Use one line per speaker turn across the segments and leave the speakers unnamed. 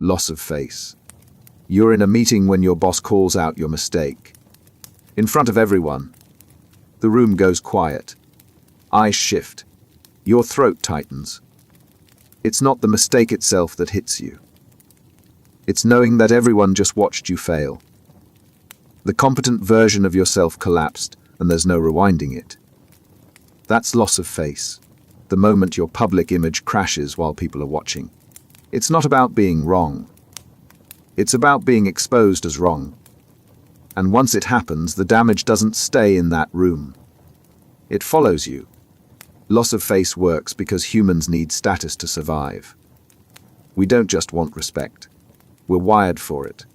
Loss of face. You're in a meeting when your boss calls out your mistake. In front of everyone. The room goes quiet. Eyes shift. Your throat tightens. It's not the mistake itself that hits you. It's knowing that everyone just watched you fail. The competent version of yourself collapsed, and there's no rewinding it. That's loss of face, the moment your public image crashes while people are watching. It's not about being wrong. It's about being exposed as wrong. And once it happens, the damage doesn't stay in that room. It follows you. Loss of face works because humans need status to survive. We don't just want respect. We're wired for it.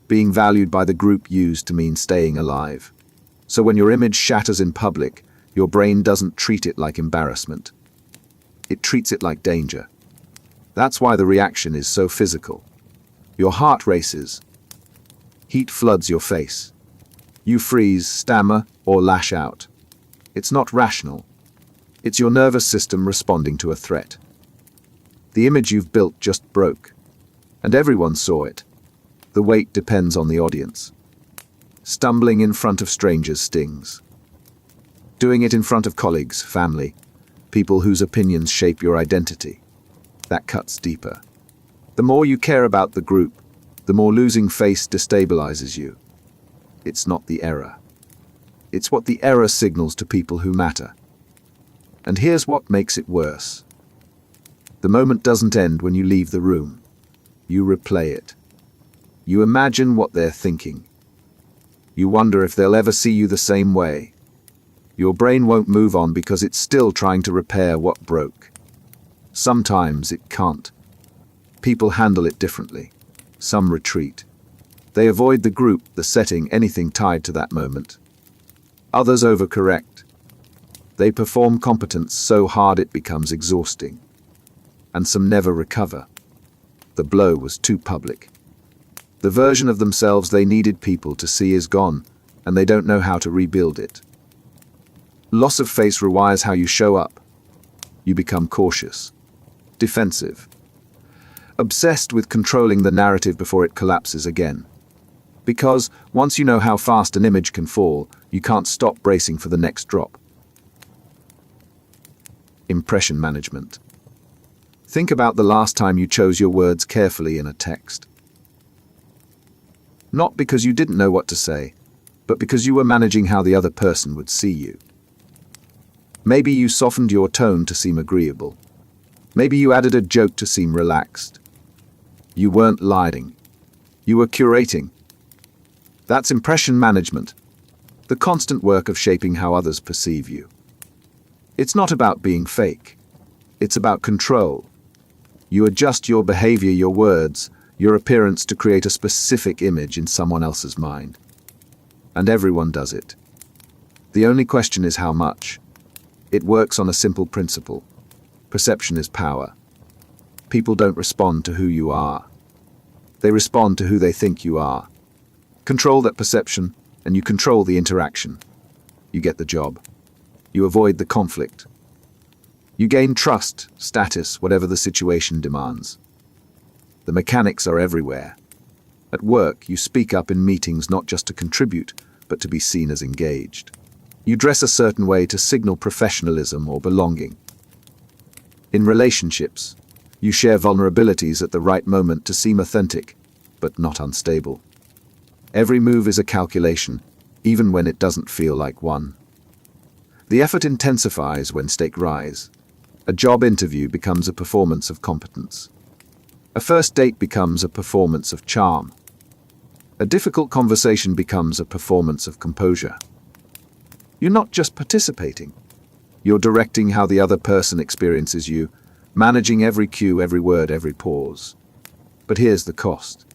Being valued by the group used to mean staying alive. So when your image shatters in public, your brain doesn't treat it like embarrassment. It treats it like danger. That's why the reaction is so physical. Your heart races. Heat floods your face. You freeze, stammer, or lash out. It's not rational. It's your nervous system responding to a threat. The image you've built just broke. And everyone saw it. The weight depends on the audience. Stumbling in front of strangers stings. Doing it in front of colleagues, family, people whose opinions shape your identity. That cuts deeper. The more you care about the group, the more losing face destabilizes you. It's not the error. It's what the error signals to people who matter. And here's what makes it worse. The moment doesn't end when you leave the room. You replay it. You imagine what they're thinking. You wonder if they'll ever see you the same way. Your brain won't move on because it's still trying to repair what broke. Sometimes it can't. People handle it differently. Some retreat. They avoid the group, the setting, anything tied to that moment. Others overcorrect. They perform competence so hard it becomes exhausting. And some never recover. The blow was too public. The version of themselves they needed people to see is gone, and they don't know how to rebuild it. Loss of face rewires how you show up. You become cautious, defensive, obsessed with controlling the narrative before it collapses again. Because once you know how fast an image can fall, you can't stop bracing for the next drop. Impression management. Think about the last time you chose your words carefully in a text. Not because you didn't know what to say, but because you were managing how the other person would see you. Maybe you softened your tone to seem agreeable. Maybe you added a joke to seem relaxed. You weren't lying. You were curating. That's impression management, the constant work of shaping how others perceive you. It's not about being fake. It's about control. You adjust your behavior, your words, your appearance to create a specific image in someone else's mind. And everyone does it. The only question is how much. It works on a simple principle. Perception is power. People don't respond to who you are. They respond to who they think you are. Control that perception, and you control the interaction. You get the job. You avoid the conflict. You gain trust, status, whatever the situation demands. The mechanics are everywhere. At work, you speak up in meetings not just to contribute, but to be seen as engaged. You dress a certain way to signal professionalism or belonging. In relationships, you share vulnerabilities at the right moment to seem authentic, but not unstable. Every move is a calculation, even when it doesn't feel like one. The effort intensifies when stakes rise. A job interview becomes a performance of competence. A first date becomes a performance of charm. A difficult conversation becomes a performance of composure. You're not just participating. You're directing how the other person experiences you, managing every cue, every word, every pause. But here's the cost.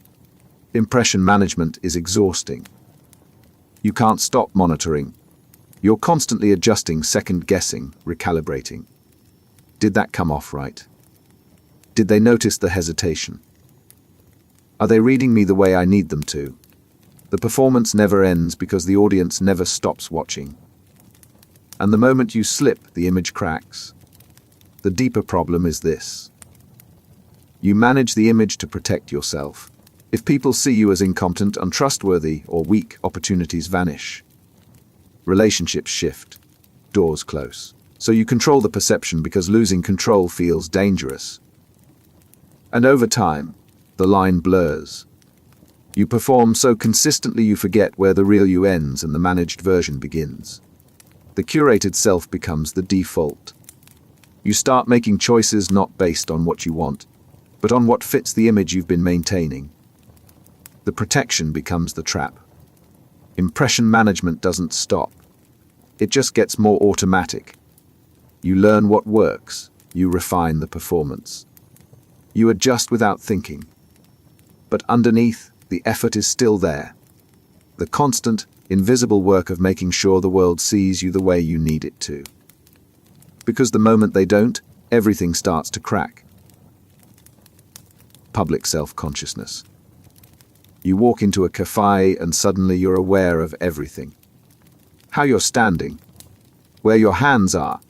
Impression management is exhausting. You can't stop monitoring. You're constantly adjusting, second-guessing, recalibrating. Did that come off right? Did they notice the hesitation? Are they reading me the way I need them to? The performance never ends because the audience never stops watching. And the moment you slip, the image cracks. The deeper problem is this. You manage the image to protect yourself. If people see you as incompetent, untrustworthy, or weak, opportunities vanish. Relationships shift. Doors close. So you control the perception because losing control feels dangerous. And over time, the line blurs. You perform so consistently you forget where the real you ends and the managed version begins. The curated self becomes the default. You start making choices not based on what you want, but on what fits the image you've been maintaining. The protection becomes the trap. Impression management doesn't stop. It just gets more automatic. You learn what works. You refine the performance. You adjust without thinking. But underneath, the effort is still there. The constant, invisible work of making sure the world sees you the way you need it to. Because the moment they don't, everything starts to crack. Public self-consciousness. You walk into a cafe and suddenly you're aware of everything. How you're standing, where your hands are,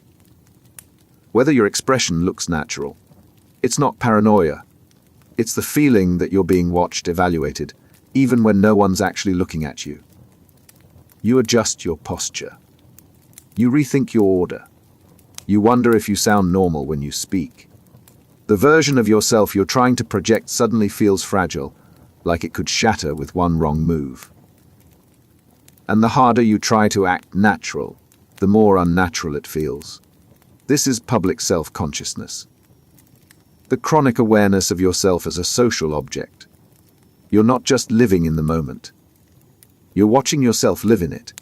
whether your expression looks natural. It's not paranoia. It's the feeling that you're being watched, evaluated, even when no one's actually looking at you. You adjust your posture. You rethink your order. You wonder if you sound normal when you speak. The version of yourself you're trying to project suddenly feels fragile, like it could shatter with one wrong move. And the harder you try to act natural, the more unnatural it feels. This is public self-consciousness. The chronic awareness of yourself as a social object. You're not just living in the moment. You're watching yourself live in it,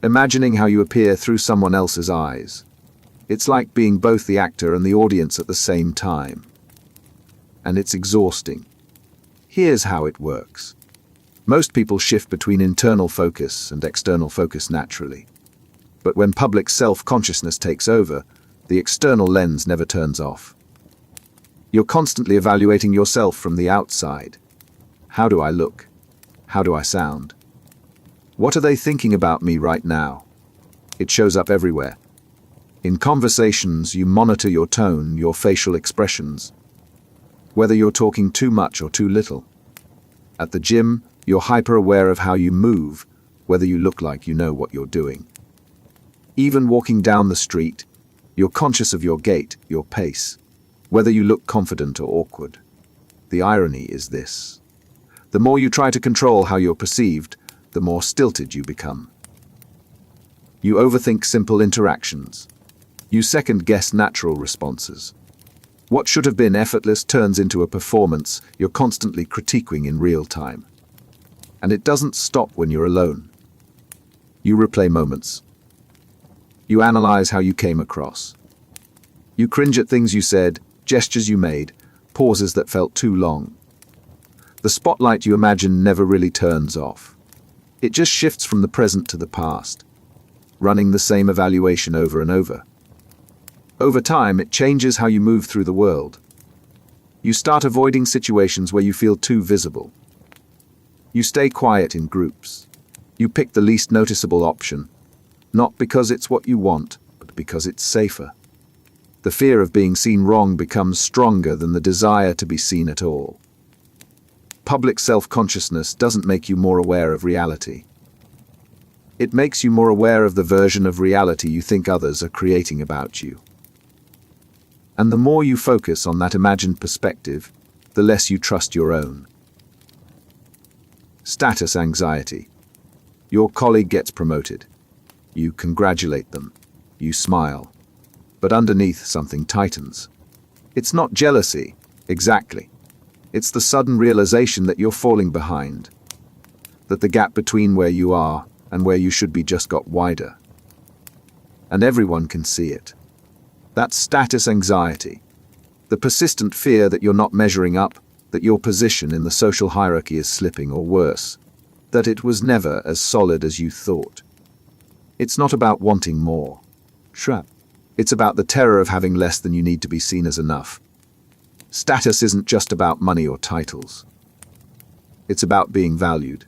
imagining how you appear through someone else's eyes. It's like being both the actor and the audience at the same time. And it's exhausting. Here's how it works. Most people shift between internal focus and external focus naturally. But when public self-consciousness takes over, the external lens never turns off. You're constantly evaluating yourself from the outside. How do I look? How do I sound? What are they thinking about me right now? It shows up everywhere. In conversations, you monitor your tone, your facial expressions, whether you're talking too much or too little. At the gym, you're hyper-aware of how you move, whether you look like you know what you're doing. Even walking down the street, you're conscious of your gait, your pace, whether you look confident or awkward. The irony is this. The more you try to control how you're perceived, the more stilted you become. You overthink simple interactions. You second-guess natural responses. What should have been effortless turns into a performance you're constantly critiquing in real time. And it doesn't stop when you're alone. You replay moments. You analyze how you came across. You cringe at things you said, gestures you made, pauses that felt too long. The spotlight you imagine never really turns off. It just shifts from the present to the past, running the same evaluation over and over. Over time, it changes how you move through the world. You start avoiding situations where you feel too visible. You stay quiet in groups. You pick the least noticeable option, not because it's what you want, but because it's safer. The fear of being seen wrong becomes stronger than the desire to be seen at all. Public self-consciousness doesn't make you more aware of reality. It makes you more aware of the version of reality you think others are creating about you. And the more you focus on that imagined perspective, the less you trust your own. Status anxiety. Your colleague gets promoted. You congratulate them. You smile. But underneath, something tightens. It's not jealousy, exactly. It's the sudden realization that you're falling behind. That the gap between where you are and where you should be just got wider. And everyone can see it. That's status anxiety. The persistent fear that you're not measuring up, that your position in the social hierarchy is slipping, or worse, that it was never as solid as you thought. It's not about wanting more. Trap. It's about the terror of having less than you need to be seen as enough. Status isn't just about money or titles. It's about being valued,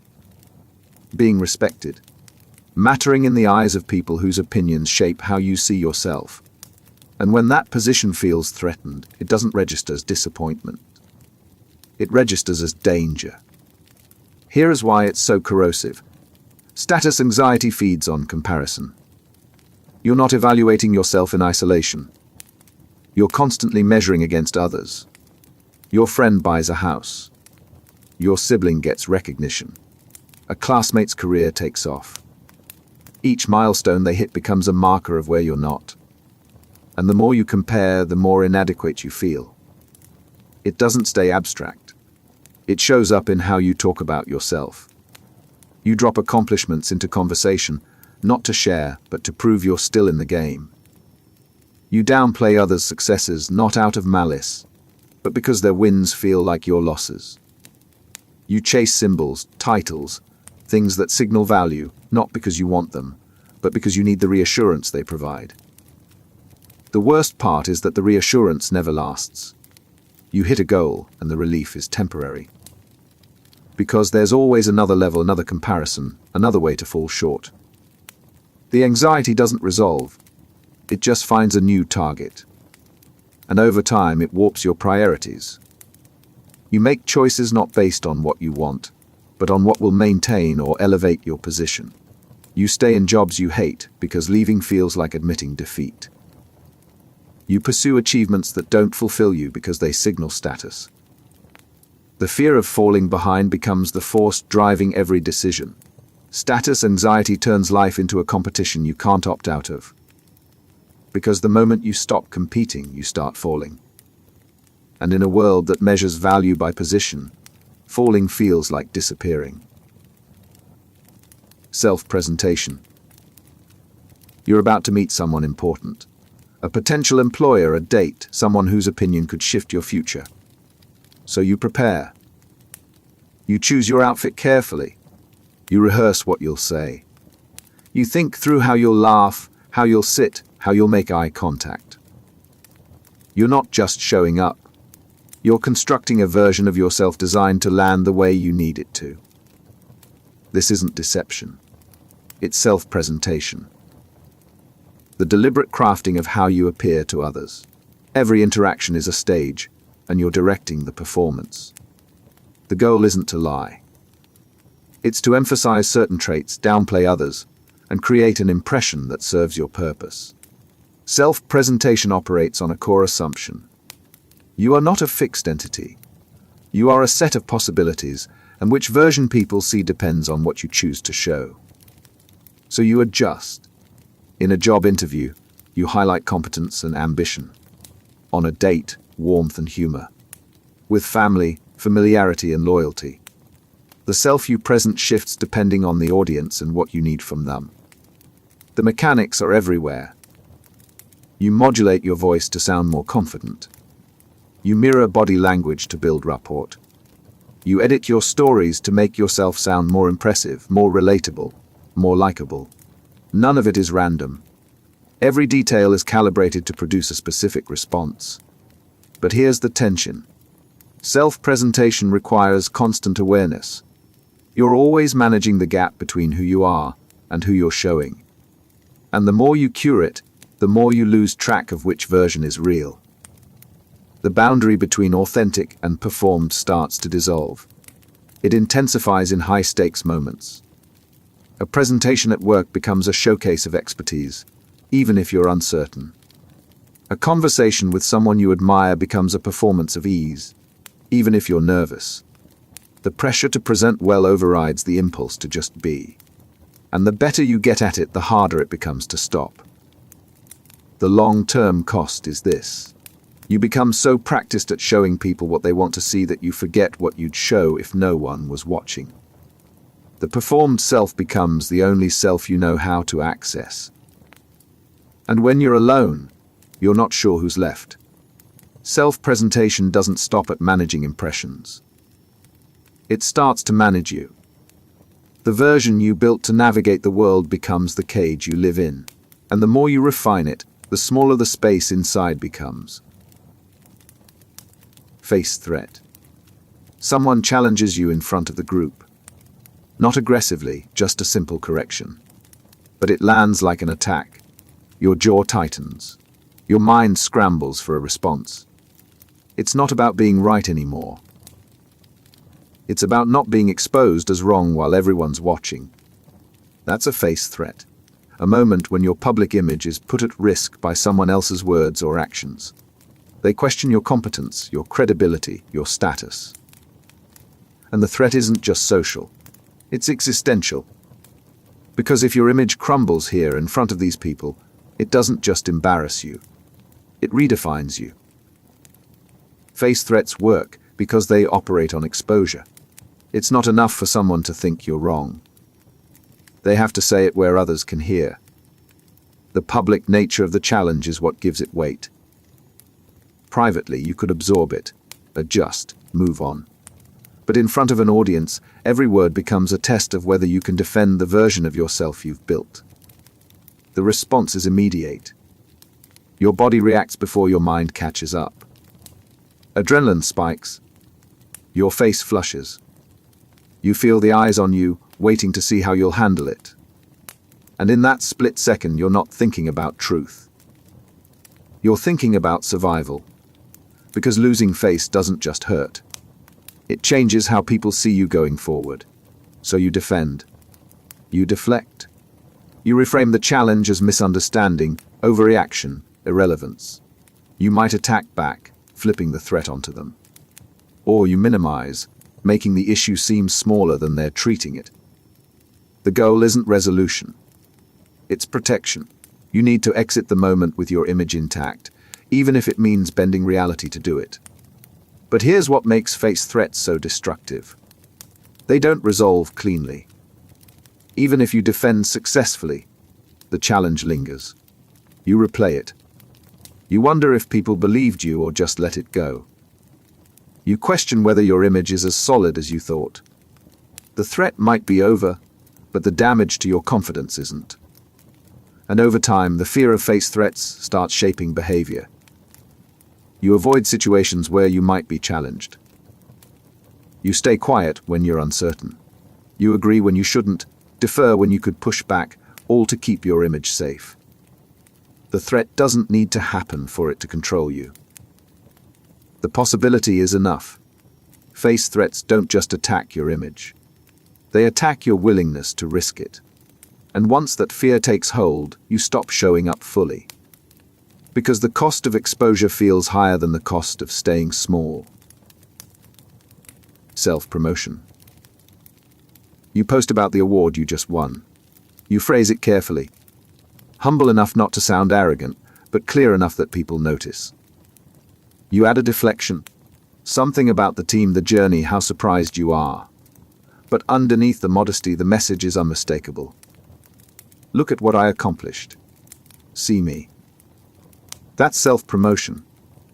being respected, mattering in the eyes of people whose opinions shape how you see yourself. And when that position feels threatened, it doesn't register as disappointment. It registers as danger. Here is why it's so corrosive. Status anxiety feeds on comparison. You're not evaluating yourself in isolation. You're constantly measuring against others. Your friend buys a house. Your sibling gets recognition. A classmate's career takes off. Each milestone they hit becomes a marker of where you're not. And the more you compare, the more inadequate you feel. It doesn't stay abstract. It shows up in how you talk about yourself. You drop accomplishments into conversation, not to share, but to prove you're still in the game. You downplay others' successes not out of malice, but because their wins feel like your losses. You chase symbols, titles, things that signal value, not because you want them, but because you need the reassurance they provide. The worst part is that the reassurance never lasts. You hit a goal, and the relief is temporary. Because there's always another level, another comparison, another way to fall short. The anxiety doesn't resolve. It just finds a new target. And over time, it warps your priorities. You make choices not based on what you want, but on what will maintain or elevate your position. You stay in jobs you hate because leaving feels like admitting defeat. You pursue achievements that don't fulfill you because they signal status. The fear of falling behind becomes the force driving every decision. Status anxiety turns life into a competition you can't opt out of. Because the moment you stop competing, you start falling. And in a world that measures value by position, falling feels like disappearing. Self-presentation. You're about to meet someone important. A potential employer, a date, someone whose opinion could shift your future. So you prepare. You choose your outfit carefully. You rehearse what you'll say. You think through how you'll laugh, how you'll sit, how you'll make eye contact. You're not just showing up. You're constructing a version of yourself designed to land the way you need it to. This isn't deception. It's self-presentation. The deliberate crafting of how you appear to others. Every interaction is a stage, and you're directing the performance. The goal isn't to lie. It's to emphasize certain traits, downplay others, and create an impression that serves your purpose. Self-presentation operates on a core assumption. You are not a fixed entity. You are a set of possibilities, and which version people see depends on what you choose to show. So you adjust. In a job interview, you highlight competence and ambition. On a date, warmth and humor. With family, familiarity and loyalty. The self you present shifts depending on the audience and what you need from them. The mechanics are everywhere. You modulate your voice to sound more confident. You mirror body language to build rapport. You edit your stories to make yourself sound more impressive, more relatable, more likable. None of it is random. Every detail is calibrated to produce a specific response. But here's the tension. Self-presentation requires constant awareness. You're always managing the gap between who you are and who you're showing. And the more you cure it, the more you lose track of which version is real. The boundary between authentic and performed starts to dissolve. It intensifies in high-stakes moments. A presentation at work becomes a showcase of expertise, even if you're uncertain. A conversation with someone you admire becomes a performance of ease, even if you're nervous. The pressure to present well overrides the impulse to just be. And the better you get at it, the harder it becomes to stop. The long-term cost is this. You become so practiced at showing people what they want to see that you forget what you'd show if no one was watching. The performed self becomes the only self you know how to access. And when you're alone, you're not sure who's left. Self-presentation doesn't stop at managing impressions. It starts to manage you. The version you built to navigate the world becomes the cage you live in. And the more you refine it, the smaller the space inside becomes. Face threat. Someone challenges you in front of the group. Not aggressively, just a simple correction. But it lands like an attack. Your jaw tightens. Your mind scrambles for a response. It's not about being right anymore. It's about not being exposed as wrong while everyone's watching. That's a face threat, a moment when your public image is put at risk by someone else's words or actions. They question your competence, your credibility, your status. And the threat isn't just social, it's existential. Because if your image crumbles here in front of these people, it doesn't just embarrass you, it redefines you. Face threats work because they operate on exposure. It's not enough for someone to think you're wrong. They have to say it where others can hear. The public nature of the challenge is what gives it weight. Privately, you could absorb it, adjust, move on. But in front of an audience, every word becomes a test of whether you can defend the version of yourself you've built. The response is immediate. Your body reacts before your mind catches up. Adrenaline spikes. Your face flushes. You feel the eyes on you, waiting to see how you'll handle it. And in that split second, you're not thinking about truth. You're thinking about survival. Because losing face doesn't just hurt. It changes how people see you going forward. So you defend. You deflect. You reframe the challenge as misunderstanding, overreaction, irrelevance. You might attack back, flipping the threat onto them. Or you minimize, making the issue seem smaller than they're treating it. The goal isn't resolution. It's protection. You need to exit the moment with your image intact, even if it means bending reality to do it. But here's what makes face threats so destructive. They don't resolve cleanly. Even if you defend successfully, the challenge lingers. You replay it. You wonder if people believed you or just let it go. You question whether your image is as solid as you thought. The threat might be over, but the damage to your confidence isn't. And over time, the fear of face threats starts shaping behavior. You avoid situations where you might be challenged. You stay quiet when you're uncertain. You agree when you shouldn't, defer when you could push back, all to keep your image safe. The threat doesn't need to happen for it to control you. The possibility is enough. Face threats don't just attack your image. They attack your willingness to risk it. And once that fear takes hold, you stop showing up fully. Because the cost of exposure feels higher than the cost of staying small. Self-promotion. You post about the award you just won. You phrase it carefully. Humble enough not to sound arrogant, but clear enough that people notice. You add a deflection. Something about the team, the journey, how surprised you are. But underneath the modesty, the message is unmistakable. Look at what I accomplished. See me. That's self-promotion,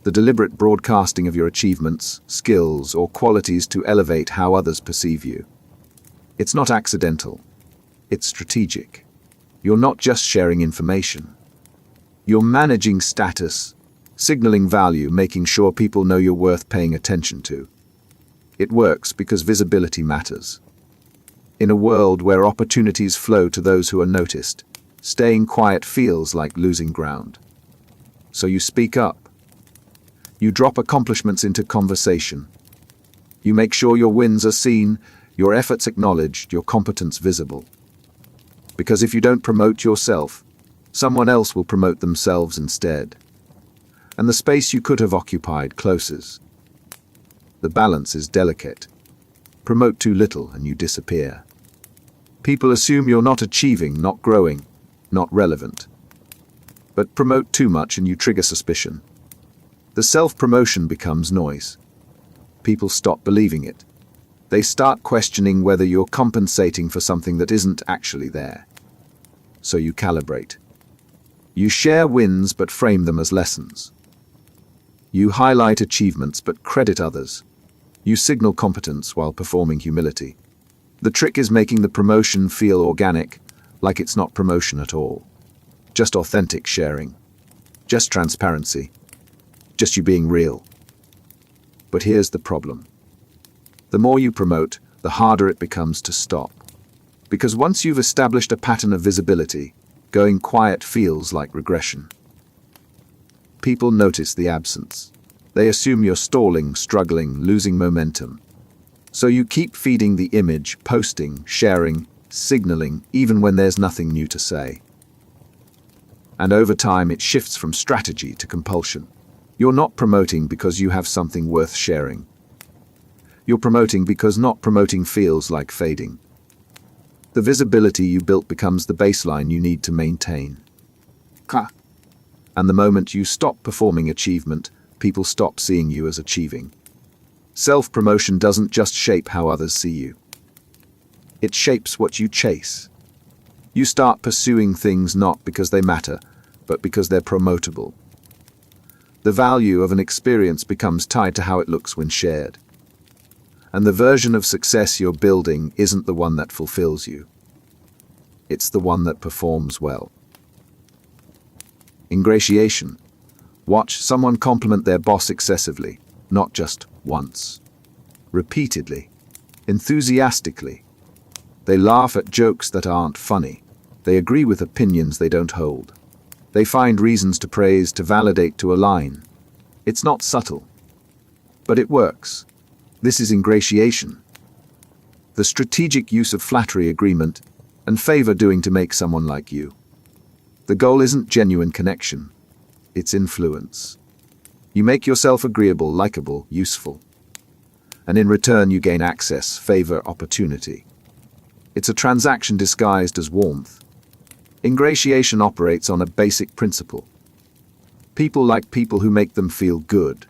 the deliberate broadcasting of your achievements, skills, or qualities to elevate how others perceive you. It's not accidental. It's strategic. You're not just sharing information. You're managing status, signaling value, making sure people know you're worth paying attention to. It works because visibility matters. In a world where opportunities flow to those who are noticed, staying quiet feels like losing ground. So you speak up. You drop accomplishments into conversation. You make sure your wins are seen, your efforts acknowledged, your competence visible. Because if you don't promote yourself, someone else will promote themselves instead. And the space you could have occupied closes. The balance is delicate. Promote too little and you disappear. People assume you're not achieving, not growing, not relevant. But promote too much and you trigger suspicion. The self-promotion becomes noise. People stop believing it. They start questioning whether you're compensating for something that isn't actually there. So you calibrate. You share wins but frame them as lessons. You highlight achievements but credit others. You signal competence while performing humility. The trick is making the promotion feel organic, like it's not promotion at all. Just authentic sharing. Just transparency. Just you being real. But here's the problem. The more you promote, the harder it becomes to stop. Because once you've established a pattern of visibility, going quiet feels like regression. People notice the absence. They assume you're stalling, struggling, losing momentum. So you keep feeding the image, posting, sharing, signaling, even when there's nothing new to say. And over time, it shifts from strategy to compulsion. You're not promoting because you have something worth sharing. You're promoting because not promoting feels like fading. The visibility you built becomes the baseline you need to maintain. And the moment you stop performing achievement, people stop seeing you as achieving. Self-promotion doesn't just shape how others see you. It shapes what you chase. You start pursuing things not because they matter, but because they're promotable. The value of an experience becomes tied to how it looks when shared. And the version of success you're building isn't the one that fulfills you. It's the one that performs well. Ingratiation. Watch someone compliment their boss excessively, not just once. Repeatedly. Enthusiastically. They laugh at jokes that aren't funny. They agree with opinions they don't hold. They find reasons to praise, to validate, to align. It's not subtle. But it works. This is ingratiation. The strategic use of flattery, agreement, and favor doing to make someone like you. The goal isn't genuine connection. It's influence. You make yourself agreeable, likable, useful. And in return you gain access, favor, opportunity. It's a transaction disguised as warmth. Ingratiation operates on a basic principle. People like people who make them feel good.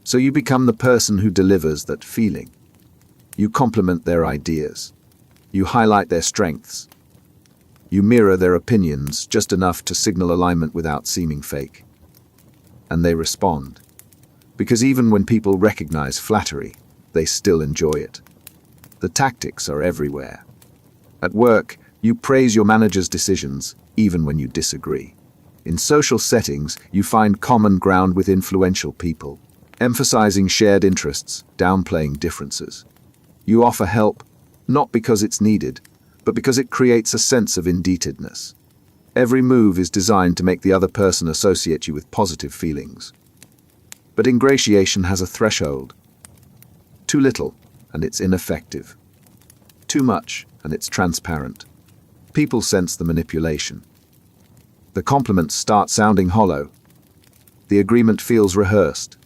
So you become the person who delivers that feeling. You complement their ideas. You highlight their strengths. You mirror their opinions just enough to signal alignment without seeming fake. And they respond. Because even when people recognize flattery, they still enjoy it. The tactics are everywhere. At work, you praise your manager's decisions, even when you disagree. In social settings, you find common ground with influential people, emphasizing shared interests, downplaying differences. You offer help, not because it's needed, but because it creates a sense of indebtedness. Every move is designed to make the other person associate you with positive feelings. But ingratiation has a threshold. Too little, and it's ineffective. Too much, and it's transparent. People sense the manipulation. The compliments start sounding hollow. The agreement feels rehearsed.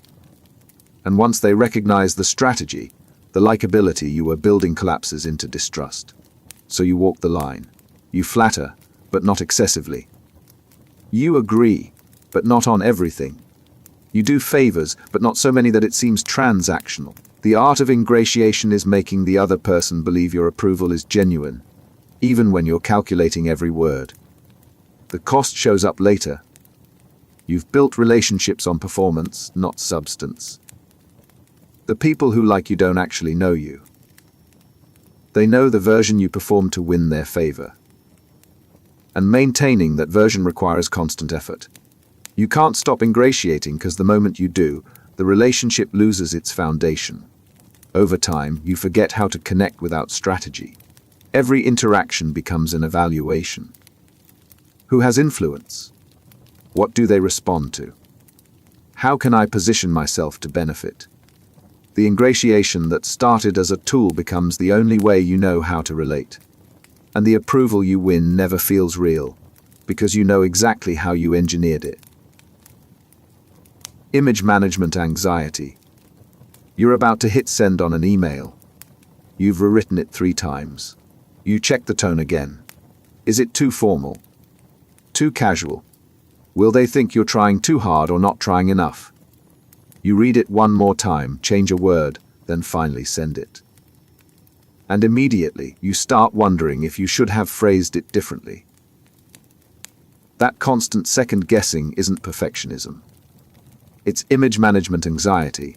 And once they recognize the strategy, the likability you were building collapses into distrust. So you walk the line. You flatter, but not excessively. You agree, but not on everything. You do favors, but not so many that it seems transactional. The art of ingratiation is making the other person believe your approval is genuine, even when you're calculating every word. The cost shows up later. You've built relationships on performance, not substance. The people who like you don't actually know you. They know the version you perform to win their favor. And maintaining that version requires constant effort. You can't stop ingratiating because the moment you do, the relationship loses its foundation. Over time, you forget how to connect without strategy. Every interaction becomes an evaluation. Who has influence? What do they respond to? How can I position myself to benefit? The ingratiation that started as a tool becomes the only way you know how to relate. And the approval you win never feels real, because you know exactly how you engineered it. Image management anxiety. You're about to hit send on an email. You've rewritten it 3 times. You check the tone again. Is it too formal? Too casual? Will they think you're trying too hard or not trying enough? You read it one more time, change a word, then finally send it. And immediately, you start wondering if you should have phrased it differently. That constant second-guessing isn't perfectionism. It's image management anxiety.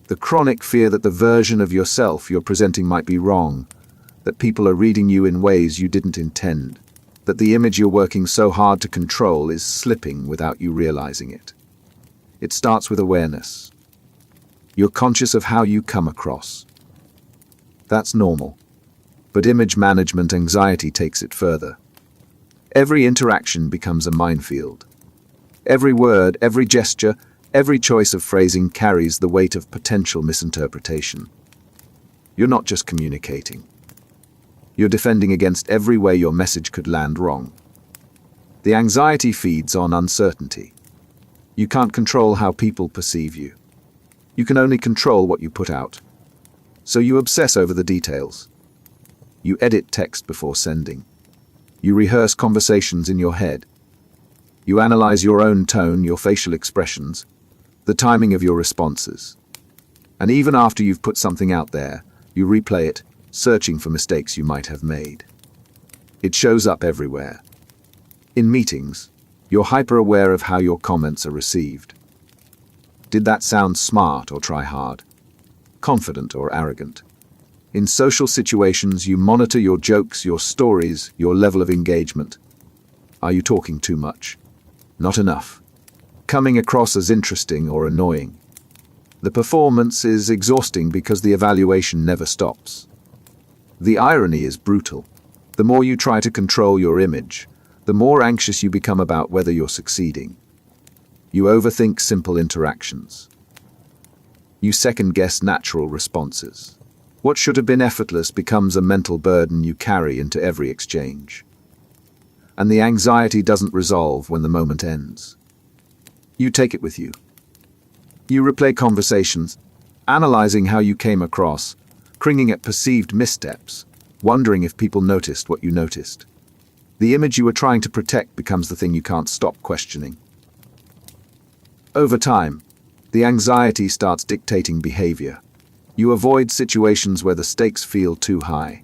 The chronic fear that the version of yourself you're presenting might be wrong, that people are reading you in ways you didn't intend, that the image you're working so hard to control is slipping without you realizing it. It starts with awareness. You're conscious of how you come across. That's normal. But image management anxiety takes it further. Every interaction becomes a minefield. Every word, every gesture, every choice of phrasing carries the weight of potential misinterpretation. You're not just communicating. You're defending against every way your message could land wrong. The anxiety feeds on uncertainty. You can't control how people perceive you. You can only control what you put out. So you obsess over the details. You edit text before sending. You rehearse conversations in your head. You analyze your own tone, your facial expressions, the timing of your responses. And even after you've put something out there, you replay it, searching for mistakes you might have made. It shows up everywhere. In meetings, you're hyper-aware of how your comments are received. Did that sound smart or try hard? Confident or arrogant? In social situations, you monitor your jokes, your stories, your level of engagement. Are you talking too much? Not enough? Coming across as interesting or annoying? The performance is exhausting because the evaluation never stops. The irony is brutal. The more you try to control your image, the more anxious you become about whether you're succeeding. You overthink simple interactions. You second-guess natural responses. What should have been effortless becomes a mental burden you carry into every exchange. And the anxiety doesn't resolve when the moment ends. You take it with you. You replay conversations, analyzing how you came across, cringing at perceived missteps, wondering if people noticed what you noticed. The image you were trying to protect becomes the thing you can't stop questioning. Over time, the anxiety starts dictating behavior. You avoid situations where the stakes feel too high.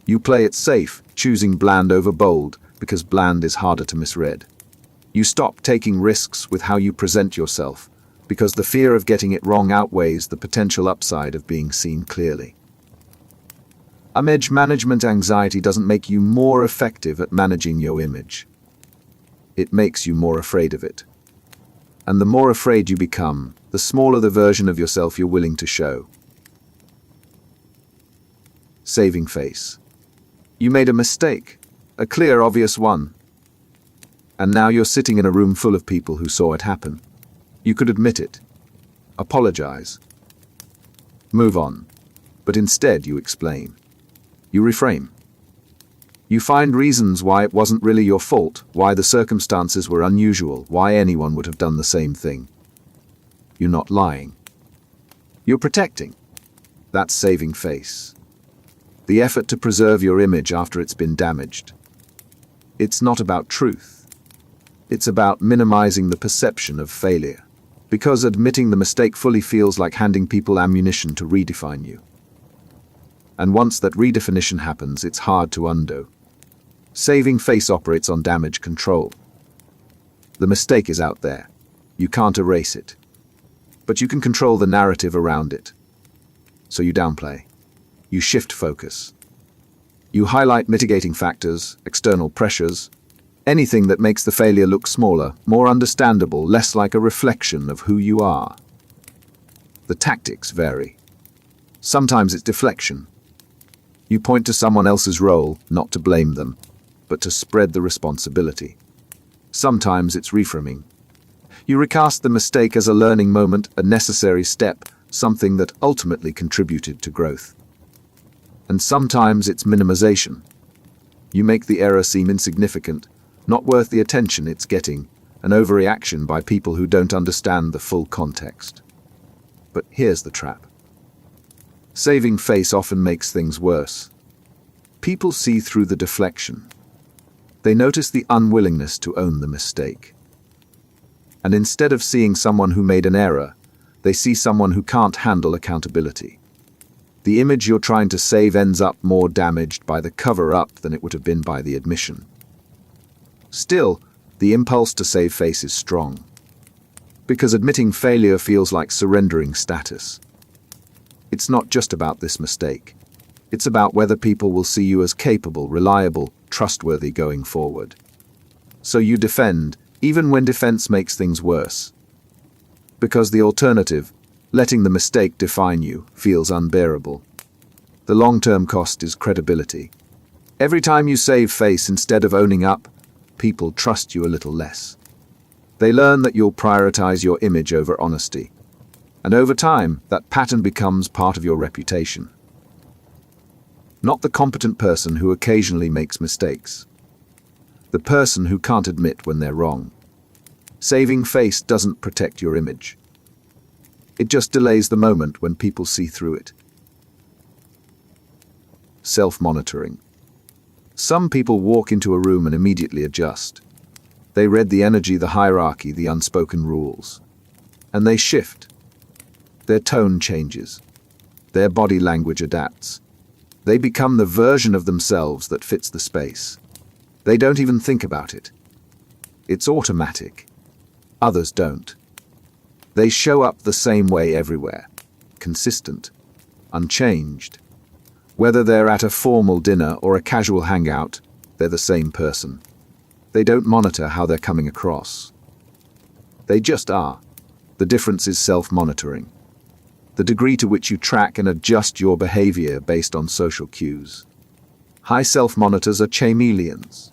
You play it safe, choosing bland over bold, because bland is harder to misread. You stop taking risks with how you present yourself, because the fear of getting it wrong outweighs the potential upside of being seen clearly. Image management anxiety doesn't make you more effective at managing your image. It makes you more afraid of it. And the more afraid you become, the smaller the version of yourself you're willing to show. Saving face. You made a mistake, a clear, obvious one. And now you're sitting in a room full of people who saw it happen. You could admit it, apologize, move on, but instead you explain. You reframe. You find reasons why it wasn't really your fault, why the circumstances were unusual, why anyone would have done the same thing. You're not lying. You're protecting. That's saving face. The effort to preserve your image after it's been damaged. It's not about truth. It's about minimizing the perception of failure, because admitting the mistake fully feels like handing people ammunition to redefine you. And once that redefinition happens, it's hard to undo. Saving face operates on damage control. The mistake is out there. You can't erase it. But you can control the narrative around it. So you downplay. You shift focus. You highlight mitigating factors, external pressures, anything that makes the failure look smaller, more understandable, less like a reflection of who you are. The tactics vary. Sometimes it's deflection. You point to someone else's role, not to blame them, but to spread the responsibility. Sometimes it's reframing. You recast the mistake as a learning moment, a necessary step, something that ultimately contributed to growth. And sometimes it's minimization. You make the error seem insignificant, not worth the attention it's getting, an overreaction by people who don't understand the full context. But here's the trap. Saving face often makes things worse. People see through the deflection. They notice the unwillingness to own the mistake. And instead of seeing someone who made an error, they see someone who can't handle accountability. The image you're trying to save ends up more damaged by the cover-up than it would have been by the admission. Still, the impulse to save face is strong, because admitting failure feels like surrendering status. It's not just about this mistake. It's about whether people will see you as capable, reliable, trustworthy going forward. So you defend, even when defense makes things worse. Because the alternative, letting the mistake define you, feels unbearable. The long-term cost is credibility. Every time you save face instead of owning up, people trust you a little less. They learn that you'll prioritize your image over honesty. And over time, that pattern becomes part of your reputation. Not the competent person who occasionally makes mistakes. The person who can't admit when they're wrong. Saving face doesn't protect your image. It just delays the moment when people see through it. Self-monitoring. Some people walk into a room and immediately adjust. They read the energy, the hierarchy, the unspoken rules. And they shift. Their tone changes. Their body language adapts. They become the version of themselves that fits the space. They don't even think about it. It's automatic. Others don't. They show up the same way everywhere. Consistent. Unchanged. Whether they're at a formal dinner or a casual hangout, they're the same person. They don't monitor how they're coming across. They just are. The difference is self-monitoring. The degree to which you track and adjust your behavior based on social cues. High self-monitors are chameleons.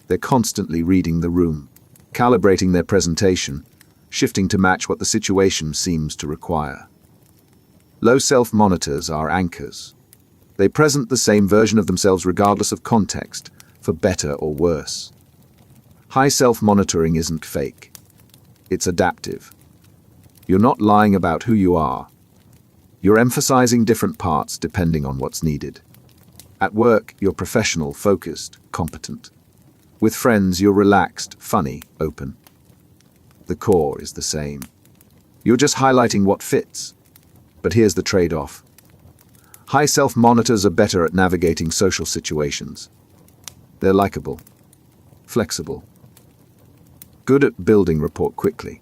They're constantly reading the room, calibrating their presentation, shifting to match what the situation seems to require. Low self-monitors are anchors. They present the same version of themselves regardless of context, for better or worse. High self-monitoring isn't fake. It's adaptive. You're not lying about who you are. You're emphasizing different parts depending on what's needed. At work, you're professional, focused, competent. With friends, you're relaxed, funny, open. The core is the same. You're just highlighting what fits. But here's the trade-off. High self-monitors are better at navigating social situations. They're likable, flexible, good at building rapport quickly,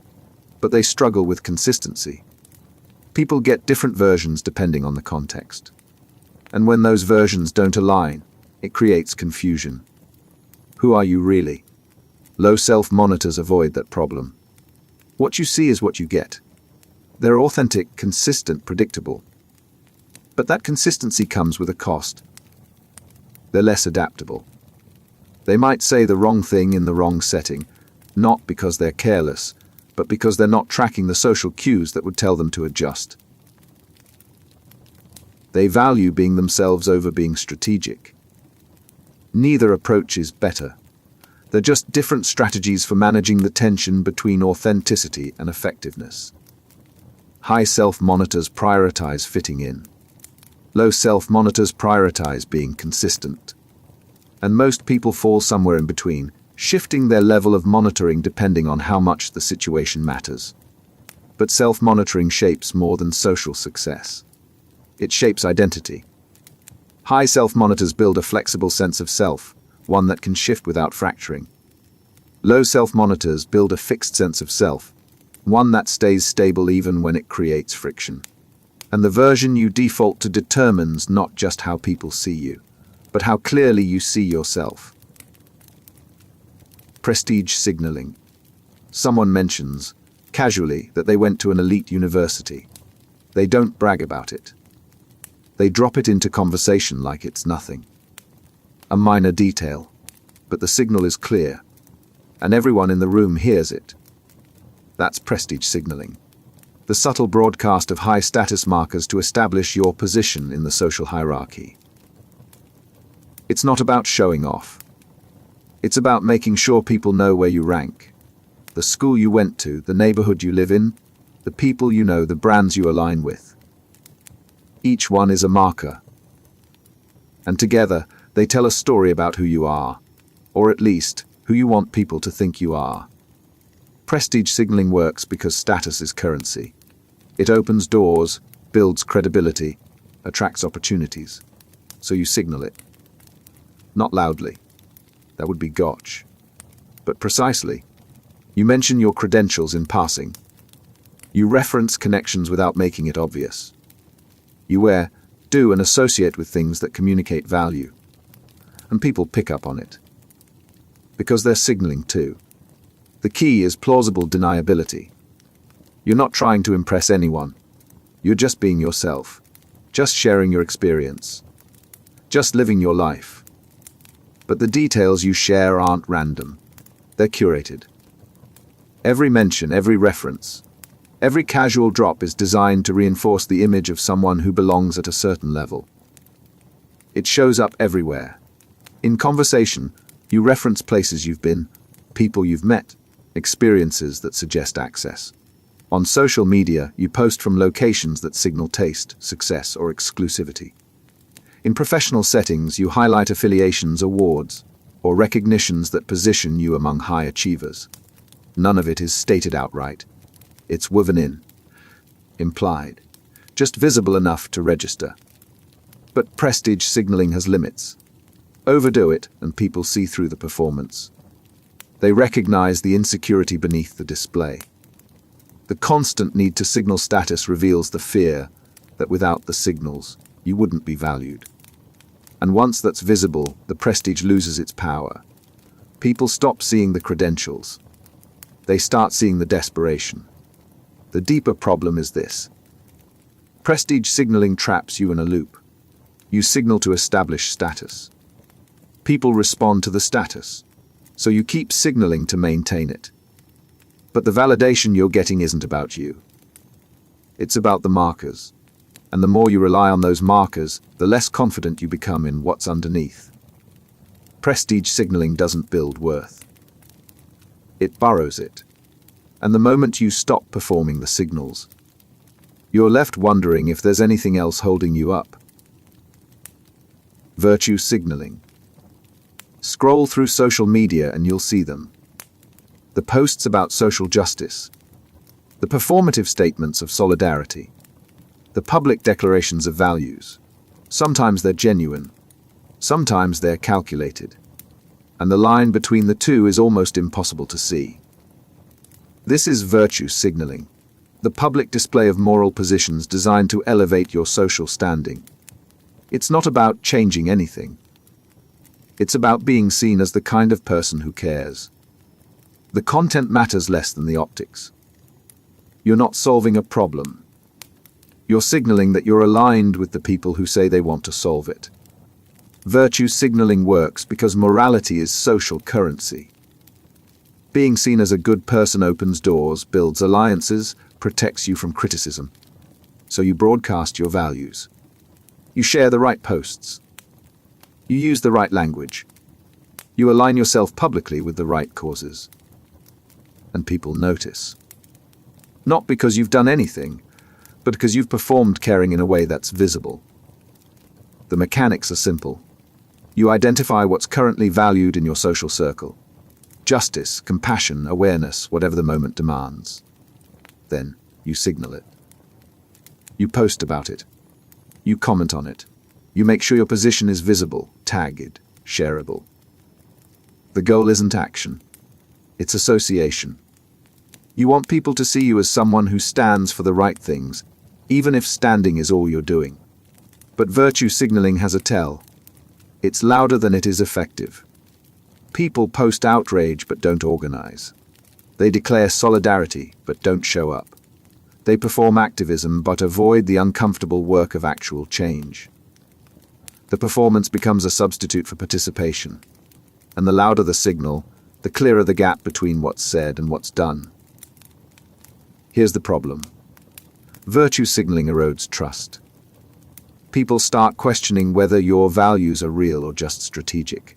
but they struggle with consistency. People get different versions depending on the context. And when those versions don't align, it creates confusion. Who are you really? Low self-monitors avoid that problem. What you see is what you get. They're authentic, consistent, predictable. But that consistency comes with a cost. They're less adaptable. They might say the wrong thing in the wrong setting, not because they're careless, but because they're not tracking the social cues that would tell them to adjust. They value being themselves over being strategic. Neither approach is better. They're just different strategies for managing the tension between authenticity and effectiveness. High self-monitors prioritize fitting in. Low self-monitors prioritize being consistent. And most people fall somewhere in between, shifting their level of monitoring depending on how much the situation matters. But self-monitoring shapes more than social success. It shapes identity. High self-monitors build a flexible sense of self, one that can shift without fracturing. Low self-monitors build a fixed sense of self, one that stays stable even when it creates friction. And the version you default to determines not just how people see you, but how clearly you see yourself. Prestige signaling. Someone mentions, casually, that they went to an elite university. They don't brag about it. They drop it into conversation like it's nothing. A minor detail, but the signal is clear, and everyone in the room hears it. That's prestige signaling. The subtle broadcast of high status markers to establish your position in the social hierarchy. It's not about showing off. It's about making sure people know where you rank. The school you went to, the neighborhood you live in, the people you know, the brands you align with. Each one is a marker. And together, they tell a story about who you are, or at least, who you want people to think you are. Prestige signaling works because status is currency. It opens doors, builds credibility, attracts opportunities. So you signal it. Not loudly. That would be gotch. But precisely. You mention your credentials in passing. You reference connections without making it obvious. You wear, do, and associate with things that communicate value. And people pick up on it. Because they're signaling too. The key is plausible deniability. You're not trying to impress anyone. You're just being yourself. Just sharing your experience. Just living your life. But the details you share aren't random. They're curated. Every mention, every reference, every casual drop is designed to reinforce the image of someone who belongs at a certain level. It shows up everywhere. In conversation, you reference places you've been, people you've met, experiences that suggest access. On social media, you post from locations that signal taste, success, or exclusivity. In professional settings, you highlight affiliations, awards, or recognitions that position you among high achievers. None of it is stated outright. It's woven in, implied, just visible enough to register. But prestige signaling has limits. Overdo it, and people see through the performance. They recognize the insecurity beneath the display. The constant need to signal status reveals the fear that without the signals, you wouldn't be valued. And once that's visible, the prestige loses its power. People stop seeing the credentials. They start seeing the desperation. The deeper problem is this. Prestige signaling traps you in a loop. You signal to establish status. People respond to the status, so you keep signaling to maintain it. But the validation you're getting isn't about you. It's about the markers. And the more you rely on those markers, the less confident you become in what's underneath. Prestige signaling doesn't build worth. It burrows it. And the moment you stop performing the signals, you're left wondering if there's anything else holding you up. Virtue signaling. Scroll through social media and you'll see them. The posts about social justice. The performative statements of solidarity. The public declarations of values. Sometimes they're genuine. Sometimes they're calculated. And the line between the two is almost impossible to see. This is virtue signaling, the public display of moral positions designed to elevate your social standing. It's not about changing anything. It's about being seen as the kind of person who cares. The content matters less than the optics. You're not solving a problem. You're signaling that you're aligned with the people who say they want to solve it. Virtue signaling works because morality is social currency. Being seen as a good person opens doors, builds alliances, protects you from criticism. So you broadcast your values. You share the right posts. You use the right language. You align yourself publicly with the right causes. And people notice. Not because you've done anything, but because you've performed caring in a way that's visible. The mechanics are simple. You identify what's currently valued in your social circle. Justice, compassion, awareness, whatever the moment demands. Then you signal it. You post about it. You comment on it. You make sure your position is visible, tagged, shareable. The goal isn't action. It's association. You want people to see you as someone who stands for the right things, even if standing is all you're doing. But virtue signaling has a tell. It's louder than it is effective. People post outrage but don't organize. They declare solidarity but don't show up. They perform activism but avoid the uncomfortable work of actual change. The performance becomes a substitute for participation. And the louder the signal, the clearer the gap between what's said and what's done. Here's the problem. Virtue signaling erodes trust. People start questioning whether your values are real or just strategic.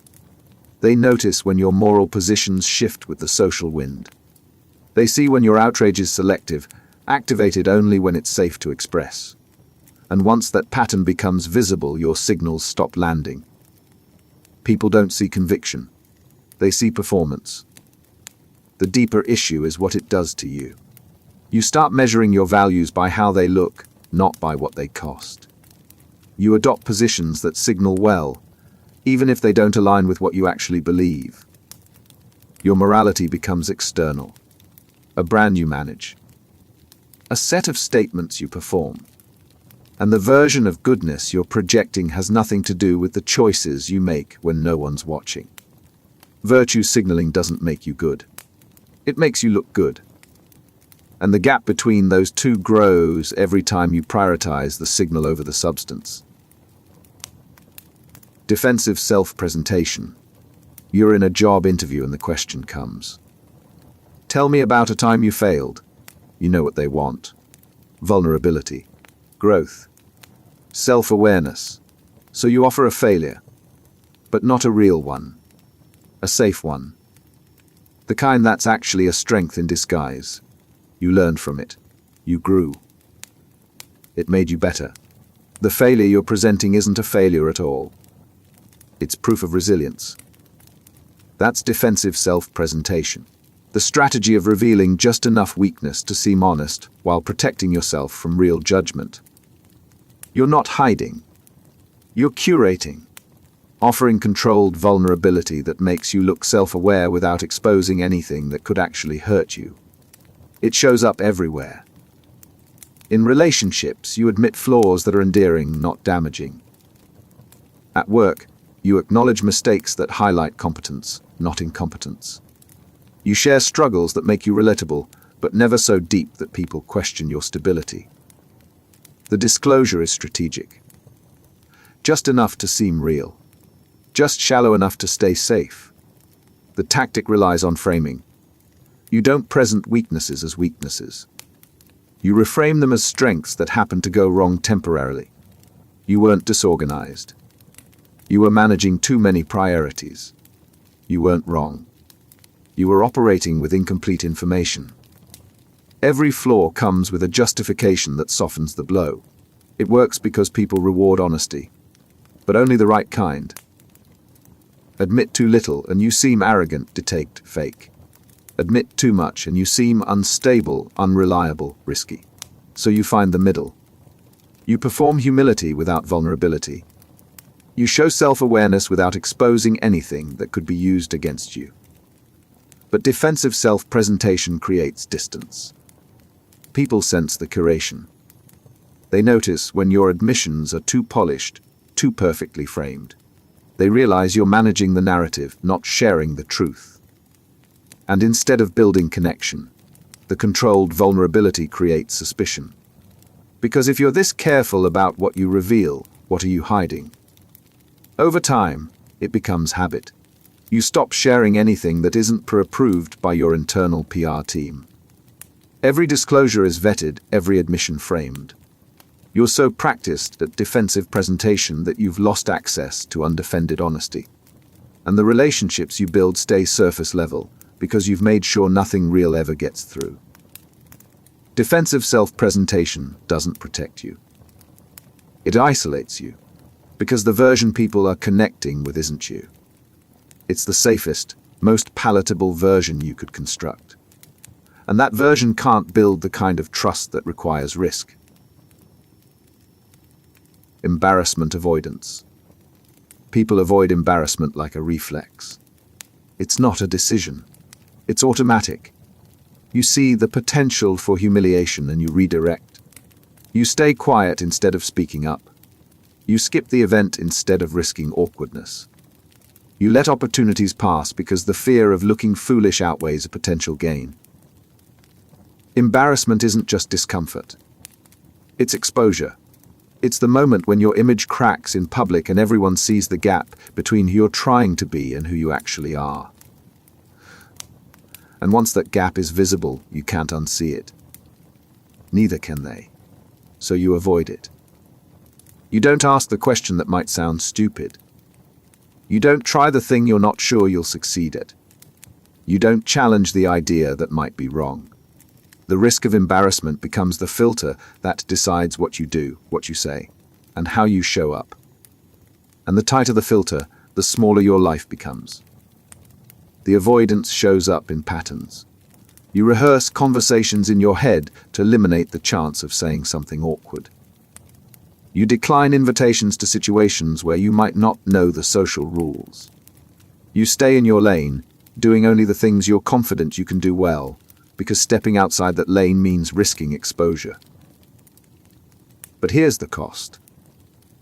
They notice when your moral positions shift with the social wind. They see when your outrage is selective, activated only when it's safe to express. And once that pattern becomes visible, your signals stop landing. People don't see conviction. They see performance. The deeper issue is what it does to you. You start measuring your values by how they look, not by what they cost. You adopt positions that signal well, even if they don't align with what you actually believe. Your morality becomes external, a brand you manage, a set of statements you perform. And the version of goodness you're projecting has nothing to do with the choices you make when no one's watching. Virtue signaling doesn't make you good. It makes you look good. And the gap between those two grows every time you prioritize the signal over the substance. Defensive self-presentation. You're in a job interview and the question comes. Tell me about a time you failed. You know what they want. Vulnerability. Growth. Self-awareness. So you offer a failure, but not a real one, a safe one. The kind that's actually a strength in disguise. You learned from it. You grew. It made you better. The failure you're presenting isn't a failure at all. It's proof of resilience. That's defensive self-presentation. The strategy of revealing just enough weakness to seem honest while protecting yourself from real judgment. You're not hiding. You're curating, offering controlled vulnerability that makes you look self-aware without exposing anything that could actually hurt you. It shows up everywhere. In relationships, you admit flaws that are endearing, not damaging. At work, you acknowledge mistakes that highlight competence, not incompetence. You share struggles that make you relatable, but never so deep that people question your stability. The disclosure is strategic. Just enough to seem real. Just shallow enough to stay safe. The tactic relies on framing. You don't present weaknesses as weaknesses. You reframe them as strengths that happen to go wrong temporarily. You weren't disorganized. You were managing too many priorities. You weren't wrong. You were operating with incomplete information. Every flaw comes with a justification that softens the blow. It works because people reward honesty, but only the right kind. Admit too little and you seem arrogant, detect, fake. Admit too much and you seem unstable, unreliable, risky. So you find the middle. You perform humility without vulnerability. You show self-awareness without exposing anything that could be used against you. But defensive self-presentation creates distance. People sense the curation. They notice when your admissions are too polished, too perfectly framed. They realize you're managing the narrative, not sharing the truth. And instead of building connection, the controlled vulnerability creates suspicion. Because if you're this careful about what you reveal, what are you hiding? Over time, it becomes habit. You stop sharing anything that isn't pre-approved by your internal PR team. Every disclosure is vetted, every admission framed. You're so practiced at defensive presentation that you've lost access to undefended honesty. And the relationships you build stay surface level because you've made sure nothing real ever gets through. Defensive self-presentation doesn't protect you. It isolates you because the version people are connecting with isn't you. It's the safest, most palatable version you could construct. And that version can't build the kind of trust that requires risk. Embarrassment avoidance. People avoid embarrassment like a reflex. It's not a decision. It's automatic. You see the potential for humiliation and you redirect. You stay quiet instead of speaking up. You skip the event instead of risking awkwardness. You let opportunities pass because the fear of looking foolish outweighs a potential gain. Embarrassment isn't just discomfort. It's exposure. It's the moment when your image cracks in public and everyone sees the gap between who you're trying to be and who you actually are. And once that gap is visible, you can't unsee it. Neither can they. So you avoid it. You don't ask the question that might sound stupid. You don't try the thing you're not sure you'll succeed at. You don't challenge the idea that might be wrong. The risk of embarrassment becomes the filter that decides what you do, what you say, and how you show up. And the tighter the filter, the smaller your life becomes. The avoidance shows up in patterns. You rehearse conversations in your head to eliminate the chance of saying something awkward. You decline invitations to situations where you might not know the social rules. You stay in your lane, doing only the things you're confident you can do well, because stepping outside that lane means risking exposure. But here's the cost.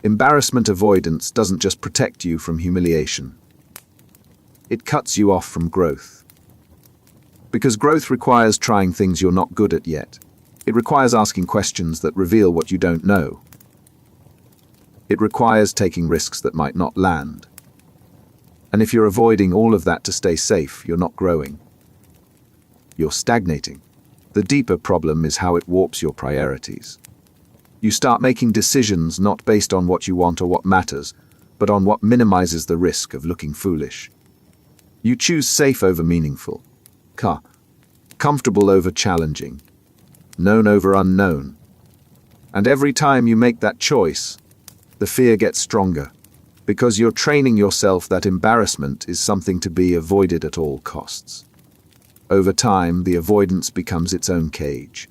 Embarrassment avoidance doesn't just protect you from humiliation. It cuts you off from growth. Because growth requires trying things you're not good at yet. It requires asking questions that reveal what you don't know. It requires taking risks that might not land. And if you're avoiding all of that to stay safe, you're not growing. You're stagnating. The deeper problem is how it warps your priorities. You start making decisions not based on what you want or what matters, but on what minimizes the risk of looking foolish. You choose safe over meaningful, comfortable over challenging, known over unknown. And every time you make that choice, the fear gets stronger, because you're training yourself that embarrassment is something to be avoided at all costs. Over time, the avoidance becomes its own cage.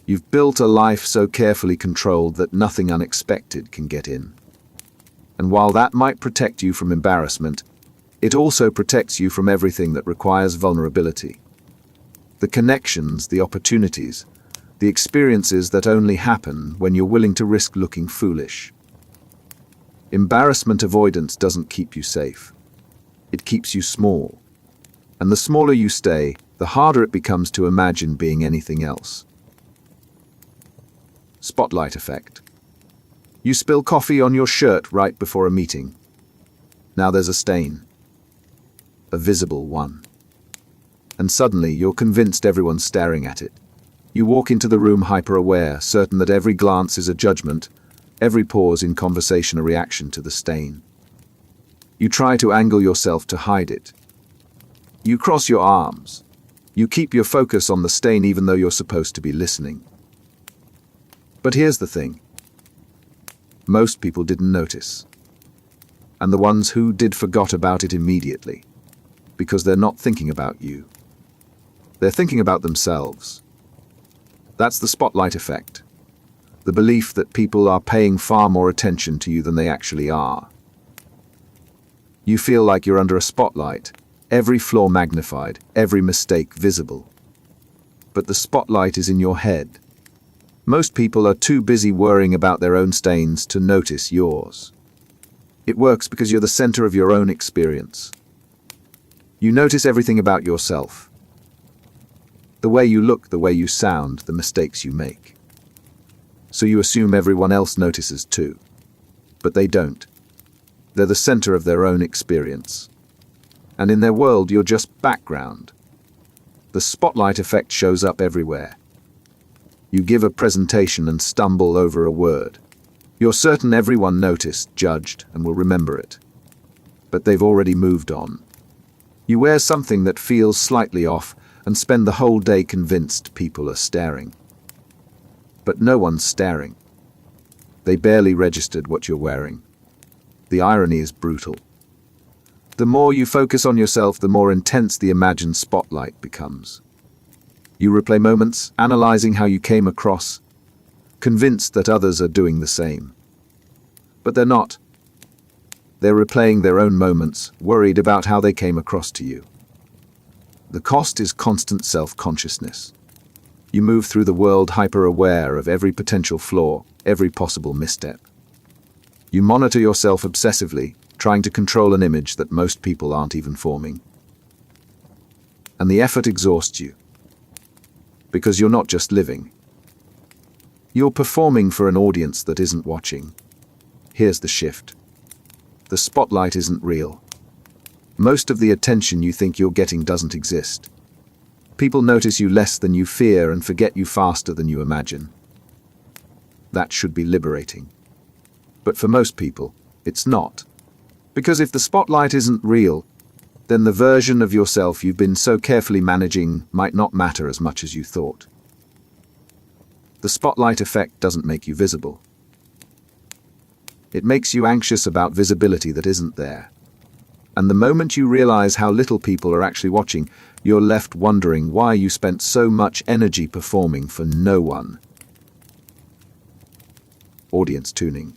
You've built a life so carefully controlled that nothing unexpected can get in. And while that might protect you from embarrassment, it also protects you from everything that requires vulnerability. The connections, the opportunities, the experiences that only happen when you're willing to risk looking foolish. Embarrassment avoidance doesn't keep you safe. It keeps you small. And the smaller you stay, the harder it becomes to imagine being anything else. Spotlight effect. You spill coffee on your shirt right before a meeting. Now there's a stain. A visible one. And suddenly you're convinced everyone's staring at it. You walk into the room hyper-aware, certain that every glance is a judgment, every pause in conversation a reaction to the stain. You try to angle yourself to hide it. You cross your arms. You keep your focus on the stain even though you're supposed to be listening. But here's the thing. Most people didn't notice. And the ones who did forgot about it immediately, because they're not thinking about you. They're thinking about themselves. That's the spotlight effect. The belief that people are paying far more attention to you than they actually are. You feel like you're under a spotlight, every flaw magnified, every mistake visible. But the spotlight is in your head. Most people are too busy worrying about their own stains to notice yours. It works because you're the center of your own experience. You notice everything about yourself. The way you look, the way you sound, the mistakes you make. So you assume everyone else notices too. But they don't. They're the center of their own experience. And in their world, you're just background. The spotlight effect shows up everywhere. You give a presentation and stumble over a word. You're certain everyone noticed, judged, and will remember it. But they've already moved on. You wear something that feels slightly off and spend the whole day convinced people are staring. But no one's staring. They barely registered what you're wearing. The irony is brutal. The more you focus on yourself, the more intense the imagined spotlight becomes. You replay moments, analyzing how you came across, convinced that others are doing the same. But they're not. They're replaying their own moments, worried about how they came across to you. The cost is constant self-consciousness. You move through the world hyper-aware of every potential flaw, every possible misstep. You monitor yourself obsessively, trying to control an image that most people aren't even forming. And the effort exhausts you. Because you're not just living. You're performing for an audience that isn't watching. Here's the shift. The spotlight isn't real. Most of the attention you think you're getting doesn't exist. People notice you less than you fear and forget you faster than you imagine. That should be liberating. But for most people, it's not. Because if the spotlight isn't real, then the version of yourself you've been so carefully managing might not matter as much as you thought. The spotlight effect doesn't make you visible. It makes you anxious about visibility that isn't there. And the moment you realize how little people are actually watching, you're left wondering why you spent so much energy performing for no one. Audience tuning.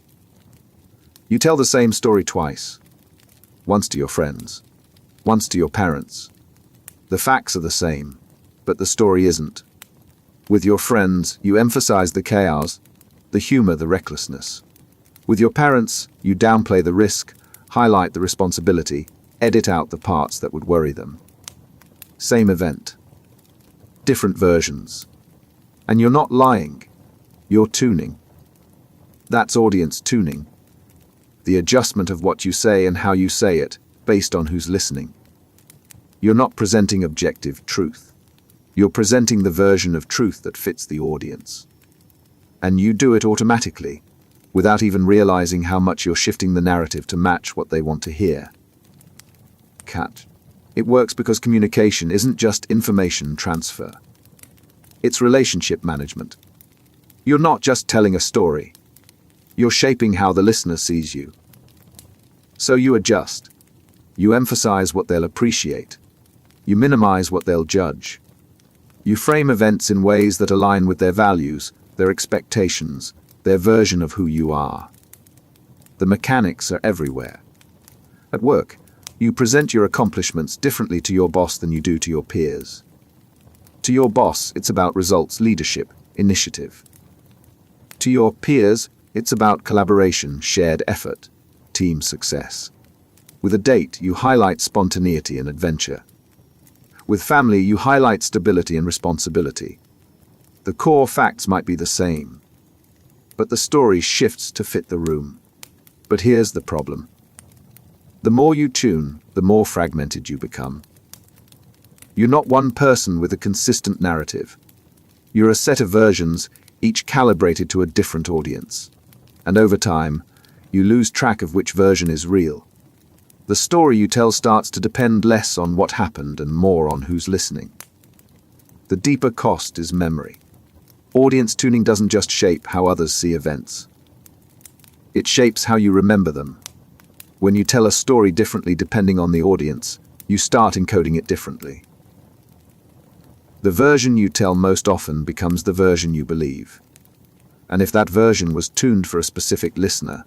You tell the same story twice. Once to your friends. Once to your parents. The facts are the same, but the story isn't. With your friends, you emphasize the chaos, the humor, the recklessness. With your parents, you downplay the risk, highlight the responsibility, edit out the parts that would worry them. Same event. Different versions. And you're not lying. You're tuning. That's audience tuning. The adjustment of what you say and how you say it, based on who's listening. You're not presenting objective truth. You're presenting the version of truth that fits the audience. And you do it automatically, without even realizing how much you're shifting the narrative to match what they want to hear. Catch. It works because communication isn't just information transfer. It's relationship management. You're not just telling a story. You're shaping how the listener sees you. So you adjust. You emphasize what they'll appreciate. You minimize what they'll judge. You frame events in ways that align with their values, their expectations, their version of who you are. The mechanics are everywhere. At work, you present your accomplishments differently to your boss than you do to your peers. To your boss, it's about results, leadership, initiative. To your peers, it's about collaboration, shared effort, team success. With a date, you highlight spontaneity and adventure. With family, you highlight stability and responsibility. The core facts might be the same, but the story shifts to fit the room. But here's the problem. The more you tune, the more fragmented you become. You're not one person with a consistent narrative. You're a set of versions, each calibrated to a different audience. And over time, you lose track of which version is real. The story you tell starts to depend less on what happened and more on who's listening. The deeper cost is memory. Audience tuning doesn't just shape how others see events. It shapes how you remember them. When you tell a story differently depending on the audience, you start encoding it differently. The version you tell most often becomes the version you believe. And if that version was tuned for a specific listener,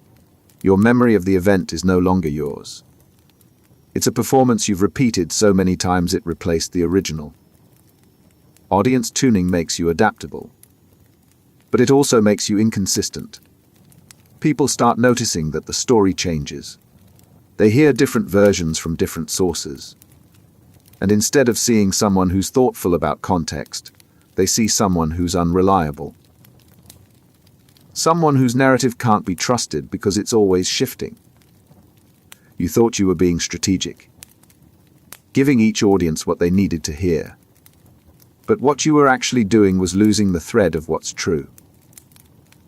your memory of the event is no longer yours. It's a performance you've repeated so many times it replaced the original. Audience tuning makes you adaptable, but it also makes you inconsistent. People start noticing that the story changes. They hear different versions from different sources. And instead of seeing someone who's thoughtful about context, they see someone who's unreliable. Someone whose narrative can't be trusted because it's always shifting. You thought you were being strategic, giving each audience what they needed to hear. But what you were actually doing was losing the thread of what's true.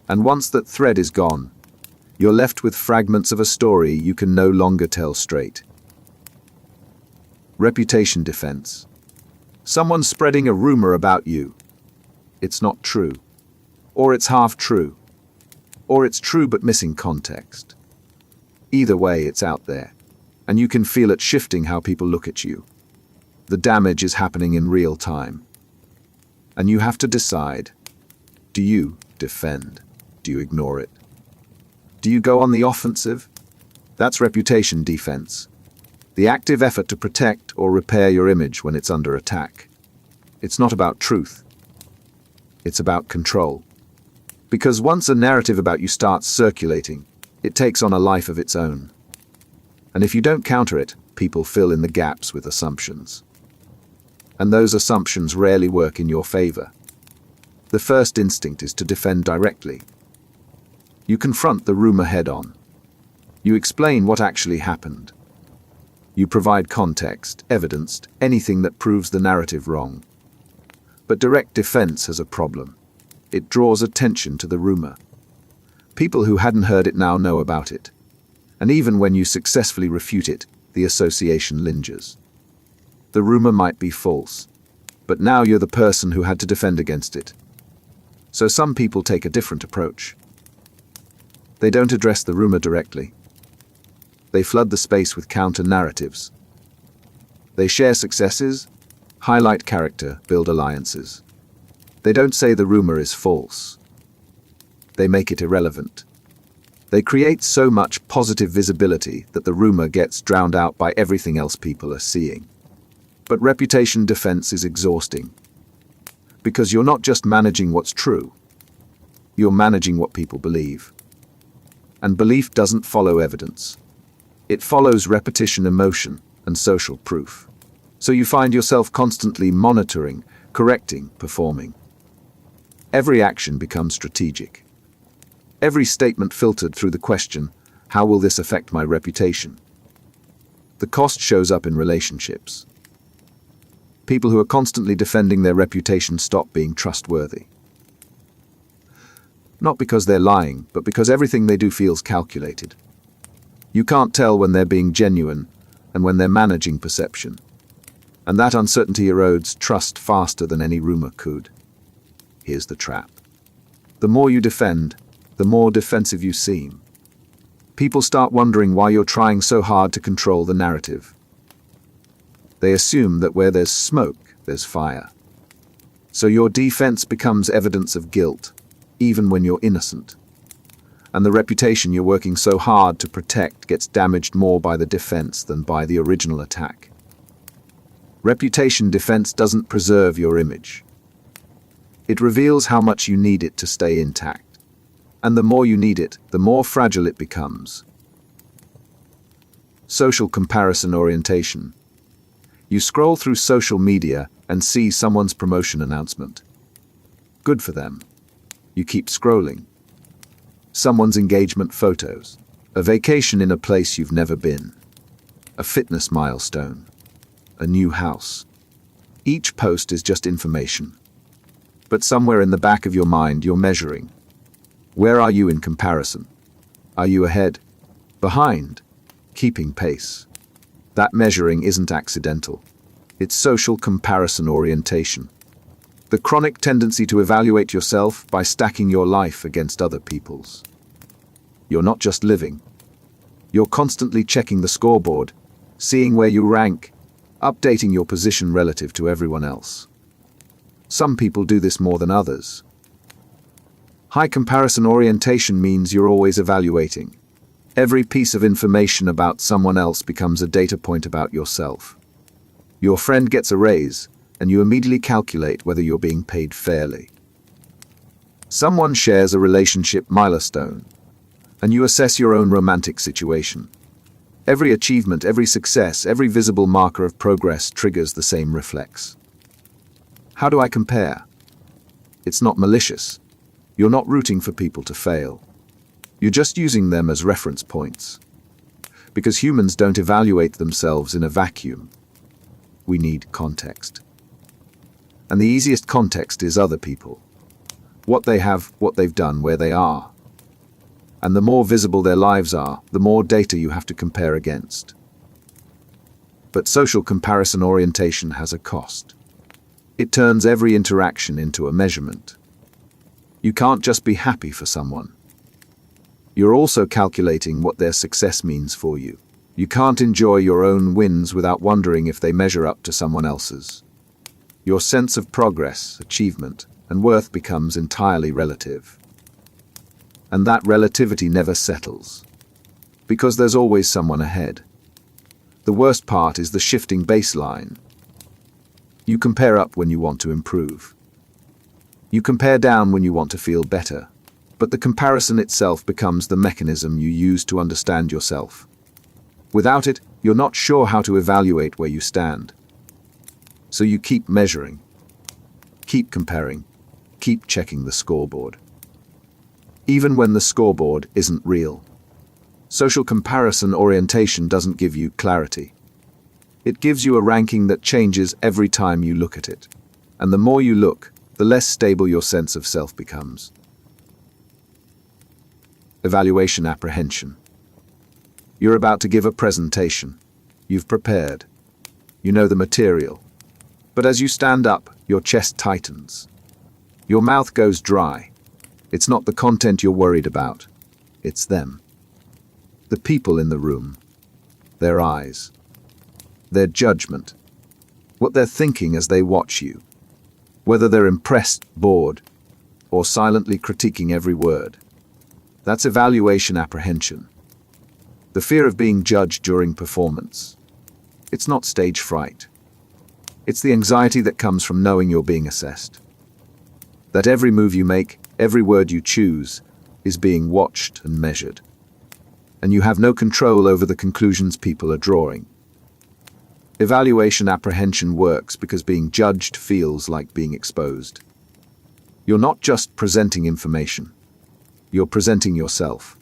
And once that thread is gone, you're left with fragments of a story you can no longer tell straight. Reputation defense. Someone spreading a rumor about you. It's not true. Or it's half true. Or it's true but missing context. Either way, it's out there, and you can feel it shifting how people look at you. The damage is happening in real time. And you have to decide, do you defend? Do you ignore it? Do you go on the offensive? That's reputation defense. The active effort to protect or repair your image when it's under attack. It's not about truth. It's about control. Because once a narrative about you starts circulating, it takes on a life of its own. And if you don't counter it, people fill in the gaps with assumptions. And those assumptions rarely work in your favor. The first instinct is to defend directly. You confront the rumor head-on. You explain what actually happened. You provide context, evidence, anything that proves the narrative wrong. But direct defense has a problem. It draws attention to the rumor. People who hadn't heard it now know about it. And even when you successfully refute it, the association lingers. The rumor might be false, but now you're the person who had to defend against it. So some people take a different approach. They don't address the rumor directly. They flood the space with counter-narratives. They share successes, highlight character, build alliances. They don't say the rumor is false. They make it irrelevant. They create so much positive visibility that the rumor gets drowned out by everything else people are seeing. But reputation defense is exhausting. Because you're not just managing what's true. You're managing what people believe. And belief doesn't follow evidence. It follows repetition, emotion, and social proof. So you find yourself constantly monitoring, correcting, performing. Every action becomes strategic. Every statement filtered through the question, how will this affect my reputation? The cost shows up in relationships. People who are constantly defending their reputation stop being trustworthy. Not because they're lying, but because everything they do feels calculated. You can't tell when they're being genuine and when they're managing perception. And that uncertainty erodes trust faster than any rumor could. Here's the trap. The more you defend, the more defensive you seem. People start wondering why you're trying so hard to control the narrative. They assume that where there's smoke, there's fire. So your defense becomes evidence of guilt, even when you're innocent. And the reputation you're working so hard to protect gets damaged more by the defense than by the original attack. Reputation defense doesn't preserve your image. It reveals how much you need it to stay intact. And the more you need it, the more fragile it becomes. Social comparison orientation. You scroll through social media and see someone's promotion announcement. Good for them. You keep scrolling. Someone's engagement photos. A vacation in a place you've never been. A fitness milestone. A new house. Each post is just information. But somewhere in the back of your mind you're measuring. Where are you in comparison? Are you ahead? Behind? Keeping pace? That measuring isn't accidental. It's social comparison orientation. The chronic tendency to evaluate yourself by stacking your life against other people's. You're not just living. You're constantly checking the scoreboard, seeing where you rank, updating your position relative to everyone else. Some people do this more than others. High comparison orientation means you're always evaluating. Every piece of information about someone else becomes a data point about yourself. Your friend gets a raise, and you immediately calculate whether you're being paid fairly. Someone shares a relationship milestone, and you assess your own romantic situation. Every achievement, every success, every visible marker of progress triggers the same reflex. How do I compare? It's not malicious. You're not rooting for people to fail. You're just using them as reference points. Because humans don't evaluate themselves in a vacuum. We need context. And the easiest context is other people. What they have, what they've done, where they are. And the more visible their lives are, the more data you have to compare against. But social comparison orientation has a cost. It turns every interaction into a measurement. You can't just be happy for someone. You're also calculating what their success means for you. You can't enjoy your own wins without wondering if they measure up to someone else's. Your sense of progress, achievement, and worth becomes entirely relative. And that relativity never settles. Because there's always someone ahead. The worst part is the shifting baseline. You compare up when you want to improve. You compare down when you want to feel better. But the comparison itself becomes the mechanism you use to understand yourself. Without it, you're not sure how to evaluate where you stand. So you keep measuring, keep comparing, keep checking the scoreboard. Even when the scoreboard isn't real. Social comparison orientation doesn't give you clarity. It gives you a ranking that changes every time you look at it. And the more you look, the less stable your sense of self becomes. Evaluation apprehension. You're about to give a presentation. You've prepared. You know the material. But as you stand up, your chest tightens. Your mouth goes dry. It's not the content you're worried about. It's them. The people in the room. Their eyes. Their judgment. What they're thinking as they watch you. Whether they're impressed, bored, or silently critiquing every word. That's evaluation apprehension. The fear of being judged during performance. It's not stage fright. It's the anxiety that comes from knowing you're being assessed. That every move you make, every word you choose, is being watched and measured. And you have no control over the conclusions people are drawing. Evaluation apprehension works because being judged feels like being exposed. You're not just presenting information. You're presenting yourself.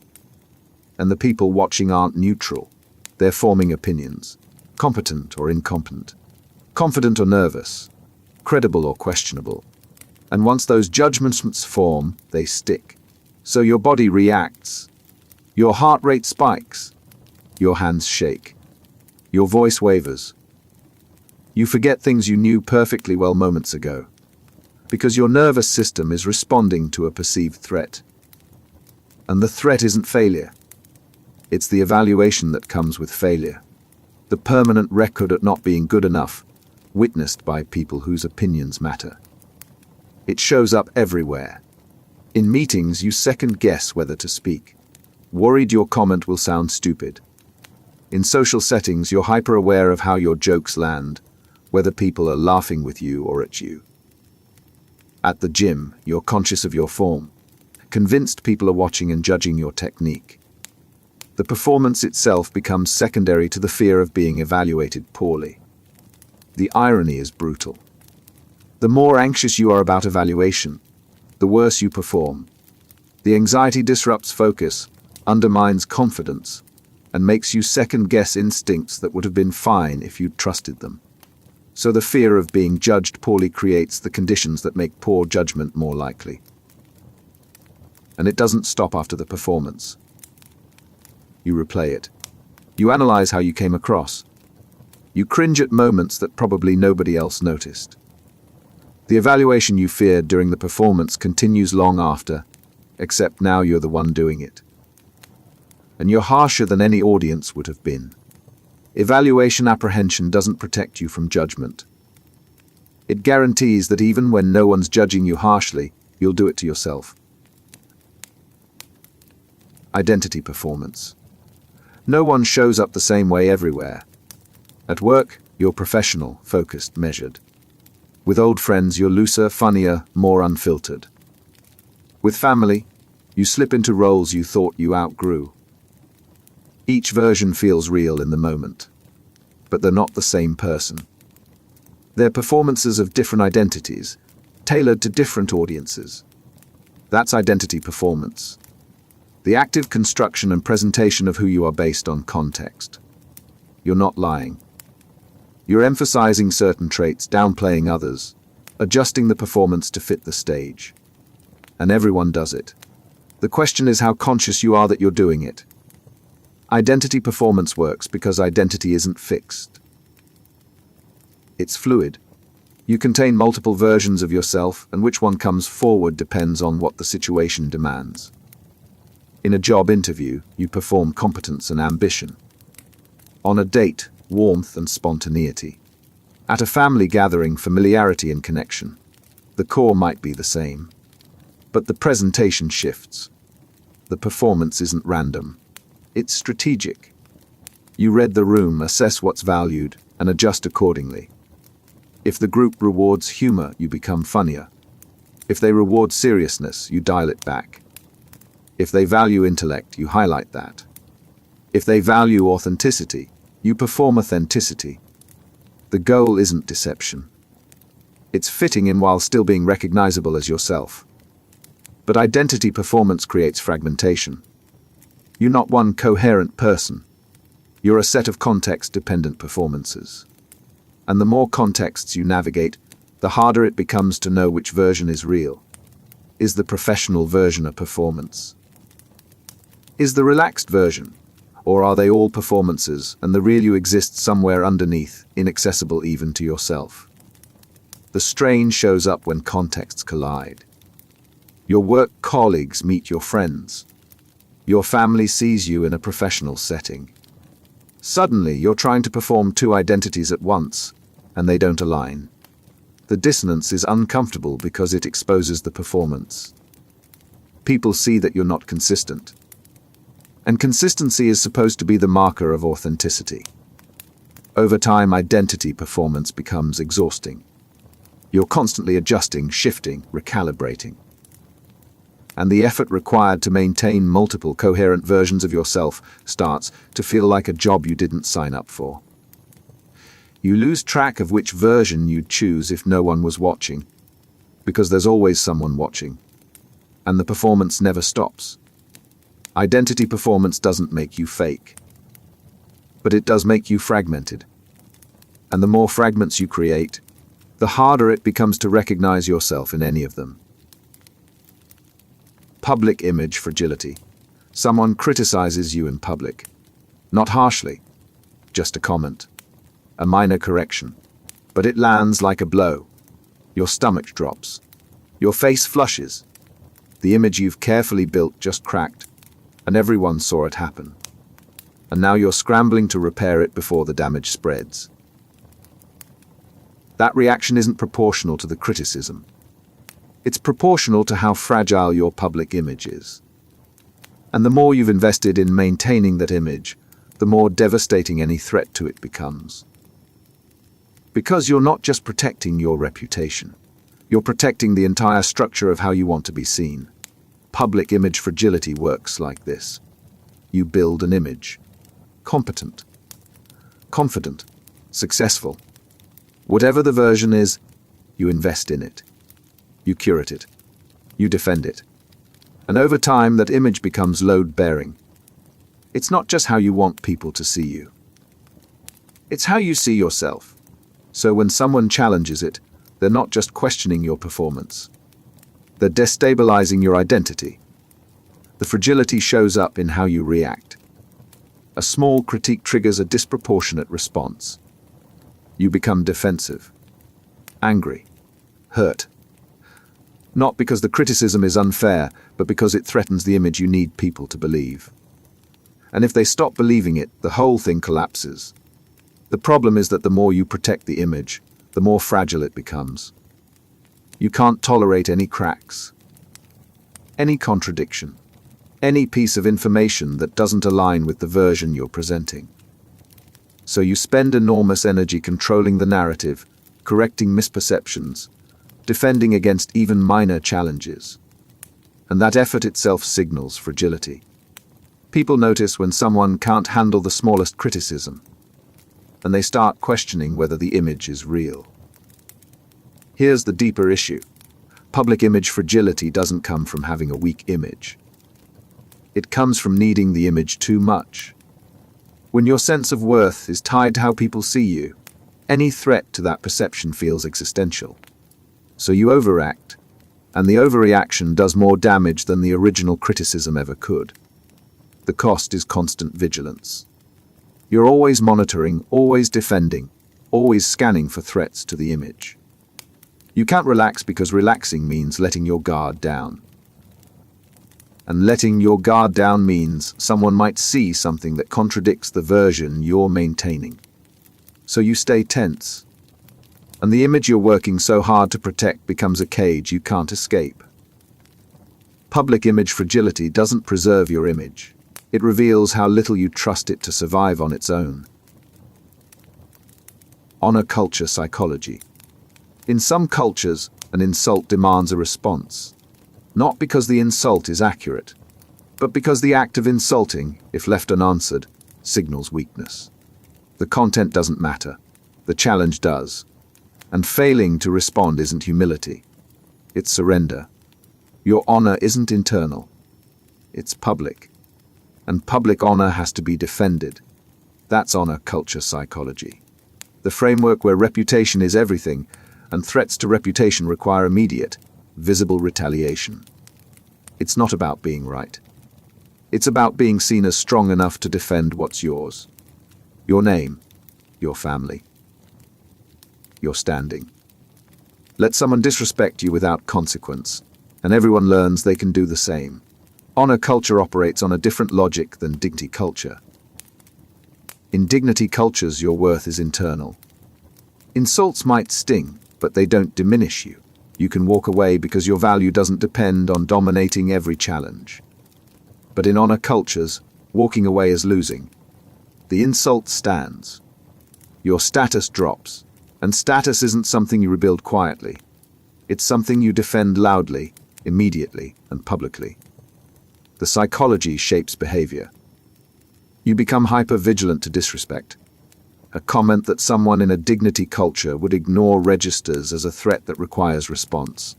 And the people watching aren't neutral. They're forming opinions, competent or incompetent, confident or nervous, credible or questionable. And once those judgments form, they stick. So your body reacts. Your heart rate spikes. Your hands shake. Your voice wavers. You forget things you knew perfectly well moments ago, because your nervous system is responding to a perceived threat. And the threat isn't failure. It's the evaluation that comes with failure. The permanent record at not being good enough, witnessed by people whose opinions matter. It shows up everywhere. In meetings, you second-guess whether to speak, worried your comment will sound stupid. In social settings, you're hyper-aware of how your jokes land, whether people are laughing with you or at you. At the gym, you're conscious of your form, convinced people are watching and judging your technique. The performance itself becomes secondary to the fear of being evaluated poorly. The irony is brutal. The more anxious you are about evaluation, the worse you perform. The anxiety disrupts focus, undermines confidence, and makes you second-guess instincts that would have been fine if you'd trusted them. So the fear of being judged poorly creates the conditions that make poor judgment more likely. And it doesn't stop after the performance. You replay it. You analyze how you came across. You cringe at moments that probably nobody else noticed. The evaluation you feared during the performance continues long after, except now you're the one doing it. And you're harsher than any audience would have been. Evaluation apprehension doesn't protect you from judgment. It guarantees that even when no one's judging you harshly, you'll do it to yourself. Identity performance. No one shows up the same way everywhere. At work, you're professional, focused, measured. With old friends, you're looser, funnier, more unfiltered. With family, you slip into roles you thought you outgrew. Each version feels real in the moment, but they're not the same person. They're performances of different identities, tailored to different audiences. That's identity performance. The active construction and presentation of who you are based on context. You're not lying. You're emphasizing certain traits, downplaying others, adjusting the performance to fit the stage. And everyone does it. The question is how conscious you are that you're doing it. Identity performance works because identity isn't fixed. It's fluid. You contain multiple versions of yourself, and which one comes forward depends on what the situation demands. In a job interview, you perform competence and ambition. On a date, warmth and spontaneity. At a family gathering, familiarity and connection. The core might be the same, but the presentation shifts. The performance isn't random. It's strategic. You read the room, assess what's valued, and adjust accordingly. If the group rewards humor, you become funnier. If they reward seriousness, you dial it back. If they value intellect, you highlight that. If they value authenticity, you perform authenticity. The goal isn't deception. It's fitting in while still being recognizable as yourself. But identity performance creates fragmentation. You're not one coherent person. You're a set of context-dependent performances. And the more contexts you navigate, the harder it becomes to know which version is real. Is the professional version a performance? Is the relaxed version? Or are they all performances, and the real you exists somewhere underneath, inaccessible even to yourself? The strain shows up when contexts collide. Your work colleagues meet your friends. Your family sees you in a professional setting. Suddenly, you're trying to perform two identities at once, and they don't align. The dissonance is uncomfortable because it exposes the performance. People see that you're not consistent. And consistency is supposed to be the marker of authenticity. Over time, identity performance becomes exhausting. You're constantly adjusting, shifting, recalibrating. And the effort required to maintain multiple coherent versions of yourself starts to feel like a job you didn't sign up for. You lose track of which version you'd choose if no one was watching, because there's always someone watching, and the performance never stops. Identity performance doesn't make you fake, but it does make you fragmented. And the more fragments you create, the harder it becomes to recognize yourself in any of them. Public image fragility. Someone criticizes you in public. Not harshly, just a comment, a minor correction. But it lands like a blow. Your stomach drops. Your face flushes. The image you've carefully built just cracked, and everyone saw it happen. And now you're scrambling to repair it before the damage spreads. That reaction isn't proportional to the criticism. It's proportional to how fragile your public image is. And the more you've invested in maintaining that image, the more devastating any threat to it becomes. Because you're not just protecting your reputation, you're protecting the entire structure of how you want to be seen. Public image fragility works like this. You build an image. Competent, confident, successful. Whatever the version is, you invest in it. You curate it. You defend it. And over time, that image becomes load-bearing. It's not just how you want people to see you. It's how you see yourself. So when someone challenges it, they're not just questioning your performance. They're destabilizing your identity. The fragility shows up in how you react. A small critique triggers a disproportionate response. You become defensive, angry, hurt. Not because the criticism is unfair, but because it threatens the image you need people to believe. And if they stop believing it, the whole thing collapses. The problem is that the more you protect the image, the more fragile it becomes. You can't tolerate any cracks, any contradiction, any piece of information that doesn't align with the version you're presenting. So you spend enormous energy controlling the narrative, correcting misperceptions, defending against even minor challenges. And that effort itself signals fragility. People notice when someone can't handle the smallest criticism, and they start questioning whether the image is real. Here's the deeper issue. Public image fragility doesn't come from having a weak image. It comes from needing the image too much. When your sense of worth is tied to how people see you, any threat to that perception feels existential. So you overact, and the overreaction does more damage than the original criticism ever could. The cost is constant vigilance. You're always monitoring, always defending, always scanning for threats to the image. You can't relax because relaxing means letting your guard down. And letting your guard down means someone might see something that contradicts the version you're maintaining. So you stay tense. And the image you're working so hard to protect becomes a cage you can't escape. Public image fragility doesn't preserve your image. It reveals how little you trust it to survive on its own. Honor culture psychology. In some cultures, an insult demands a response. Not because the insult is accurate, but because the act of insulting, if left unanswered, signals weakness. The content doesn't matter. The challenge does. And failing to respond isn't humility. It's surrender. Your honor isn't internal. It's public. And public honor has to be defended. That's honor culture psychology. The framework where reputation is everything, and threats to reputation require immediate, visible retaliation. It's not about being right. It's about being seen as strong enough to defend what's yours. Your name, your family, your standing. Let someone disrespect you without consequence, and everyone learns they can do the same. Honor culture operates on a different logic than dignity culture. In dignity cultures, your worth is internal. Insults might sting, but they don't diminish you. You can walk away because your value doesn't depend on dominating every challenge. But in honor cultures, walking away is losing. The insult stands. Your status drops, and status isn't something you rebuild quietly. It's something you defend loudly, immediately, and publicly. The psychology shapes behavior. You become hyper-vigilant to disrespect. A comment that someone in a dignity culture would ignore registers as a threat that requires response.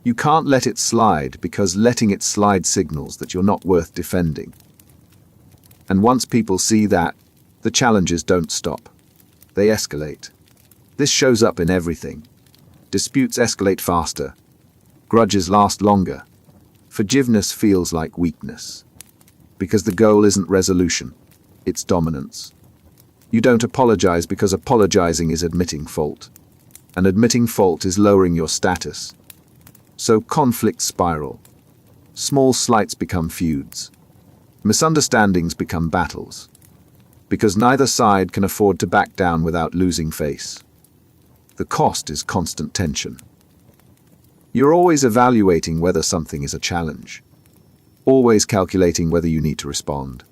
You can't let it slide because letting it slide signals that you're not worth defending. And once people see that, the challenges don't stop. They escalate. This shows up in everything. Disputes escalate faster. Grudges last longer. Forgiveness feels like weakness, because the goal isn't resolution, it's dominance. You don't apologize because apologizing is admitting fault, and admitting fault is lowering your status. So conflicts spiral. Small slights become feuds. Misunderstandings become battles, because neither side can afford to back down without losing face. The cost is constant tension. You're always evaluating whether something is a challenge, always calculating whether you need to respond,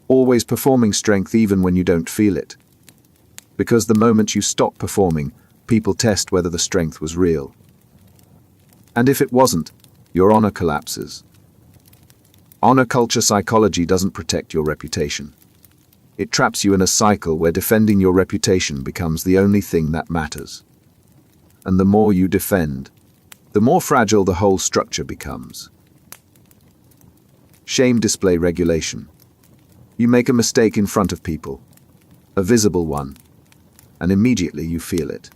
always performing strength even when you don't feel it, because the moment you stop performing, people test whether the strength was real. And if it wasn't, your honor collapses. Honor culture psychology doesn't protect your reputation. It traps you in a cycle where defending your reputation becomes the only thing that matters. And the more you defend, the more fragile the whole structure becomes. Shame display regulation. You make a mistake in front of people, a visible one, and immediately you feel it.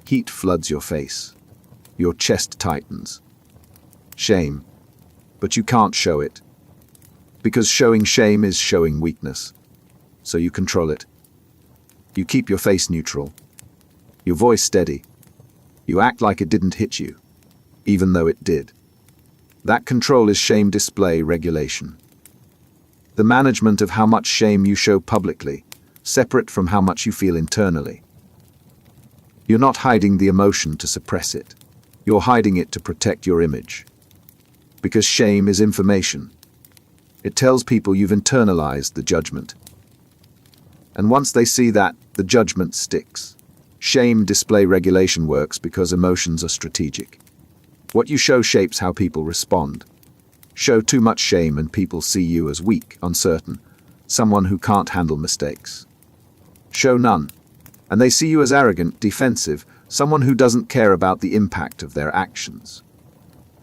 Heat floods your face. Your chest tightens. Shame, but you can't show it. Because showing shame is showing weakness. So you control it. You keep your face neutral, your voice steady. You act like it didn't hit you, even though it did. That control is shame display regulation. The management of how much shame you show publicly, separate from how much you feel internally. You're not hiding the emotion to suppress it. You're hiding it to protect your image. Because shame is information. It tells people you've internalized the judgment. And once they see that, the judgment sticks. Shame display regulation works because emotions are strategic. What you show shapes how people respond. Show too much shame and people see you as weak, uncertain, someone who can't handle mistakes. Show none, and they see you as arrogant, defensive, someone who doesn't care about the impact of their actions.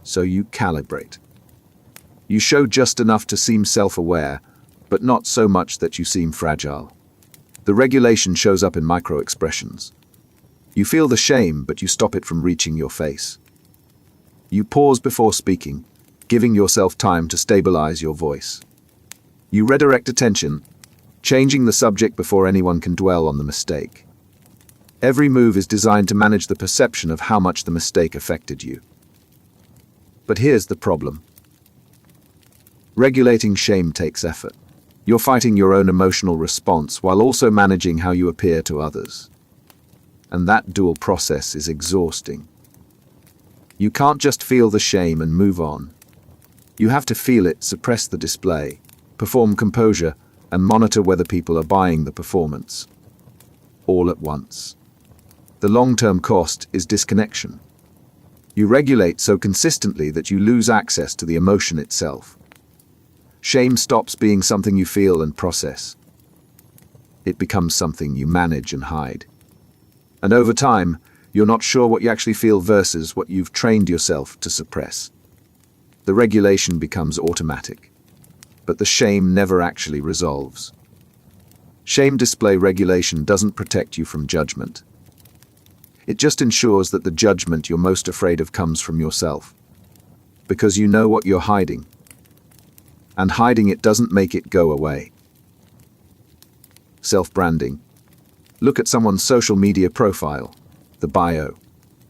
So you calibrate. You show just enough to seem self-aware, but not so much that you seem fragile. The regulation shows up in micro-expressions. You feel the shame, but you stop it from reaching your face. You pause before speaking, giving yourself time to stabilize your voice. You redirect attention, changing the subject before anyone can dwell on the mistake. Every move is designed to manage the perception of how much the mistake affected you. But here's the problem. Regulating shame takes effort. You're fighting your own emotional response while also managing how you appear to others. And that dual process is exhausting. You can't just feel the shame and move on. You have to feel it, suppress the display, perform composure, and monitor whether people are buying the performance. All at once. The long-term cost is disconnection. You regulate so consistently that you lose access to the emotion itself. Shame stops being something you feel and process. It becomes something you manage and hide. And over time, you're not sure what you actually feel versus what you've trained yourself to suppress. The regulation becomes automatic, but the shame never actually resolves. Shame display regulation doesn't protect you from judgment. It just ensures that the judgment you're most afraid of comes from yourself, because you know what you're hiding. And hiding it doesn't make it go away. Self-branding. Look at someone's social media profile, the bio,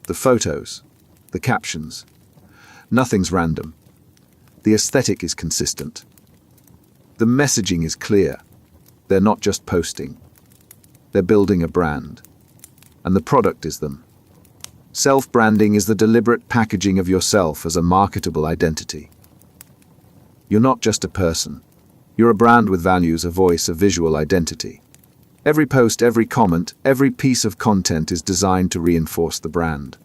the photos, the captions. Nothing's random. The aesthetic is consistent. The messaging is clear. They're not just posting. They're building a brand. And the product is them. Self-branding is the deliberate packaging of yourself as a marketable identity. You're not just a person. You're a brand with values, a voice, a visual identity. Every post, every comment, every piece of content is designed to reinforce the brand.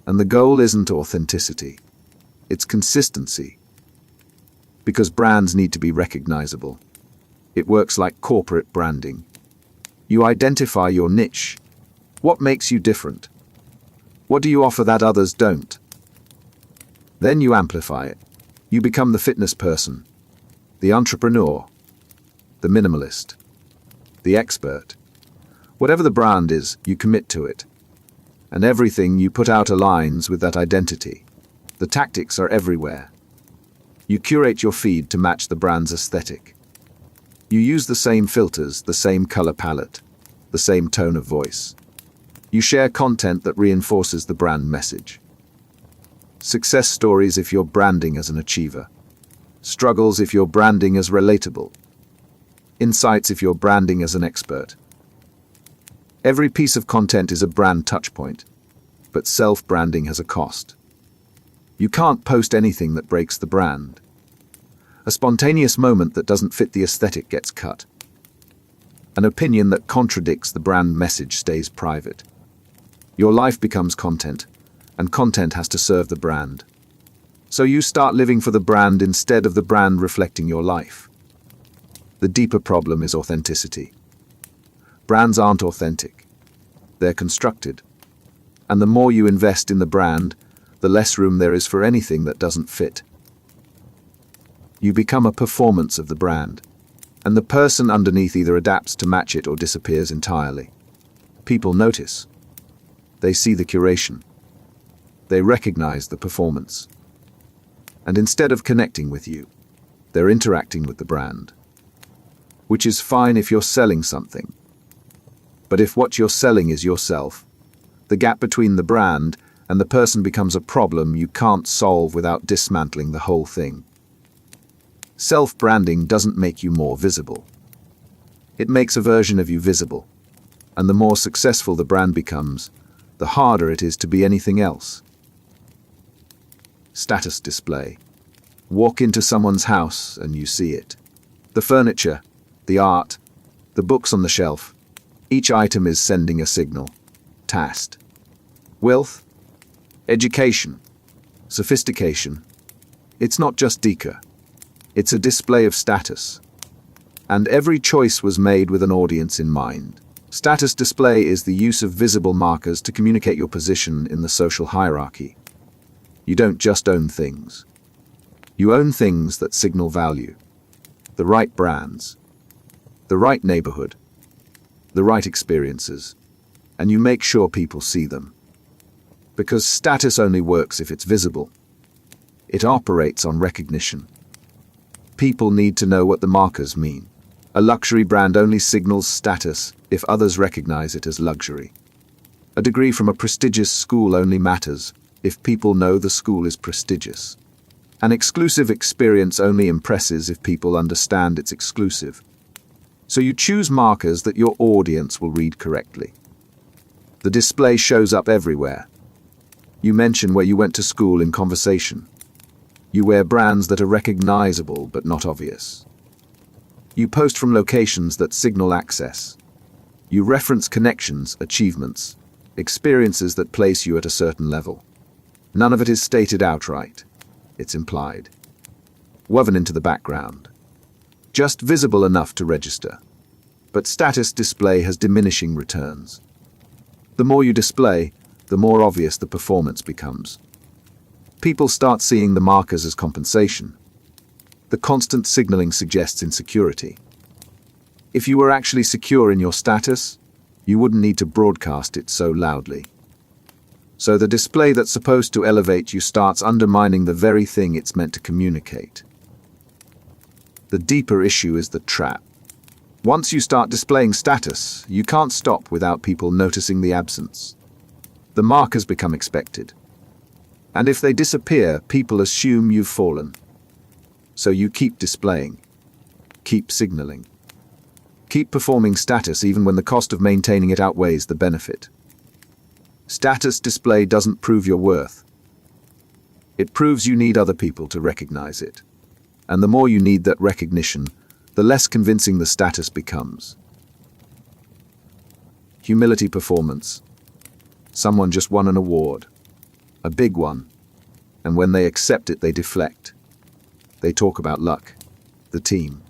And the goal isn't authenticity. It's consistency. Because brands need to be recognizable. It works like corporate branding. You identify your niche. What makes you different? What do you offer that others don't? Then you amplify it. You become the fitness person, the entrepreneur, the minimalist, the expert. Whatever the brand is, you commit to it. And everything you put out aligns with that identity. The tactics are everywhere. You curate your feed to match the brand's aesthetic. You use the same filters, the same color palette, the same tone of voice. You share content that reinforces the brand message. Success stories if you're branding as an achiever. Struggles if you're branding as relatable. Insights if you're branding as an expert. Every piece of content is a brand touchpoint, but self-branding has a cost. You can't post anything that breaks the brand. A spontaneous moment that doesn't fit the aesthetic gets cut. An opinion that contradicts the brand message stays private. Your life becomes content, and content has to serve the brand. So you start living for the brand instead of the brand reflecting your life. The deeper problem is authenticity. Brands aren't authentic. They're constructed. And the more you invest in the brand, the less room there is for anything that doesn't fit. You become a performance of the brand, and the person underneath either adapts to match it or disappears entirely. People notice. They see the curation. They recognize the performance. And instead of connecting with you, they're interacting with the brand. Which is fine if you're selling something. But if what you're selling is yourself, the gap between the brand and the person becomes a problem you can't solve without dismantling the whole thing. Self-branding doesn't make you more visible. It makes a version of you visible, and the more successful the brand becomes, the harder it is to be anything else. Status display. Walk into someone's house and you see it. The furniture, the art, the books on the shelf. Each item is sending a signal. Taste. Wealth. Education. Sophistication. It's not just decor. It's a display of status. And every choice was made with an audience in mind. Status display is the use of visible markers to communicate your position in the social hierarchy. You don't just own things. You own things that signal value. The right brands. The right neighborhood. The right experiences. And you make sure people see them. Because status only works if it's visible. It operates on recognition. People need to know what the markers mean. A luxury brand only signals status if others recognize it as luxury. A degree from a prestigious school only matters if people know the school is prestigious. An exclusive experience only impresses if people understand it's exclusive. So you choose markers that your audience will read correctly. The display shows up everywhere. You mention where you went to school in conversation. You wear brands that are recognizable but not obvious. You post from locations that signal access. You reference connections, achievements, experiences that place you at a certain level. None of it is stated outright. It's implied. Woven into the background. Just visible enough to register. But status display has diminishing returns. The more you display, the more obvious the performance becomes. People start seeing the markers as compensation. The constant signaling suggests insecurity. If you were actually secure in your status, you wouldn't need to broadcast it so loudly. So the display that's supposed to elevate you starts undermining the very thing it's meant to communicate. The deeper issue is the trap. Once you start displaying status, you can't stop without people noticing the absence. The markers become expected. And if they disappear, people assume you've fallen. So you keep displaying, keep signaling, keep performing status even when the cost of maintaining it outweighs the benefit. Status display doesn't prove your worth. It proves you need other people to recognize it. And the more you need that recognition, the less convincing the status becomes. Humility performance. Someone just won an award. A big one. And when they accept it, they deflect. They talk about luck, the team.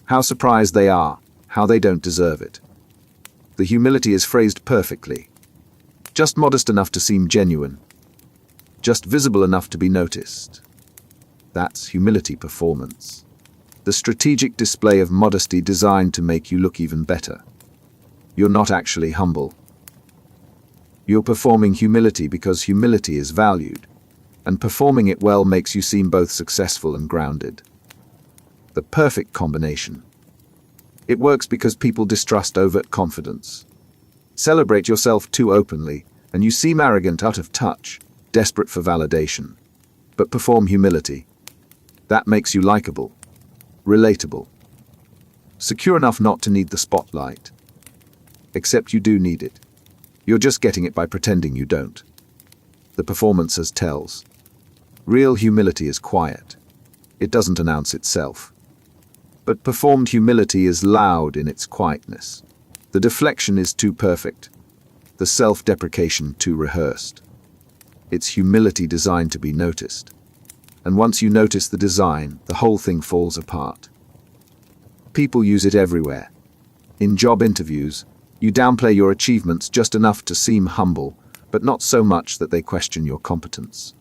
How surprised they are, how they don't deserve it. The humility is phrased perfectly. Just modest enough to seem genuine. Just visible enough to be noticed. That's humility performance. The strategic display of modesty designed to make you look even better. You're not actually humble. You're performing humility because humility is valued. and performing it well makes you seem both successful and grounded. The perfect combination. It works because people distrust overt confidence. Celebrate yourself too openly, and you seem arrogant, out of touch, desperate for validation. But perform humility. That makes you likable, relatable, secure enough not to need the spotlight. Except you do need it. You're just getting it by pretending you don't. The performance as tells. Real humility is quiet. It doesn't announce itself. But performed humility is loud in its quietness. The deflection is too perfect. The self-deprecation too rehearsed. It's humility designed to be noticed. And once you notice the design, the whole thing falls apart. People use it everywhere. In job interviews, you downplay your achievements just enough to seem humble, but not so much that they question your competence.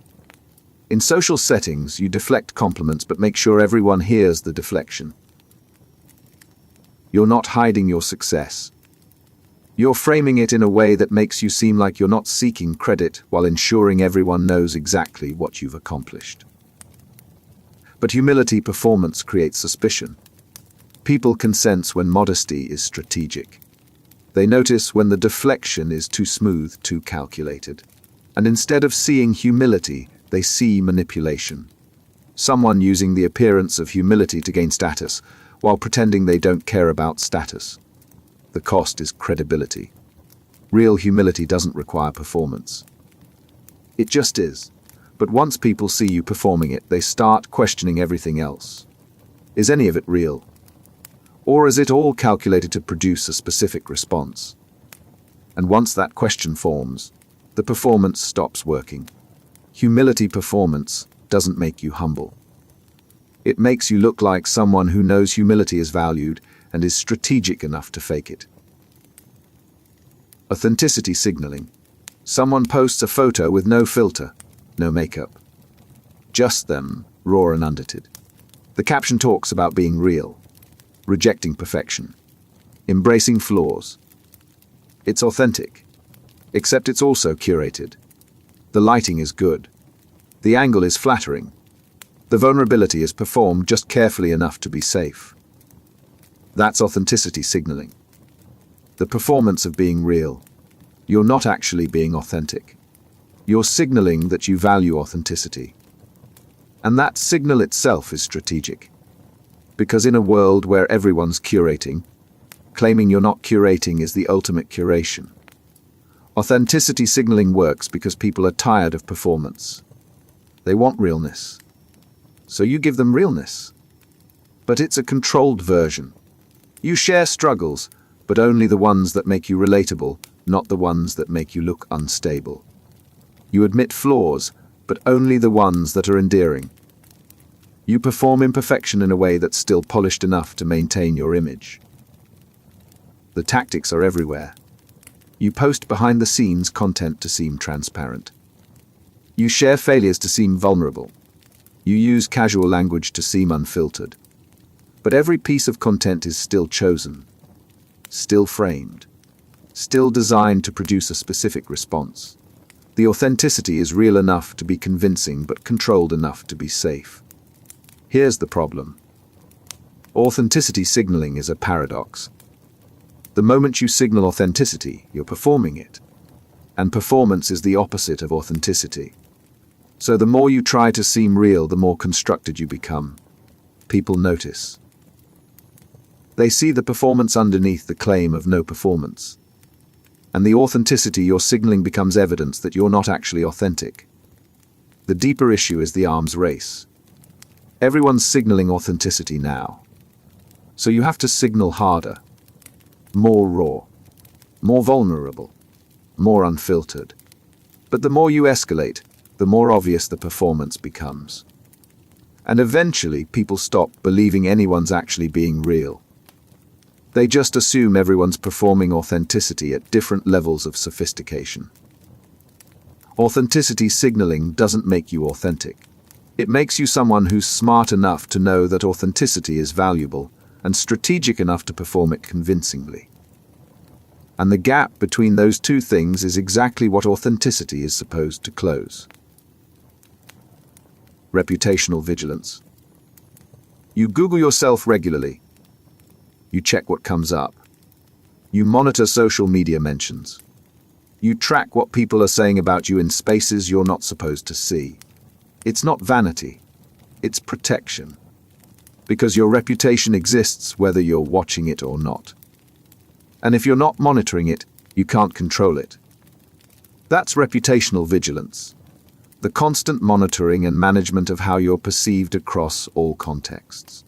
In social settings, you deflect compliments but make sure everyone hears the deflection. You're not hiding your success. You're framing it in a way that makes you seem like you're not seeking credit while ensuring everyone knows exactly what you've accomplished. But humility performance creates suspicion. People can sense when modesty is strategic. They notice when the deflection is too smooth, too calculated. And instead of seeing humility, they see manipulation. Someone using the appearance of humility to gain status, while pretending they don't care about status. The cost is credibility. Real humility doesn't require performance. It just is. But once people see you performing it, they start questioning everything else. Is any of it real? Or is it all calculated to produce a specific response? And once that question forms, the performance stops working. Humility performance doesn't make you humble. It makes you look like someone who knows humility is valued and is strategic enough to fake it. Authenticity signaling. Someone posts a photo with no filter, no makeup. Just them, raw and unedited. The caption talks about being real, rejecting perfection, embracing flaws. It's authentic, except it's also curated. The lighting is good. The angle is flattering. The vulnerability is performed just carefully enough to be safe. That's authenticity signaling. The performance of being real. You're not actually being authentic. You're signaling that you value authenticity. And that signal itself is strategic. Because in a world where everyone's curating, claiming you're not curating is the ultimate curation. Authenticity signaling works because people are tired of performance. They want realness. So you give them realness. But it's a controlled version. You share struggles, but only the ones that make you relatable, not the ones that make you look unstable. You admit flaws, but only the ones that are endearing. You perform imperfection in a way that's still polished enough to maintain your image. The tactics are everywhere. You post behind-the-scenes content to seem transparent. You share failures to seem vulnerable. You use casual language to seem unfiltered. But every piece of content is still chosen, still framed, still designed to produce a specific response. The authenticity is real enough to be convincing but controlled enough to be safe. Here's the problem. Authenticity signaling is a paradox. The moment you signal authenticity, you're performing it. And performance is the opposite of authenticity. So the more you try to seem real, the more constructed you become. People notice. They see the performance underneath the claim of no performance. And the authenticity you're signaling becomes evidence that you're not actually authentic. The deeper issue is the arms race. Everyone's signaling authenticity now. So you have to signal harder, more raw, more vulnerable, more unfiltered. But the more you escalate, the more obvious the performance becomes. And eventually, people stop believing anyone's actually being real. They just assume everyone's performing authenticity at different levels of sophistication. Authenticity signaling doesn't make you authentic. It makes you someone who's smart enough to know that authenticity is valuable and strategic enough to perform it convincingly. And the gap between those two things is exactly what authenticity is supposed to close. Reputational vigilance. You Google yourself regularly. You check what comes up. You monitor social media mentions. You track what people are saying about you in spaces you're not supposed to see. It's not vanity. It's protection. Because your reputation exists whether you're watching it or not. And if you're not monitoring it, you can't control it. That's reputational vigilance. The constant monitoring and management of how you're perceived across all contexts.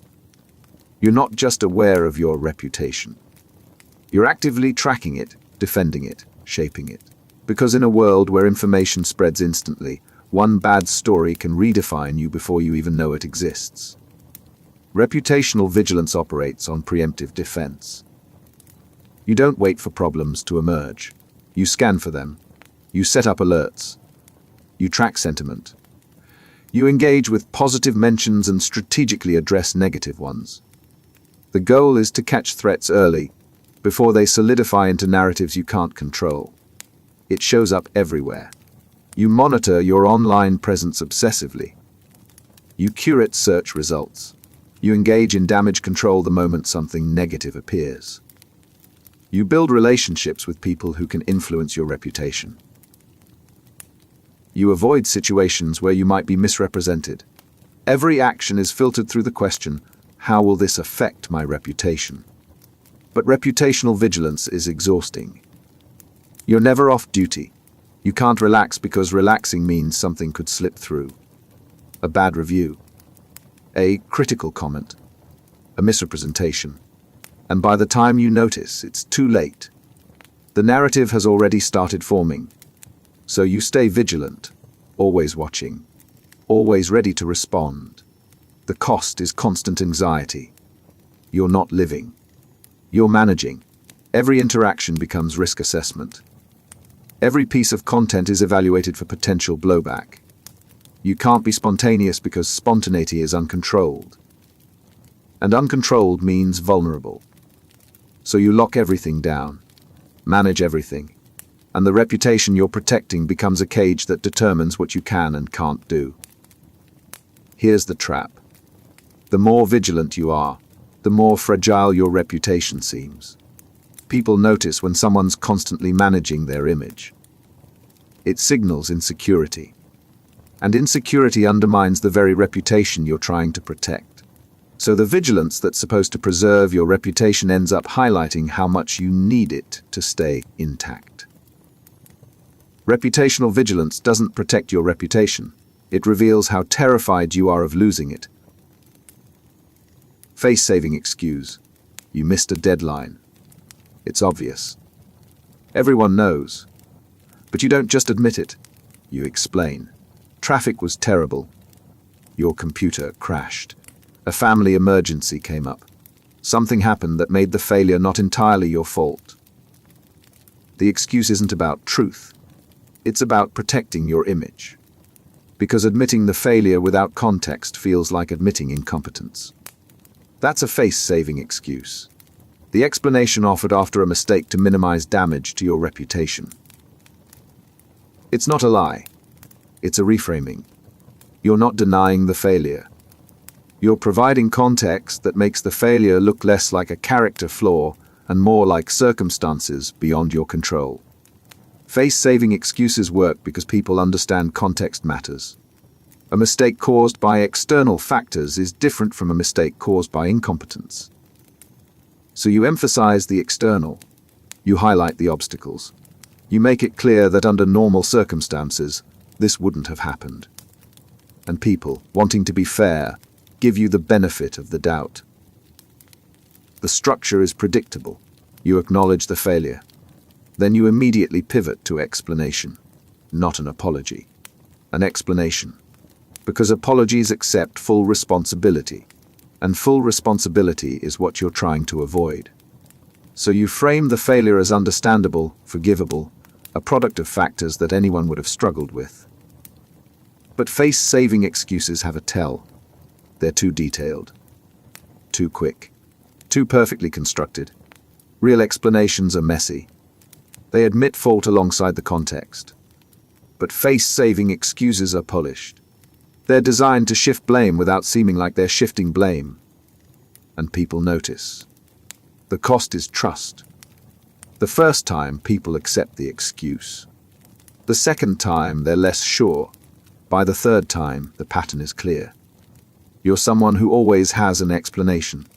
You're not just aware of your reputation. You're actively tracking it, defending it, shaping it. Because in a world where information spreads instantly, one bad story can redefine you before you even know it exists. Reputational vigilance operates on preemptive defense. You don't wait for problems to emerge. You scan for them. You set up alerts. You track sentiment. You engage with positive mentions and strategically address negative ones. The goal is to catch threats early, before they solidify into narratives you can't control. It shows up everywhere. You monitor your online presence obsessively. You curate search results. You engage in damage control the moment something negative appears. You build relationships with people who can influence your reputation. You avoid situations where you might be misrepresented. Every action is filtered through the question, how will this affect my reputation? But reputational vigilance is exhausting. You're never off duty. You can't relax because relaxing means something could slip through. A bad review. A critical comment. A misrepresentation. And by the time you notice, it's too late. The narrative has already started forming. So you stay vigilant, always watching, always ready to respond. The cost is constant anxiety. You're not living. You're managing. Every interaction becomes risk assessment. Every piece of content is evaluated for potential blowback. You can't be spontaneous because spontaneity is uncontrolled. And uncontrolled means vulnerable. So you lock everything down, manage everything, and the reputation you're protecting becomes a cage that determines what you can and can't do. Here's the trap. The more vigilant you are, the more fragile your reputation seems. People notice when someone's constantly managing their image. It signals insecurity. And insecurity undermines the very reputation you're trying to protect. So the vigilance that's supposed to preserve your reputation ends up highlighting how much you need it to stay intact. Reputational vigilance doesn't protect your reputation. It reveals how terrified you are of losing it. Face-saving excuse. You missed a deadline. It's obvious. Everyone knows. But you don't just admit it. You explain. Traffic was terrible. Your computer crashed. A family emergency came up. Something happened that made the failure not entirely your fault. The excuse isn't about truth. It's about protecting your image. Because admitting the failure without context feels like admitting incompetence. That's a face-saving excuse. The explanation offered after a mistake to minimize damage to your reputation. It's not a lie. It's a reframing. You're not denying the failure. You're providing context that makes the failure look less like a character flaw and more like circumstances beyond your control. Face-saving excuses work because people understand context matters. A mistake caused by external factors is different from a mistake caused by incompetence. So you emphasize the external. You highlight the obstacles. You make it clear that under normal circumstances, this wouldn't have happened. And people, wanting to be fair, give you the benefit of the doubt. The structure is predictable. You acknowledge the failure. Then you immediately pivot to explanation, not an apology. An explanation. Because apologies accept full responsibility, and full responsibility is what you're trying to avoid. So you frame the failure as understandable, forgivable, a product of factors that anyone would have struggled with. But face-saving excuses have a tell. They're too detailed, too quick, too perfectly constructed. Real explanations are messy. They admit fault alongside the context. But face-saving excuses are polished. They're designed to shift blame without seeming like they're shifting blame. And people notice. The cost is trust. The first time, people accept the excuse. The second time, they're less sure. By the third time, the pattern is clear. You're someone who always has an explanation.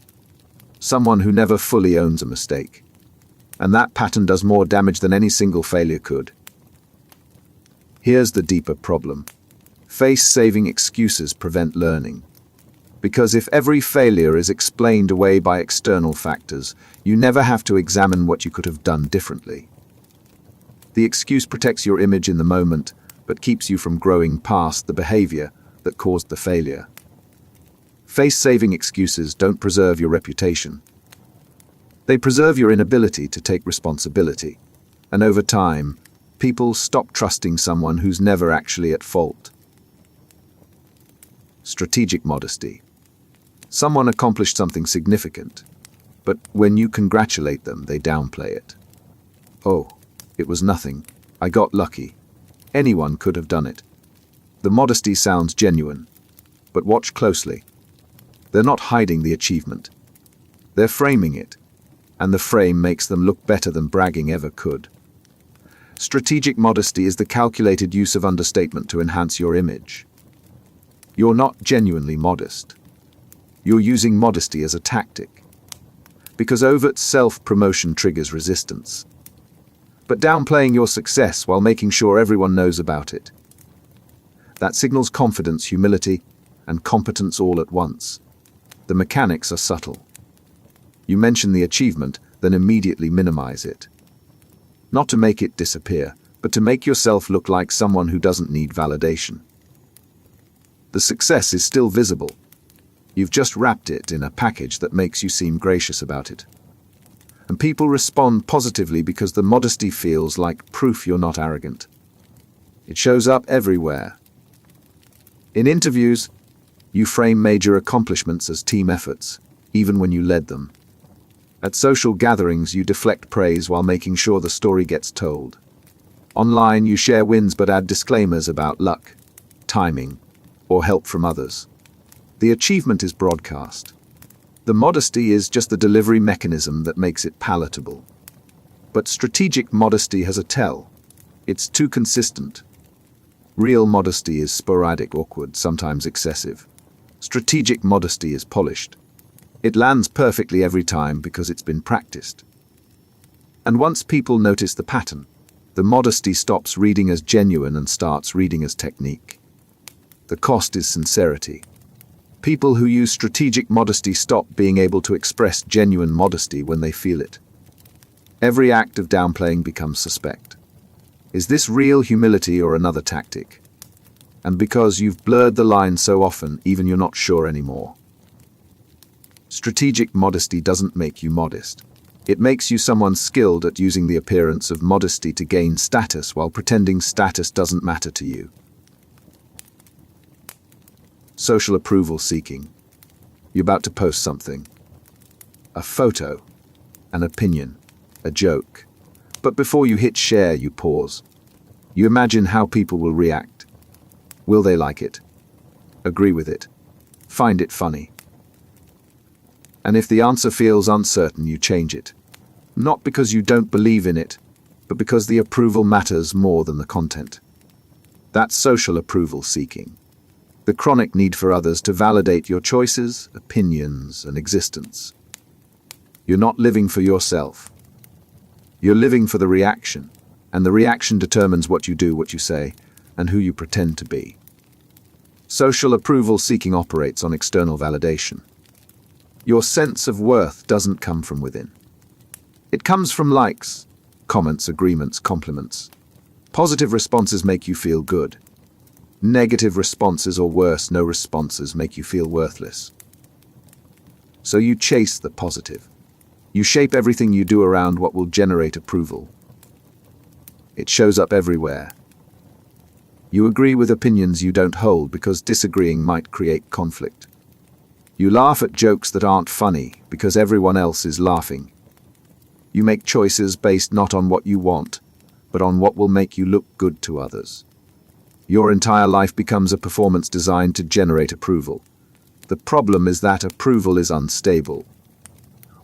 Someone who never fully owns a mistake. And that pattern does more damage than any single failure could. Here's the deeper problem. Face-saving excuses prevent learning. Because if every failure is explained away by external factors, you never have to examine what you could have done differently. The excuse protects your image in the moment, but keeps you from growing past the behavior that caused the failure. Face-saving excuses don't preserve your reputation. They preserve your inability to take responsibility. And over time, people stop trusting someone who's never actually at fault. Strategic modesty. Someone accomplished something significant, but when you congratulate them, they downplay it. Oh, it was nothing. I got lucky. Anyone could have done it. The modesty sounds genuine, but watch closely. They're not hiding the achievement. They're framing it, and the frame makes them look better than bragging ever could. Strategic modesty is the calculated use of understatement to enhance your image. You're not genuinely modest. You're using modesty as a tactic. Because overt self-promotion triggers resistance. But downplaying your success while making sure everyone knows about it. That signals confidence, humility, and competence all at once. The mechanics are subtle. You mention the achievement, then immediately minimize it. Not to make it disappear, but to make yourself look like someone who doesn't need validation. The success is still visible. You've just wrapped it in a package that makes you seem gracious about it. And people respond positively because the modesty feels like proof you're not arrogant. It shows up everywhere. In interviews, you frame major accomplishments as team efforts, even when you led them. At social gatherings, you deflect praise while making sure the story gets told. Online, you share wins but add disclaimers about luck, timing, or help from others. The achievement is broadcast. The modesty is just the delivery mechanism that makes it palatable. But strategic modesty has a tell. It's too consistent. Real modesty is sporadic, awkward, sometimes excessive. Strategic modesty is polished. It lands perfectly every time because it's been practiced. And once people notice the pattern, the modesty stops reading as genuine and starts reading as technique. The cost is sincerity. People who use strategic modesty stop being able to express genuine modesty when they feel it. Every act of downplaying becomes suspect. Is this real humility or another tactic? And because you've blurred the line so often, even you're not sure anymore. Strategic modesty doesn't make you modest. It makes you someone skilled at using the appearance of modesty to gain status while pretending status doesn't matter to you. Social approval seeking. You're about to post something. A photo, an opinion, a joke. But before you hit share, you pause. You imagine how people will react. Will they like it? Agree with it? Find it funny? And if the answer feels uncertain, you change it. Not because you don't believe in it, but because the approval matters more than the content. That's social approval seeking. The chronic need for others to validate your choices, opinions, and existence. You're not living for yourself. You're living for the reaction, and the reaction determines what you do, what you say, and who you pretend to be. Social approval seeking operates on external validation. Your sense of worth doesn't come from within. It comes from likes, comments, agreements, compliments. Positive responses make you feel good. Negative responses, or worse, no responses, make you feel worthless. So you chase the positive. You shape everything you do around what will generate approval. It shows up everywhere. You agree with opinions you don't hold because disagreeing might create conflict. You laugh at jokes that aren't funny because everyone else is laughing. You make choices based not on what you want, but on what will make you look good to others. Your entire life becomes a performance designed to generate approval. The problem is that approval is unstable.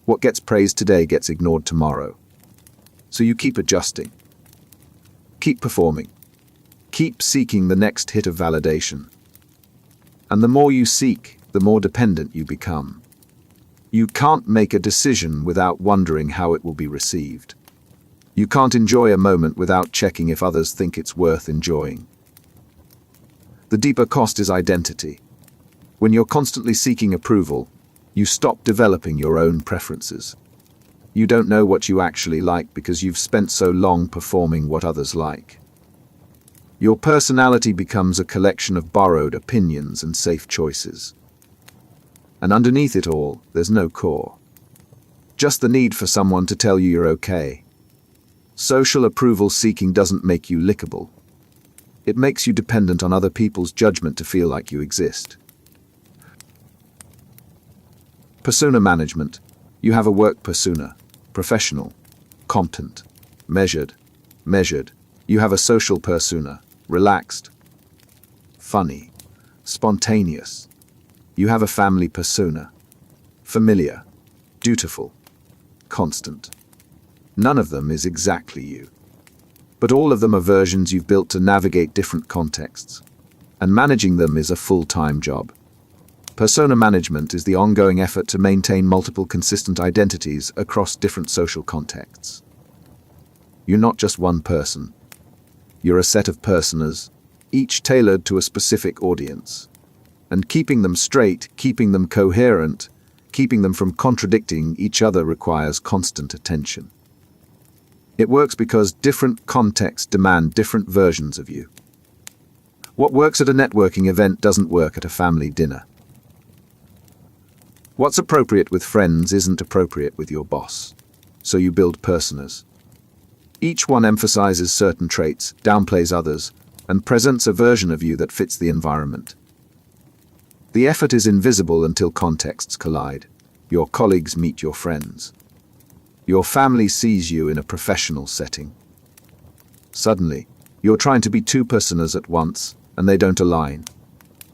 What gets praised today gets ignored tomorrow. So you keep adjusting. Keep performing. Keep seeking the next hit of validation. And the more you seek, the more dependent you become. You can't make a decision without wondering how it will be received. You can't enjoy a moment without checking if others think it's worth enjoying. The deeper cost is identity. When you're constantly seeking approval, you stop developing your own preferences. You don't know what you actually like because you've spent so long performing what others like. Your personality becomes a collection of borrowed opinions and safe choices. And underneath it all, there's no core. Just the need for someone to tell you you're okay. Social approval seeking doesn't make you likable. It makes you dependent on other people's judgment to feel like you exist. Persona management. You have a work persona. Professional. Competent. Measured. You have a social persona. Relaxed. Funny. Spontaneous. You have a family persona. Familiar. Dutiful. Constant. None of them is exactly you. But all of them are versions you've built to navigate different contexts. And managing them is a full-time job. Persona management is the ongoing effort to maintain multiple consistent identities across different social contexts. You're not just one person. You're a set of personas, each tailored to a specific audience. And keeping them straight, keeping them coherent, keeping them from contradicting each other requires constant attention. It works because different contexts demand different versions of you. What works at a networking event doesn't work at a family dinner. What's appropriate with friends isn't appropriate with your boss. So you build personas. Each one emphasizes certain traits, downplays others, and presents a version of you that fits the environment. The effort is invisible until contexts collide. Your colleagues meet your friends. Your family sees you in a professional setting. Suddenly, you're trying to be two personas at once, and they don't align.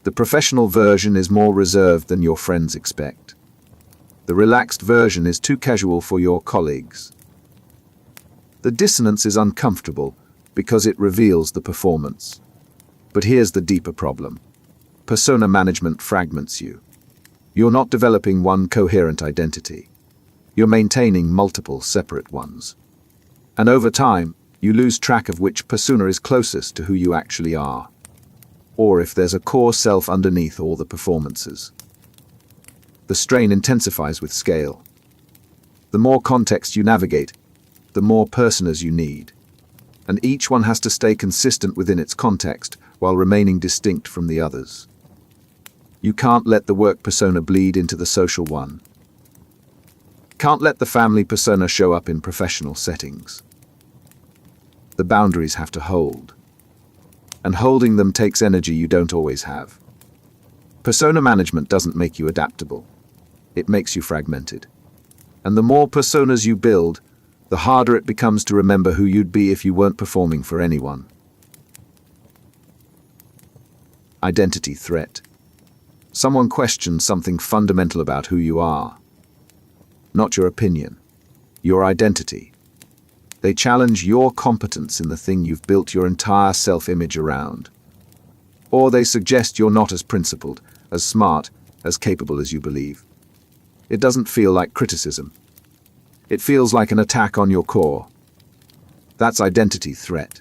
The professional version is more reserved than your friends expect. The relaxed version is too casual for your colleagues. The dissonance is uncomfortable because it reveals the performance. But here's the deeper problem. Persona management fragments you. You're not developing one coherent identity. You're maintaining multiple separate ones. And over time, you lose track of which persona is closest to who you actually are, or if there's a core self underneath all the performances. The strain intensifies with scale. The more context you navigate, the more personas you need, and each one has to stay consistent within its context while remaining distinct from the others. You can't let the work persona bleed into the social one. Can't let the family persona show up in professional settings. The boundaries have to hold. And holding them takes energy you don't always have. Persona management doesn't make you adaptable. It makes you fragmented. And the more personas you build, the harder it becomes to remember who you'd be if you weren't performing for anyone. Identity threat. Someone questions something fundamental about who you are. Not your opinion, your identity. They challenge your competence in the thing you've built your entire self-image around. Or they suggest you're not as principled, as smart, as capable as you believe. It doesn't feel like criticism. It feels like an attack on your core. That's identity threat,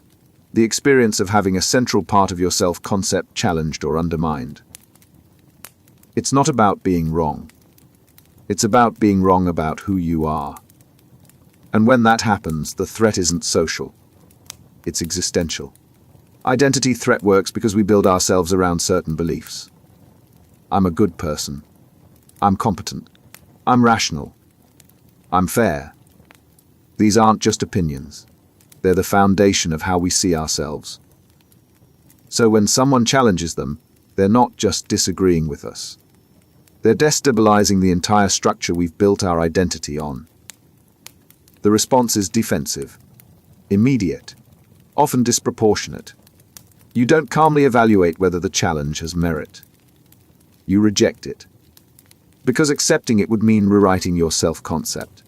the experience of having a central part of your self-concept challenged or undermined. It's not about being wrong. It's about being wrong about who you are. And when that happens, the threat isn't social. It's existential. Identity threat works because we build ourselves around certain beliefs. I'm a good person. I'm competent. I'm rational. I'm fair. These aren't just opinions. They're the foundation of how we see ourselves. So when someone challenges them, they're not just disagreeing with us. They're destabilizing the entire structure we've built our identity on. The response is defensive, immediate, often disproportionate. You don't calmly evaluate whether the challenge has merit. You reject it, because accepting it would mean rewriting your self-concept.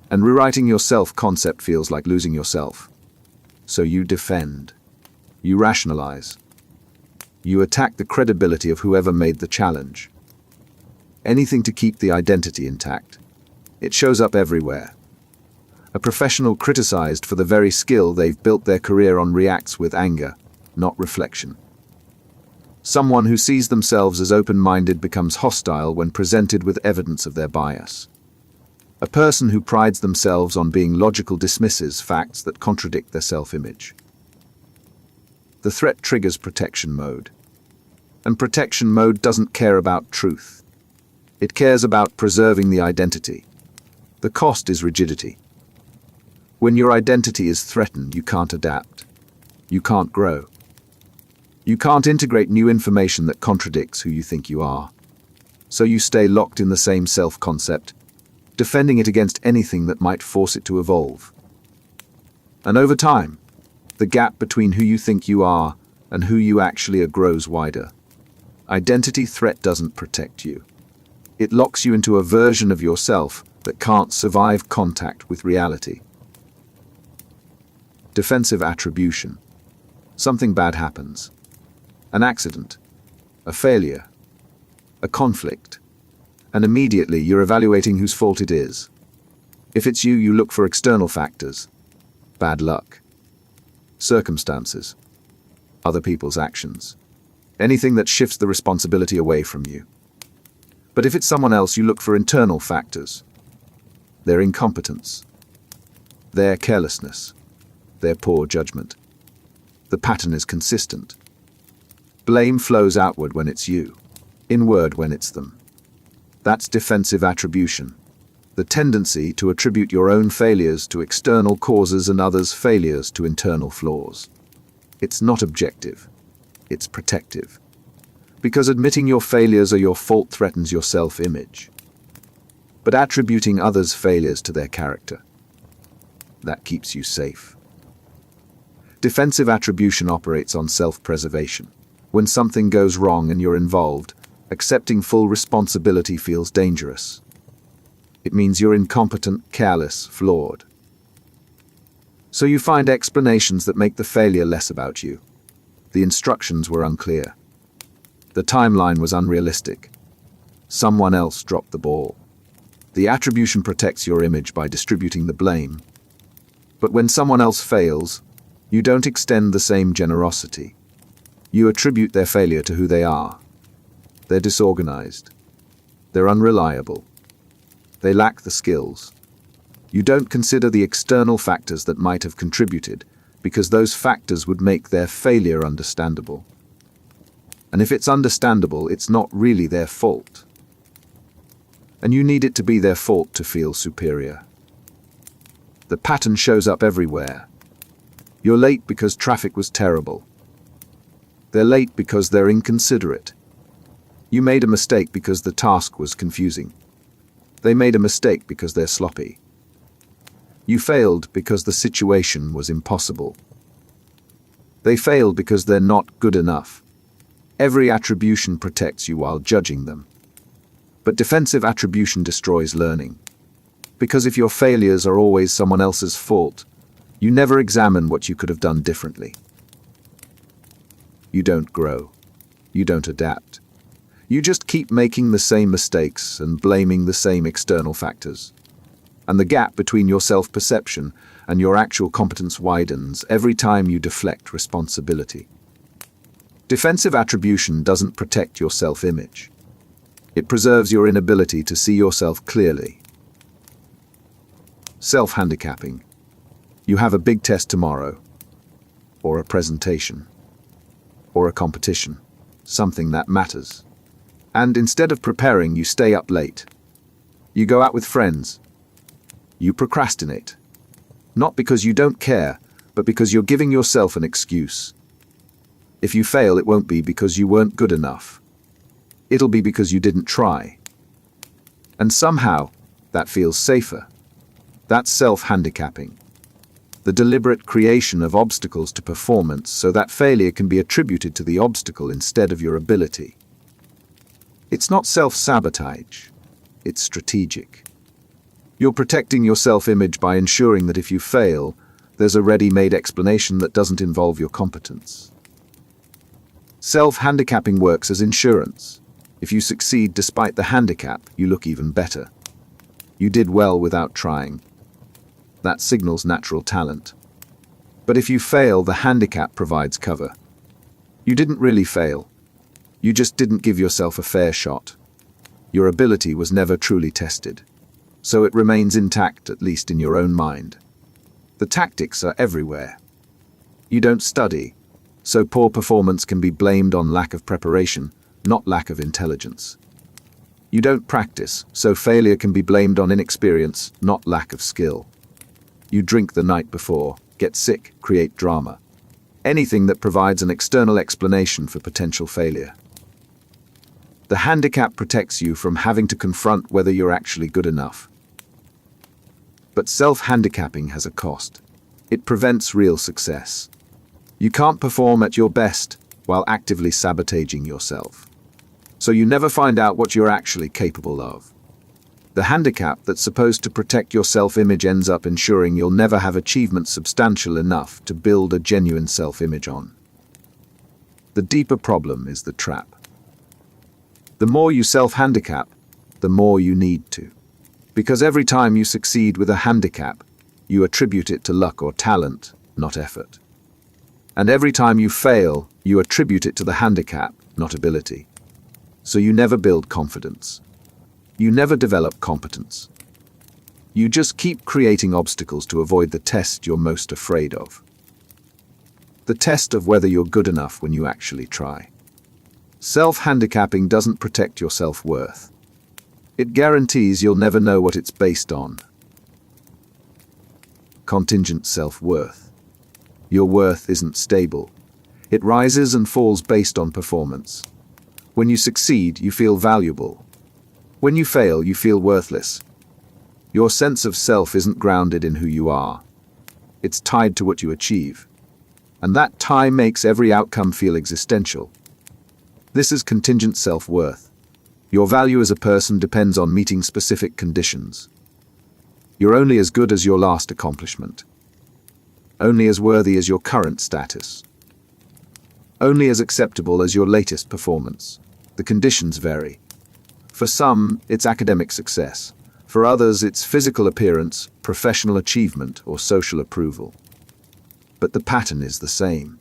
And rewriting your self-concept feels like losing yourself. So you defend. You rationalize. You attack the credibility of whoever made the challenge. Anything to keep the identity intact. It shows up everywhere. A professional criticized for the very skill they've built their career on reacts with anger, not reflection. Someone who sees themselves as open-minded becomes hostile when presented with evidence of their bias. A person who prides themselves on being logical dismisses facts that contradict their self-image. The threat triggers protection mode. And protection mode doesn't care about truth. It cares about preserving the identity. The cost is rigidity. When your identity is threatened, you can't adapt. You can't grow. You can't integrate new information that contradicts who you think you are. So you stay locked in the same self-concept, defending it against anything that might force it to evolve. And over time, the gap between who you think you are and who you actually are grows wider. Identity threat doesn't protect you. It locks you into a version of yourself that can't survive contact with reality. Defensive attribution. Something bad happens. An accident, a failure, a conflict, and immediately you're evaluating whose fault it is. If it's you, you look for external factors, bad luck, circumstances, other people's actions, anything that shifts the responsibility away from you. But if it's someone else, you look for internal factors, their incompetence, their carelessness, their poor judgment. The pattern is consistent. Blame flows outward when it's you, inward when it's them. That's defensive attribution, the tendency to attribute your own failures to external causes and others' failures to internal flaws. It's not objective, it's protective. Because admitting your failures or your fault threatens your self-image. But attributing others' failures to their character, that keeps you safe. Defensive attribution operates on self-preservation. When something goes wrong and you're involved, accepting full responsibility feels dangerous. It means you're incompetent, careless, flawed. So you find explanations that make the failure less about you. The instructions were unclear. The timeline was unrealistic. Someone else dropped the ball. The attribution protects your image by distributing the blame. But when someone else fails, you don't extend the same generosity. You attribute their failure to who they are. They're disorganized. They're unreliable. They lack the skills. You don't consider the external factors that might have contributed, because those factors would make their failure understandable. And if it's understandable, it's not really their fault. And you need it to be their fault to feel superior. The pattern shows up everywhere. You're late because traffic was terrible. They're late because they're inconsiderate. You made a mistake because the task was confusing. They made a mistake because they're sloppy. You failed because the situation was impossible. They failed because they're not good enough. Every attribution protects you while judging them. But defensive attribution destroys learning. Because if your failures are always someone else's fault, you never examine what you could have done differently. You don't grow. You don't adapt. You just keep making the same mistakes and blaming the same external factors. And the gap between your self-perception and your actual competence widens every time you deflect responsibility. Defensive attribution doesn't protect your self-image. It preserves your inability to see yourself clearly. Self-handicapping. You have a big test tomorrow, or a presentation, or a competition, something that matters. And instead of preparing, you stay up late. You go out with friends. You procrastinate. Not because you don't care, but because you're giving yourself an excuse. If you fail, it won't be because you weren't good enough. It'll be because you didn't try. And somehow, that feels safer. That's self-handicapping. the deliberate creation of obstacles to performance so that failure can be attributed to the obstacle instead of your ability. It's not self-sabotage, it's strategic. You're protecting your self-image by ensuring that if you fail, there's a ready-made explanation that doesn't involve your competence. Self-handicapping works as insurance. If you succeed despite the handicap, you look even better. You did well without trying. That signals natural talent. But if you fail, the handicap provides cover. You didn't really fail. You just didn't give yourself a fair shot. Your ability was never truly tested, so it remains intact, at least in your own mind. The tactics are everywhere. You don't study, so poor performance can be blamed on lack of preparation, not lack of intelligence. You don't practice, so failure can be blamed on inexperience, not lack of skill. You drink the night before, get sick, create drama. Anything that provides an external explanation for potential failure. The handicap protects you from having to confront whether you're actually good enough. But self-handicapping has a cost. It prevents real success. You can't perform at your best while actively sabotaging yourself. So you never find out what you're actually capable of. The handicap that's supposed to protect your self-image ends up ensuring you'll never have achievements substantial enough to build a genuine self-image on. The deeper problem is the trap. The more you self-handicap, the more you need to. Because every time you succeed with a handicap, you attribute it to luck or talent, not effort. And every time you fail, you attribute it to the handicap, not ability. So you never build confidence. You never develop competence. You just keep creating obstacles to avoid the test you're most afraid of. The test of whether you're good enough when you actually try. Self-handicapping doesn't protect your self-worth. It guarantees you'll never know what it's based on. Contingent self-worth. Your worth isn't stable. It rises and falls based on performance. When you succeed, you feel valuable. When you fail, you feel worthless. Your sense of self isn't grounded in who you are. It's tied to what you achieve. And that tie makes every outcome feel existential. This is contingent self-worth. Your value as a person depends on meeting specific conditions. You're only as good as your last accomplishment. Only as worthy as your current status. Only as acceptable as your latest performance. The conditions vary. For some, it's academic success. For others, it's physical appearance, professional achievement, or social approval. But the pattern is the same.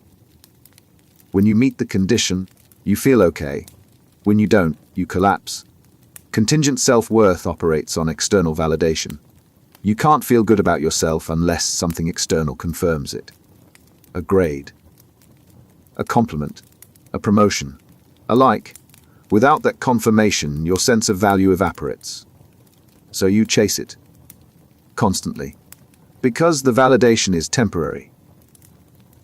When you meet the condition, you feel okay. When you don't, you collapse. Contingent self-worth operates on external validation. You can't feel good about yourself unless something external confirms it. A grade. A compliment. A promotion. A like. Without that confirmation, your sense of value evaporates. So you chase it. Constantly. Because the validation is temporary.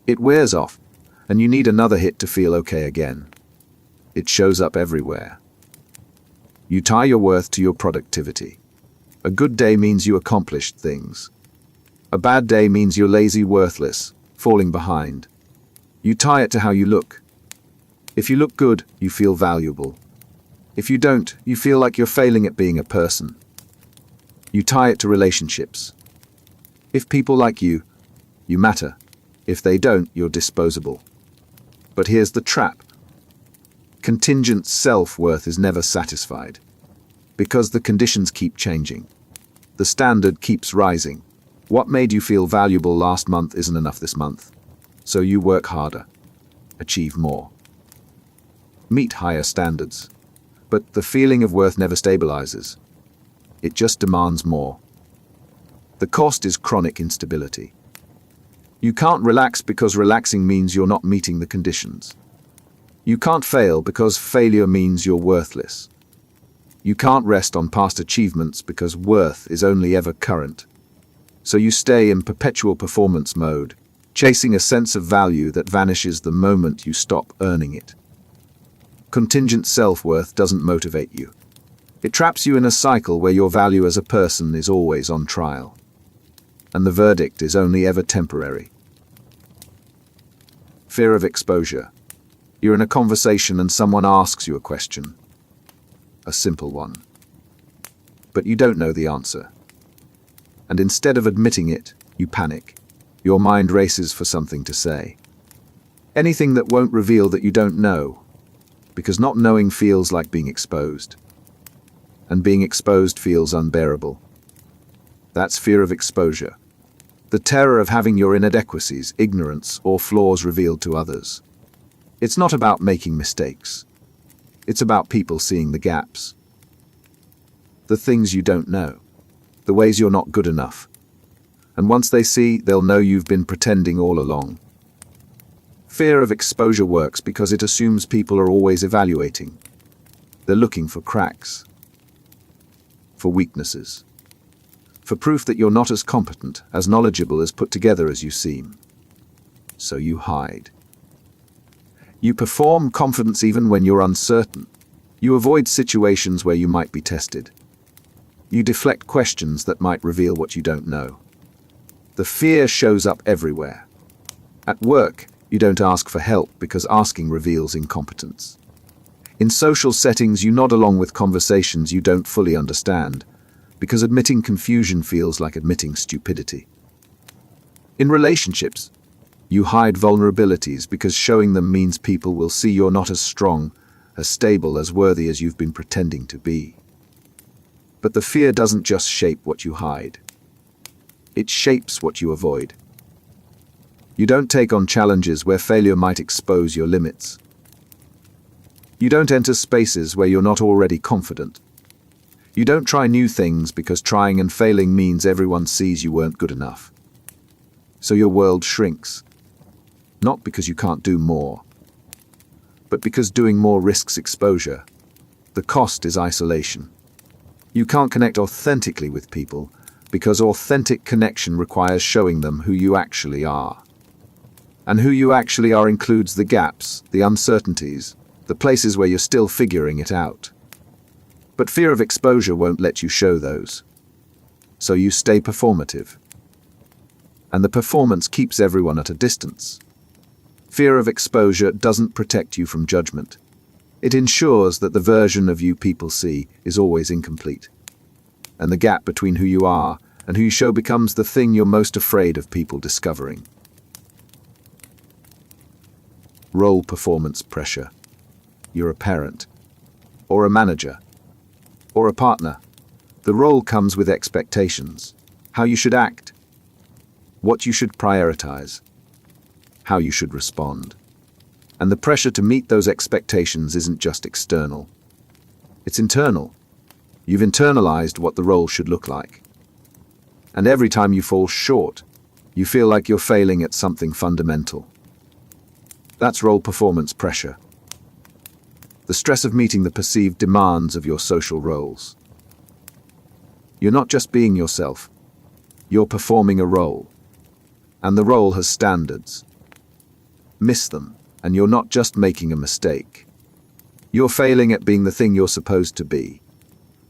It wears off, and you need another hit to feel okay again. It shows up everywhere. You tie your worth to your productivity. A good day means you accomplished things. A bad day means you're lazy, worthless, falling behind. You tie it to how you look. If you look good, you feel valuable. If you don't, you feel like you're failing at being a person. You tie it to relationships. If people like you, you matter. If they don't, you're disposable. But here's the trap. Contingent self-worth is never satisfied. Because the conditions keep changing. The standard keeps rising. What made you feel valuable last month isn't enough this month. So you work harder. Achieve more. Meet higher standards. But the feeling of worth never stabilizes. It just demands more. The cost is chronic instability. You can't relax because relaxing means you're not meeting the conditions. You can't fail because failure means you're worthless. You can't rest on past achievements because worth is only ever current. So you stay in perpetual performance mode, chasing a sense of value that vanishes the moment you stop earning it. Contingent self-worth doesn't motivate you. It traps you in a cycle where your value as a person is always on trial. and the verdict is only ever temporary. Fear of exposure. You're in a conversation and someone asks you a question. A simple one. But you don't know the answer. And instead of admitting it, you panic. Your mind races for something to say. Anything that won't reveal that you don't know, because not knowing feels like being exposed. And being exposed feels unbearable. That's fear of exposure. The terror of having your inadequacies, ignorance, or flaws revealed to others. It's not about making mistakes. It's about people seeing the gaps. The things you don't know. The ways you're not good enough. And once they see, they'll know you've been pretending all along. Fear of exposure works because it assumes people are always evaluating. They're looking for cracks. For weaknesses. For proof that you're not as competent, as knowledgeable, as put together as you seem. So you hide. You perform confidence even when you're uncertain. You avoid situations where you might be tested. You deflect questions that might reveal what you don't know. The fear shows up everywhere. At work, you don't ask for help because asking reveals incompetence. In social settings, you nod along with conversations you don't fully understand, because admitting confusion feels like admitting stupidity. In relationships, you hide vulnerabilities because showing them means people will see you're not as strong, as stable, as worthy as you've been pretending to be. But the fear doesn't just shape what you hide. It shapes what you avoid. You don't take on challenges where failure might expose your limits. You don't enter spaces where you're not already confident. You don't try new things because trying and failing means everyone sees you weren't good enough. So your world shrinks. Not because you can't do more, but because doing more risks exposure. The cost is isolation. You can't connect authentically with people because authentic connection requires showing them who you actually are. And who you actually are includes the gaps, the uncertainties, the places where you're still figuring it out. But fear of exposure won't let you show those. So you stay performative. And the performance keeps everyone at a distance. Fear of exposure doesn't protect you from judgment. It ensures that the version of you people see is always incomplete. And the gap between who you are and who you show becomes the thing you're most afraid of people discovering. Role performance pressure. You're a parent, or a manager, or a partner. The role comes with expectations. How you should act, what you should prioritize, how you should respond. And the pressure to meet those expectations isn't just external. It's internal. You've internalized what the role should look like. And every time you fall short, you feel like you're failing at something fundamental. That's role performance pressure. The stress of meeting the perceived demands of your social roles. You're not just being yourself. You're performing a role. And the role has standards. Miss them, and you're not just making a mistake. You're failing at being the thing you're supposed to be.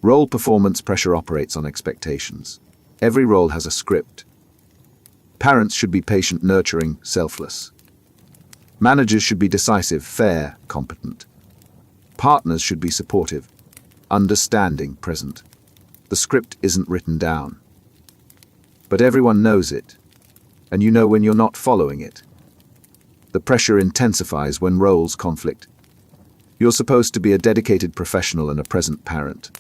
Role performance pressure operates on expectations. Every role has a script. Parents should be patient, nurturing, selfless. Managers should be decisive, fair, competent. Partners should be supportive, understanding, present. The script isn't written down. But everyone knows it, and you know when you're not following it. The pressure intensifies when roles conflict. You're supposed to be a dedicated professional and a present parent.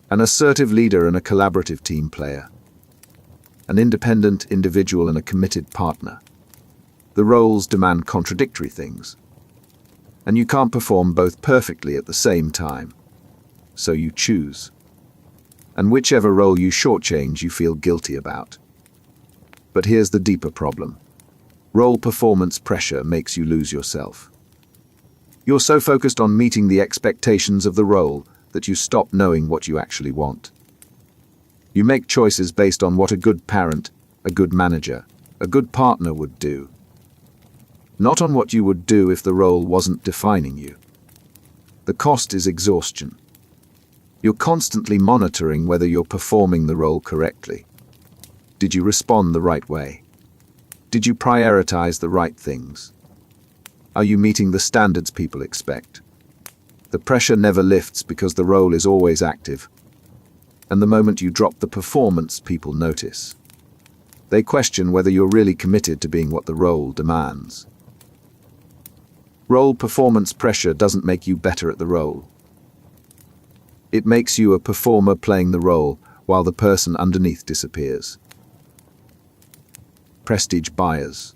An assertive leader and a collaborative team player. An independent individual and a committed partner. The roles demand contradictory things. And you can't perform both perfectly at the same time. So you choose. And whichever role you shortchange, you feel guilty about. But here's the deeper problem. Role performance pressure makes you lose yourself. You're so focused on meeting the expectations of the role that you stop knowing what you actually want. You make choices based on what a good parent, a good manager, a good partner would do. Not on what you would do if the role wasn't defining you. The cost is exhaustion. You're constantly monitoring whether you're performing the role correctly. Did you respond the right way? Did you prioritize the right things? Are you meeting the standards people expect? The pressure never lifts because the role is always active. And the moment you drop the performance, people notice. They question whether you're really committed to being what the role demands. Role performance pressure doesn't make you better at the role. It makes you a performer playing the role while the person underneath disappears. Prestige bias.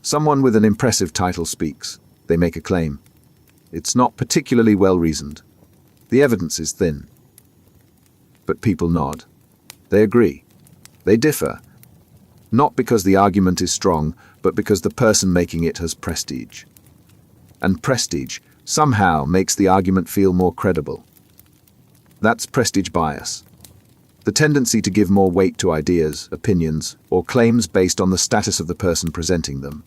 Someone with an impressive title speaks. They make a claim. It's not particularly well reasoned. The evidence is thin. But people nod. They agree. They differ. Not because the argument is strong, but because the person making it has prestige. And prestige somehow makes the argument feel more credible. That's prestige bias. The tendency to give more weight to ideas, opinions, or claims based on the status of the person presenting them.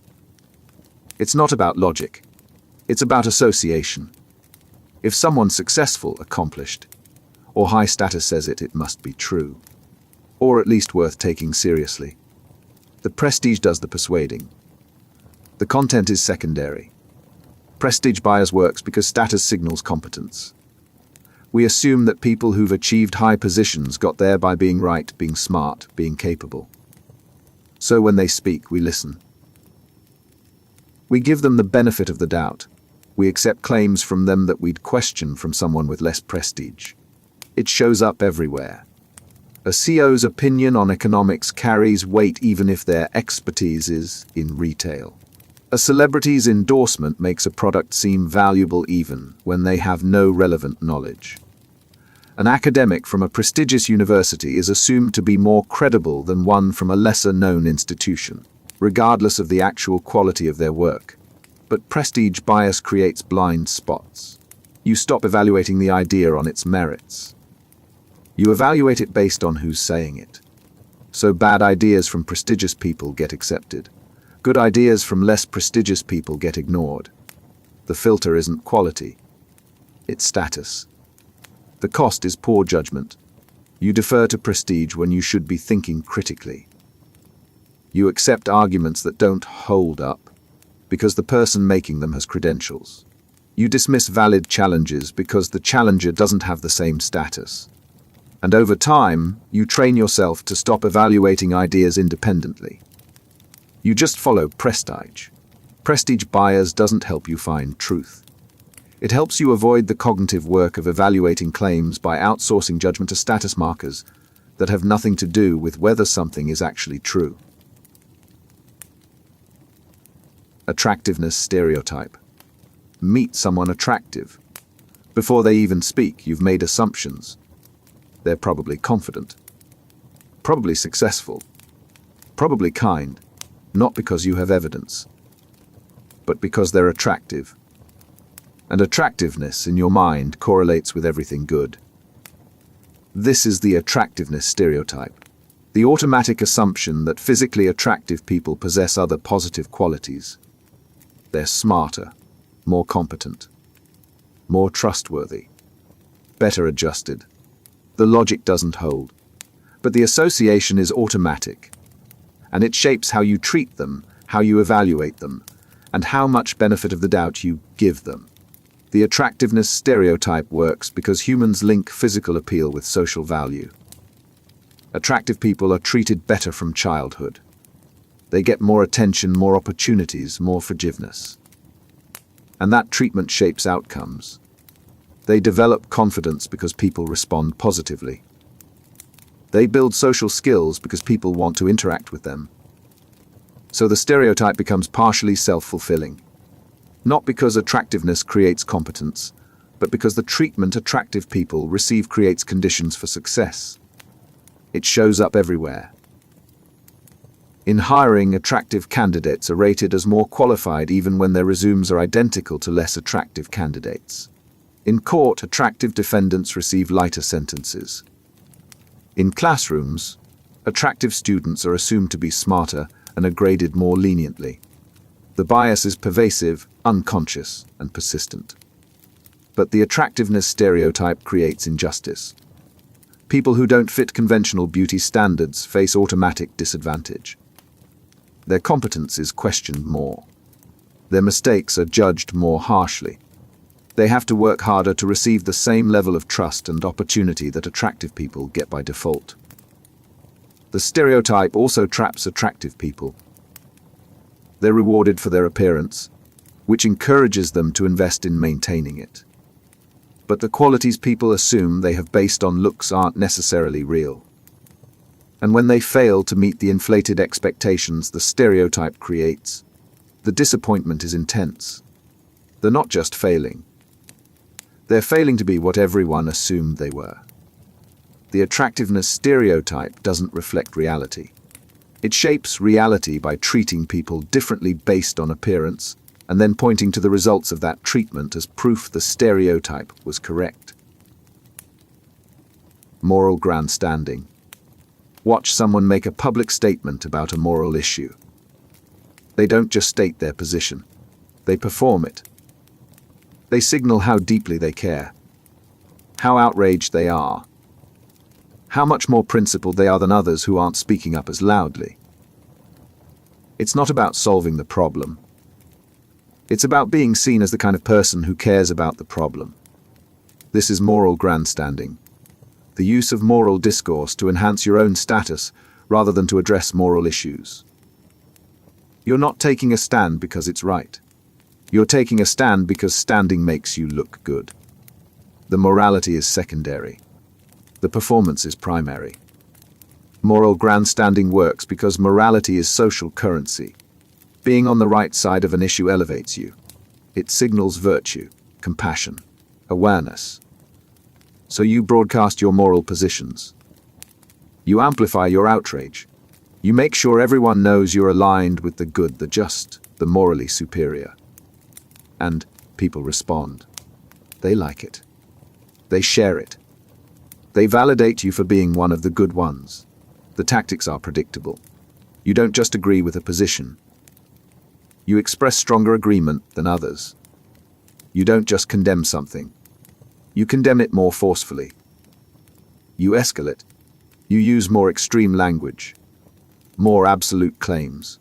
It's not about logic. It's about association. If someone's successful, accomplished, or high status says it, it must be true. Or at least worth taking seriously. The prestige does the persuading. The content is secondary. Prestige bias works because status signals competence. We assume that people who've achieved high positions got there by being right, being smart, being capable. So when they speak, we listen. We give them the benefit of the doubt. We accept claims from them that we'd question from someone with less prestige. It shows up everywhere. A CEO's opinion on economics carries weight even if their expertise is in retail. A celebrity's endorsement makes a product seem valuable even when they have no relevant knowledge. An academic from a prestigious university is assumed to be more credible than one from a lesser-known institution, regardless of the actual quality of their work. But prestige bias creates blind spots. You stop evaluating the idea on its merits. You evaluate it based on who's saying it. So bad ideas from prestigious people get accepted. Good ideas from less prestigious people get ignored. The filter isn't quality, it's status. The cost is poor judgment. You defer to prestige when you should be thinking critically. You accept arguments that don't hold up because the person making them has credentials. You dismiss valid challenges because the challenger doesn't have the same status. And over time, you train yourself to stop evaluating ideas independently. You just follow prestige. Prestige bias doesn't help you find truth. It helps you avoid the cognitive work of evaluating claims by outsourcing judgment to status markers that have nothing to do with whether something is actually true. Attractiveness stereotype. Meet someone attractive. Before they even speak, you've made assumptions. They're probably confident, probably successful, probably kind, not because you have evidence, but because they're attractive. And attractiveness in your mind correlates with everything good. This is the attractiveness stereotype, the automatic assumption that physically attractive people possess other positive qualities. They're smarter, more competent, more trustworthy, better adjusted. The logic doesn't hold, but the association is automatic, and it shapes how you treat them, how you evaluate them, and how much benefit of the doubt you give them. The attractiveness stereotype works because humans link physical appeal with social value. Attractive people are treated better from childhood. They get more attention, more opportunities, more forgiveness. And that treatment shapes outcomes. They develop confidence because people respond positively. They build social skills because people want to interact with them. So the stereotype becomes partially self-fulfilling. Not because attractiveness creates competence, but because the treatment attractive people receive creates conditions for success. It shows up everywhere. In hiring, attractive candidates are rated as more qualified even when their resumes are identical to less attractive candidates. In court, attractive defendants receive lighter sentences. In classrooms, attractive students are assumed to be smarter and are graded more leniently. The bias is pervasive, unconscious, and persistent. But the attractiveness stereotype creates injustice. People who don't fit conventional beauty standards face automatic disadvantage. Their competence is questioned more. Their mistakes are judged more harshly. They have to work harder to receive the same level of trust and opportunity that attractive people get by default. The stereotype also traps attractive people. They're rewarded for their appearance, which encourages them to invest in maintaining it. But the qualities people assume they have based on looks aren't necessarily real. And when they fail to meet the inflated expectations the stereotype creates, the disappointment is intense. They're not just failing. They're failing to be what everyone assumed they were. The attractiveness stereotype doesn't reflect reality. It shapes reality by treating people differently based on appearance, and then pointing to the results of that treatment as proof the stereotype was correct. Moral grandstanding. Watch someone make a public statement about a moral issue. They don't just state their position. They perform it. They signal how deeply they care, how outraged they are, how much more principled they are than others who aren't speaking up as loudly. It's not about solving the problem. It's about being seen as the kind of person who cares about the problem. This is moral grandstanding, the use of moral discourse to enhance your own status rather than to address moral issues. You're not taking a stand because it's right. You're taking a stand because standing makes you look good. The morality is secondary. The performance is primary. Moral grandstanding works because morality is social currency. Being on the right side of an issue elevates you. It signals virtue, compassion, awareness. So you broadcast your moral positions. You amplify your outrage. You make sure everyone knows you're aligned with the good, the just, the morally superior. And people respond. They like it. They share it. They validate you for being one of the good ones. The tactics are predictable. You don't just agree with a position. You express stronger agreement than others. You don't just condemn something. You condemn it more forcefully. You escalate. You use more extreme language, more absolute claims,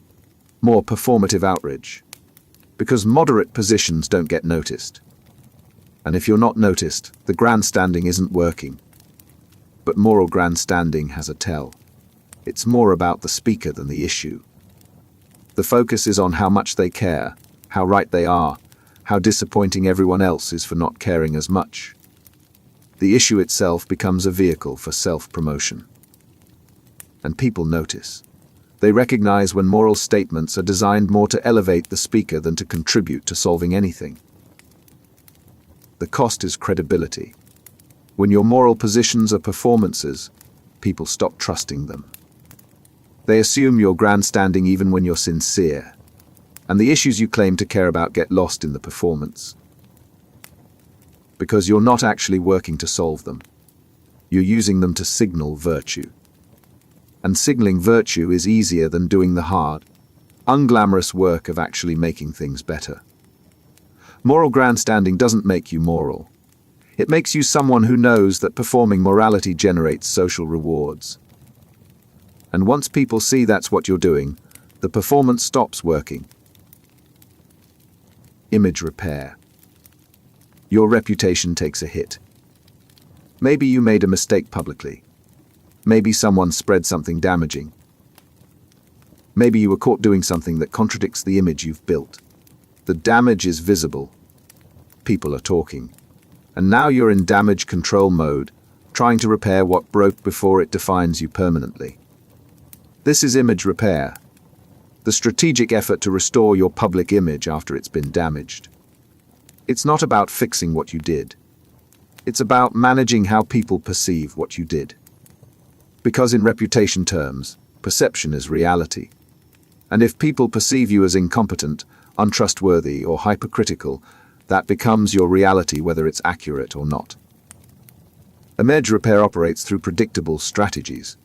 more performative outrage. Because moderate positions don't get noticed. And if you're not noticed, the grandstanding isn't working. But moral grandstanding has a tell. It's more about the speaker than the issue. The focus is on how much they care, how right they are, how disappointing everyone else is for not caring as much. The issue itself becomes a vehicle for self-promotion. And people notice. They recognize when moral statements are designed more to elevate the speaker than to contribute to solving anything. The cost is credibility. When your moral positions are performances, people stop trusting them. They assume you're grandstanding even when you're sincere, and the issues you claim to care about get lost in the performance. Because you're not actually working to solve them. You're using them to signal virtue. And signaling virtue is easier than doing the hard, unglamorous work of actually making things better. Moral grandstanding doesn't make you moral. It makes you someone who knows that performing morality generates social rewards. And once people see that's what you're doing, the performance stops working. Image repair. Your reputation takes a hit. Maybe you made a mistake publicly. Maybe someone spread something damaging. Maybe you were caught doing something that contradicts the image you've built. The damage is visible. People are talking. And now you're in damage control mode, trying to repair what broke before it defines you permanently. This is image repair, the strategic effort to restore your public image after it's been damaged. It's not about fixing what you did. It's about managing how people perceive what you did. Because in reputation terms, perception is reality. And if people perceive you as incompetent, untrustworthy, or hypercritical, that becomes your reality whether it's accurate or not. Image repair operates through predictable strategies.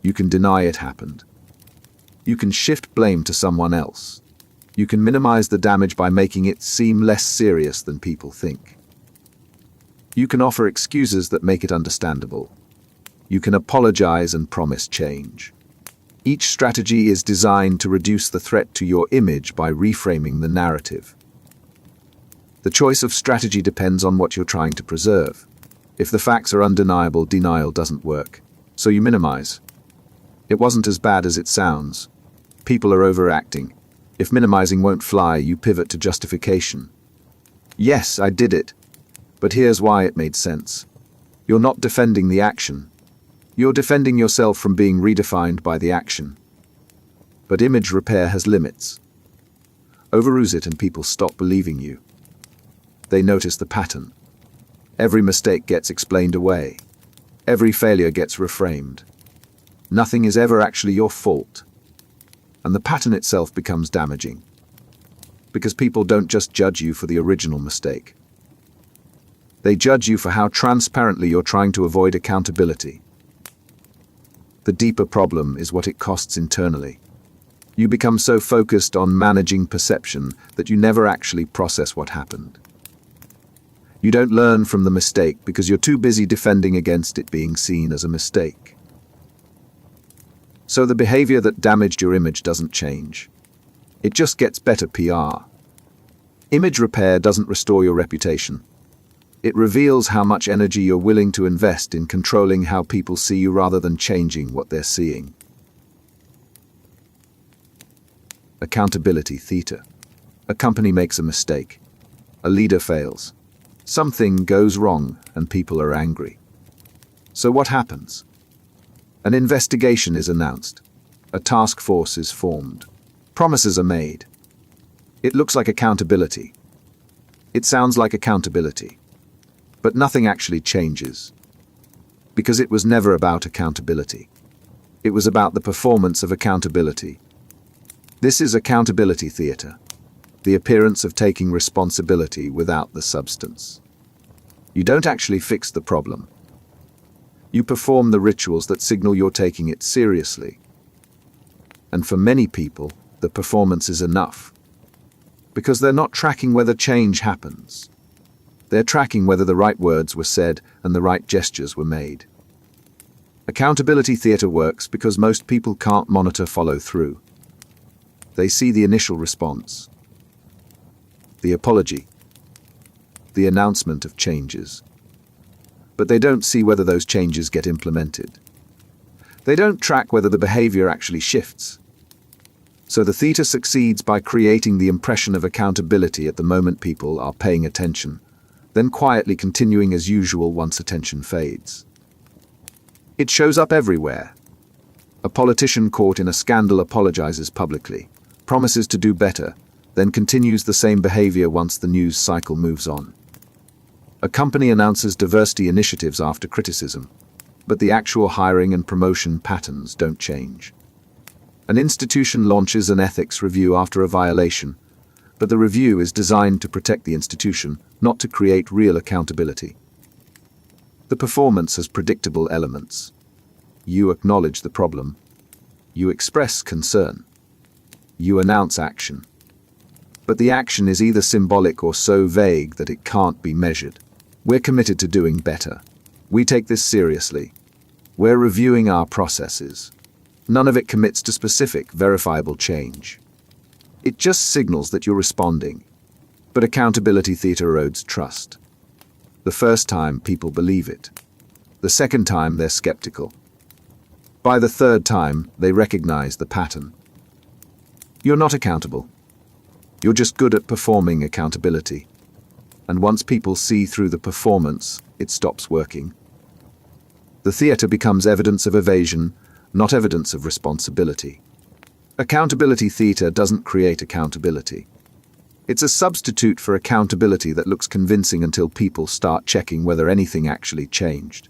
You can deny it happened. You can shift blame to someone else. You can minimize the damage by making it seem less serious than people think. You can offer excuses that make it understandable. You can apologize and promise change. Each strategy is designed to reduce the threat to your image by reframing the narrative. The choice of strategy depends on what you're trying to preserve. If the facts are undeniable, denial doesn't work, so you minimize. It wasn't as bad as it sounds. People are overacting. If minimizing won't fly, you pivot to justification. Yes, I did it, but here's why it made sense. You're not defending the action. You're defending yourself from being redefined by the action. But image repair has limits. Overuse it and people stop believing you. They notice the pattern. Every mistake gets explained away. Every failure gets reframed. Nothing is ever actually your fault. And the pattern itself becomes damaging. Because people don't just judge you for the original mistake. They judge you for how transparently you're trying to avoid accountability. The deeper problem is what it costs internally. You become so focused on managing perception that you never actually process what happened. You don't learn from the mistake because you're too busy defending against it being seen as a mistake. So the behavior that damaged your image doesn't change. It just gets better PR. Image repair doesn't restore your reputation. It reveals how much energy you're willing to invest in controlling how people see you rather than changing what they're seeing. Accountability theater. A company makes a mistake. A leader fails. Something goes wrong and people are angry. So what happens? An investigation is announced. A task force is formed. Promises are made. It looks like accountability. It sounds like accountability. But nothing actually changes. Because it was never about accountability. It was about the performance of accountability. This is accountability theater. The appearance of taking responsibility without the substance. You don't actually fix the problem. You perform the rituals that signal you're taking it seriously. And for many people, the performance is enough. Because they're not tracking whether change happens. They're tracking whether the right words were said and the right gestures were made. Accountability theater works because most people can't monitor follow-through. They see the initial response. The apology, the announcement of changes. But they don't see whether those changes get implemented. They don't track whether the behavior actually shifts. So the theater succeeds by creating the impression of accountability at the moment people are paying attention, then quietly continuing as usual once attention fades. It shows up everywhere. A politician caught in a scandal apologizes publicly, promises to do better, then continues the same behavior once the news cycle moves on. A company announces diversity initiatives after criticism, but the actual hiring and promotion patterns don't change. An institution launches an ethics review after a violation, but the review is designed to protect the institution, not to create real accountability. The performance has predictable elements. You acknowledge the problem. You express concern. You announce action. But the action is either symbolic or so vague that it can't be measured. We're committed to doing better. We take this seriously. We're reviewing our processes. None of it commits to specific, verifiable change. It just signals that you're responding. But accountability theater erodes trust. The first time, people believe it. The second time, they're skeptical. By the third time, they recognize the pattern. You're not accountable. You're just good at performing accountability. And once people see through the performance, it stops working. The theater becomes evidence of evasion, not evidence of responsibility. Accountability theater doesn't create accountability. It's a substitute for accountability that looks convincing until people start checking whether anything actually changed.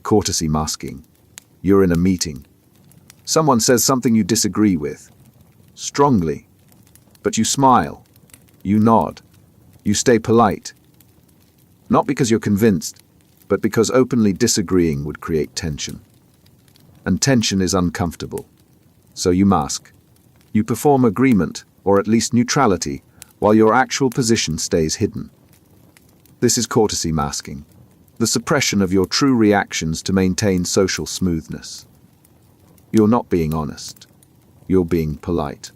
Courtesy masking. You're in a meeting. Someone says something you disagree with. Strongly. But you smile. You nod. You stay polite. Not because you're convinced, but because openly disagreeing would create tension. And tension is uncomfortable. So you mask. You perform agreement, or at least neutrality, while your actual position stays hidden. This is courtesy masking. the suppression of your true reactions to maintain social smoothness. You're not being honest. You're being polite.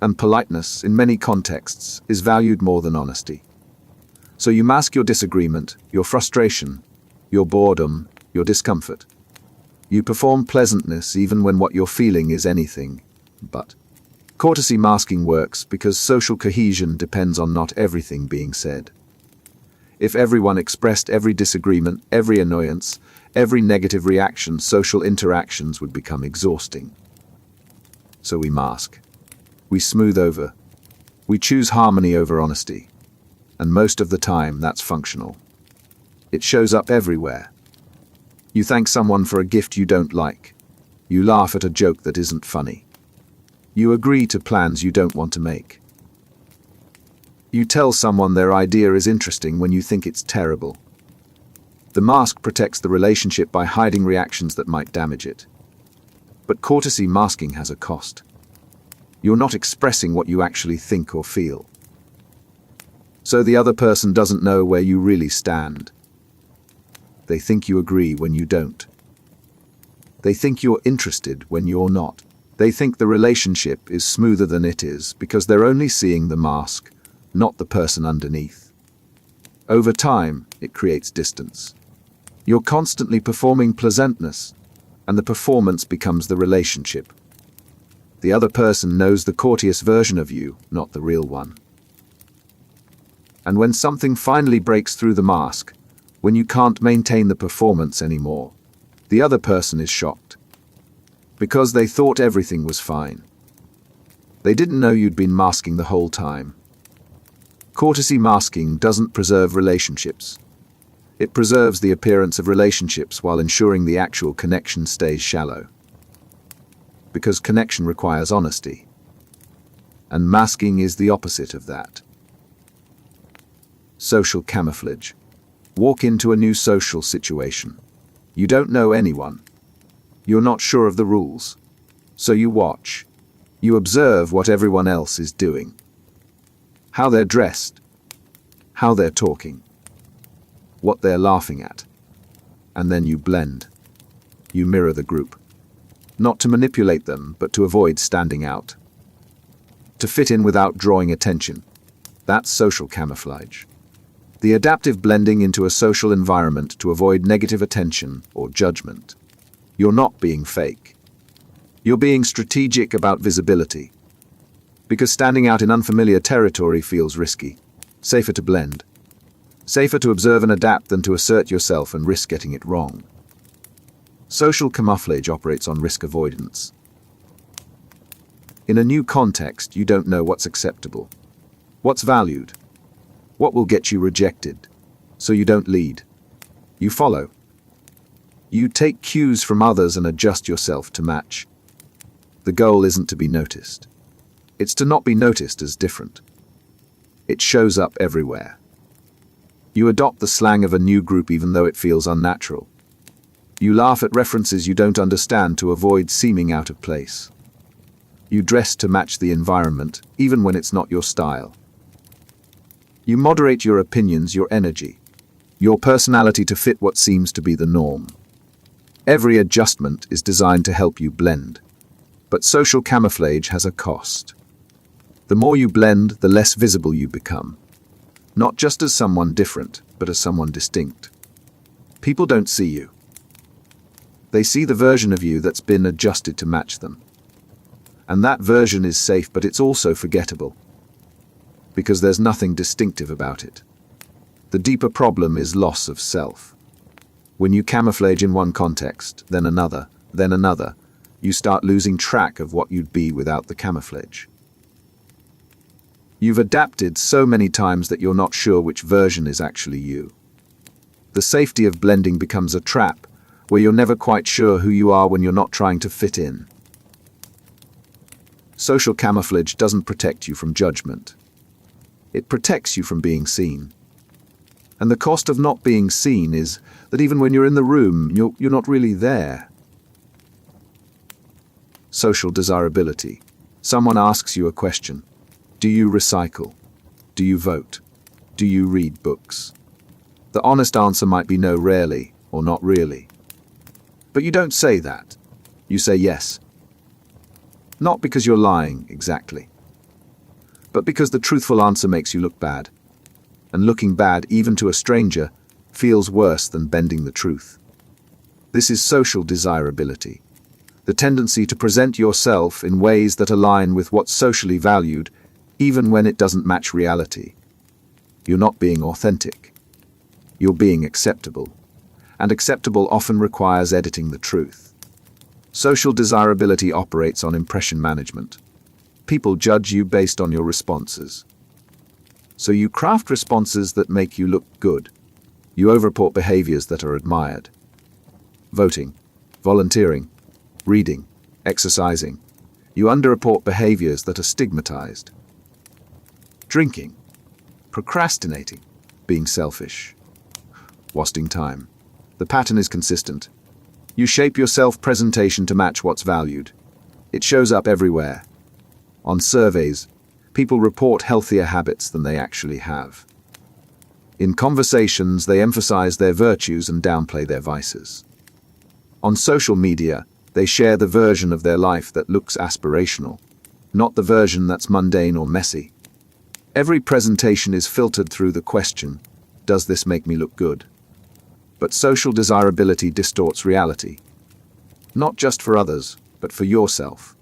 And politeness, in many contexts, is valued more than honesty. So you mask your disagreement, your frustration, your boredom, your discomfort. You perform pleasantness even when what you're feeling is anything but. Courtesy masking works because social cohesion depends on not everything being said. If everyone expressed every disagreement, every annoyance, every negative reaction, social interactions would become exhausting. So we mask. We smooth over. We choose harmony over honesty. And most of the time, that's functional. It shows up everywhere. You thank someone for a gift you don't like. You laugh at a joke that isn't funny. You agree to plans you don't want to make. You tell someone their idea is interesting when you think it's terrible. The mask protects the relationship by hiding reactions that might damage it. But courtesy masking has a cost. You're not expressing what you actually think or feel. So the other person doesn't know where you really stand. They think you agree when you don't. They think you're interested when you're not. They think the relationship is smoother than it is because they're only seeing the mask, not the person underneath. Over time, it creates distance. You're constantly performing pleasantness, and the performance becomes the relationship. The other person knows the courteous version of you, not the real one. And when something finally breaks through the mask, when you can't maintain the performance anymore, the other person is shocked. Because they thought everything was fine. They didn't know you'd been masking the whole time. Courtesy masking doesn't preserve relationships. It preserves the appearance of relationships while ensuring the actual connection stays shallow. Because connection requires honesty. And masking is the opposite of that. Social camouflage. Walk into a new social situation. You don't know anyone. You're not sure of the rules. So you watch. You observe what everyone else is doing. How they're dressed. How they're talking. What they're laughing at. And then you blend. You mirror the group. Not to manipulate them, but to avoid standing out. To fit in without drawing attention. That's social camouflage. The adaptive blending into a social environment to avoid negative attention or judgment. You're not being fake. You're being strategic about visibility. Because standing out in unfamiliar territory feels risky. Safer to blend. Safer to observe and adapt than to assert yourself and risk getting it wrong. Social camouflage operates on risk avoidance. In a new context, you don't know what's acceptable, what's valued, what will get you rejected, so you don't lead. You follow. You take cues from others and adjust yourself to match. The goal isn't to be noticed. It's to not be noticed as different. It shows up everywhere. You adopt the slang of a new group even though it feels unnatural. You laugh at references you don't understand to avoid seeming out of place. You dress to match the environment, even when it's not your style. You moderate your opinions, your energy, your personality to fit what seems to be the norm. Every adjustment is designed to help you blend. But social camouflage has a cost. The more you blend, the less visible you become. Not just as someone different, but as someone distinct. People don't see you. They see the version of you that's been adjusted to match them. And that version is safe, but it's also forgettable. Because there's nothing distinctive about it. The deeper problem is loss of self. When you camouflage in one context, then another, you start losing track of what you'd be without the camouflage. You've adapted so many times that you're not sure which version is actually you. The safety of blending becomes a trap, where you're never quite sure who you are when you're not trying to fit in. Social camouflage doesn't protect you from judgment. It protects you from being seen. And the cost of not being seen is that even when you're in the room, you're not really there. Social desirability. Someone asks you a question. Do you recycle? Do you vote? Do you read books? The honest answer might be no, rarely, or not really. But you don't say that. You say yes. Not because you're lying, exactly, but because the truthful answer makes you look bad. And looking bad, even to a stranger, feels worse than bending the truth. This is social desirability, the tendency to present yourself in ways that align with what's socially valued, even when it doesn't match reality. You're not being authentic. You're being acceptable. And acceptable often requires editing the truth. Social desirability operates on impression management. People judge you based on your responses. So you craft responses that make you look good. You overreport behaviors that are admired. Voting, volunteering, reading, exercising. You underreport behaviors that are stigmatized. Drinking, procrastinating, being selfish, wasting time. The pattern is consistent. You shape your self-presentation to match what's valued. It shows up everywhere. On surveys, people report healthier habits than they actually have. In conversations, they emphasize their virtues and downplay their vices. On social media, they share the version of their life that looks aspirational, not the version that's mundane or messy. Every presentation is filtered through the question, does this make me look good? But social desirability distorts reality. Not just for others, but for yourself.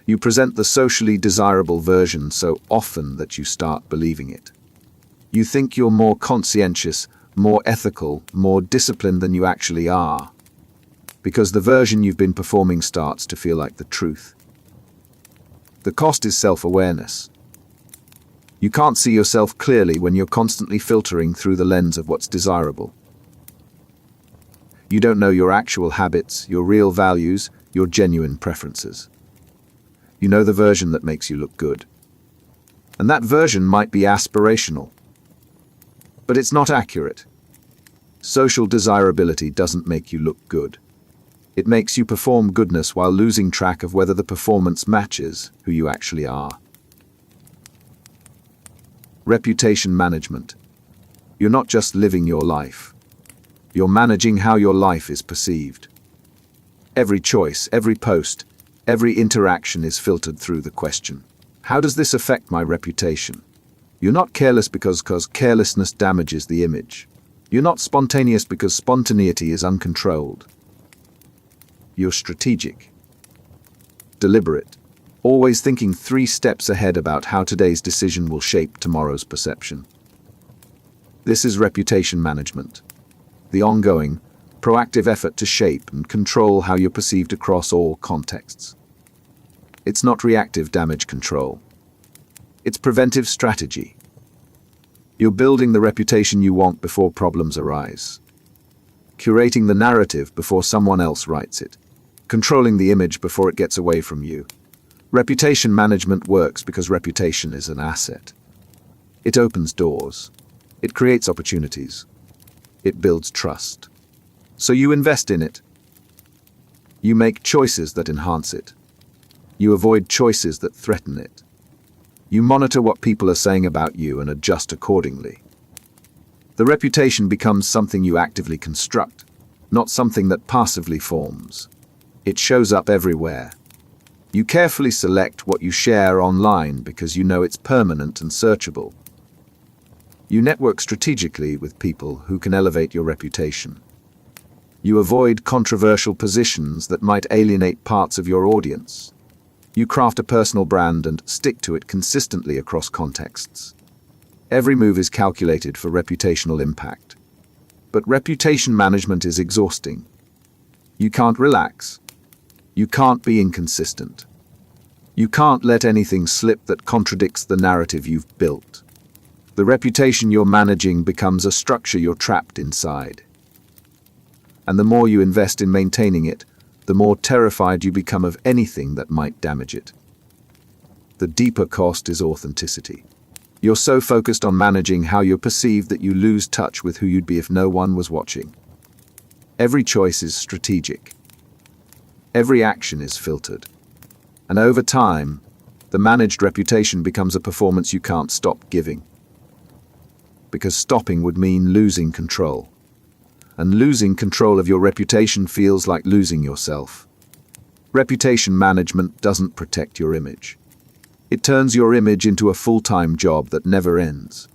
You present the socially desirable version so often that you start believing it. You think you're more conscientious, more ethical, more disciplined than you actually are, because the version you've been performing starts to feel like the truth. The cost is self-awareness. You can't see yourself clearly when you're constantly filtering through the lens of what's desirable. You don't know your actual habits, your real values, your genuine preferences. You know the version that makes you look good. And that version might be aspirational. But it's not accurate. Social desirability doesn't make you look good. It makes you perform goodness while losing track of whether the performance matches who you actually are. Reputation management. You're not just living your life. You're managing how your life is perceived. Every choice, every post, every interaction is filtered through the question, how does this affect my reputation? You're not careless because carelessness damages the image. You're not spontaneous because spontaneity is uncontrolled. You're strategic, deliberate, always thinking 3 steps ahead about how today's decision will shape tomorrow's perception. This is reputation management, the ongoing, proactive effort to shape and control how you're perceived across all contexts. It's not reactive damage control. It's preventive strategy. You're building the reputation you want before problems arise. Curating the narrative before someone else writes it. Controlling the image before it gets away from you. Reputation management works because reputation is an asset. It opens doors. It creates opportunities. It builds trust. So you invest in it. You make choices that enhance it. You avoid choices that threaten it. You monitor what people are saying about you and adjust accordingly. The reputation becomes something you actively construct, not something that passively forms. It shows up everywhere. You carefully select what you share online because you know it's permanent and searchable. You network strategically with people who can elevate your reputation. You avoid controversial positions that might alienate parts of your audience. You craft a personal brand and stick to it consistently across contexts. Every move is calculated for reputational impact. But reputation management is exhausting. You can't relax. You can't be inconsistent. You can't let anything slip that contradicts the narrative you've built. The reputation you're managing becomes a structure you're trapped inside. And the more you invest in maintaining it, the more terrified you become of anything that might damage it. The deeper cost is authenticity. You're so focused on managing how you're perceived that you lose touch with who you'd be if no one was watching. Every choice is strategic. Every action is filtered. And over time, the managed reputation becomes a performance you can't stop giving. because stopping would mean losing control. And losing control of your reputation feels like losing yourself. Reputation management doesn't protect your image. It turns your image into a full-time job that never ends.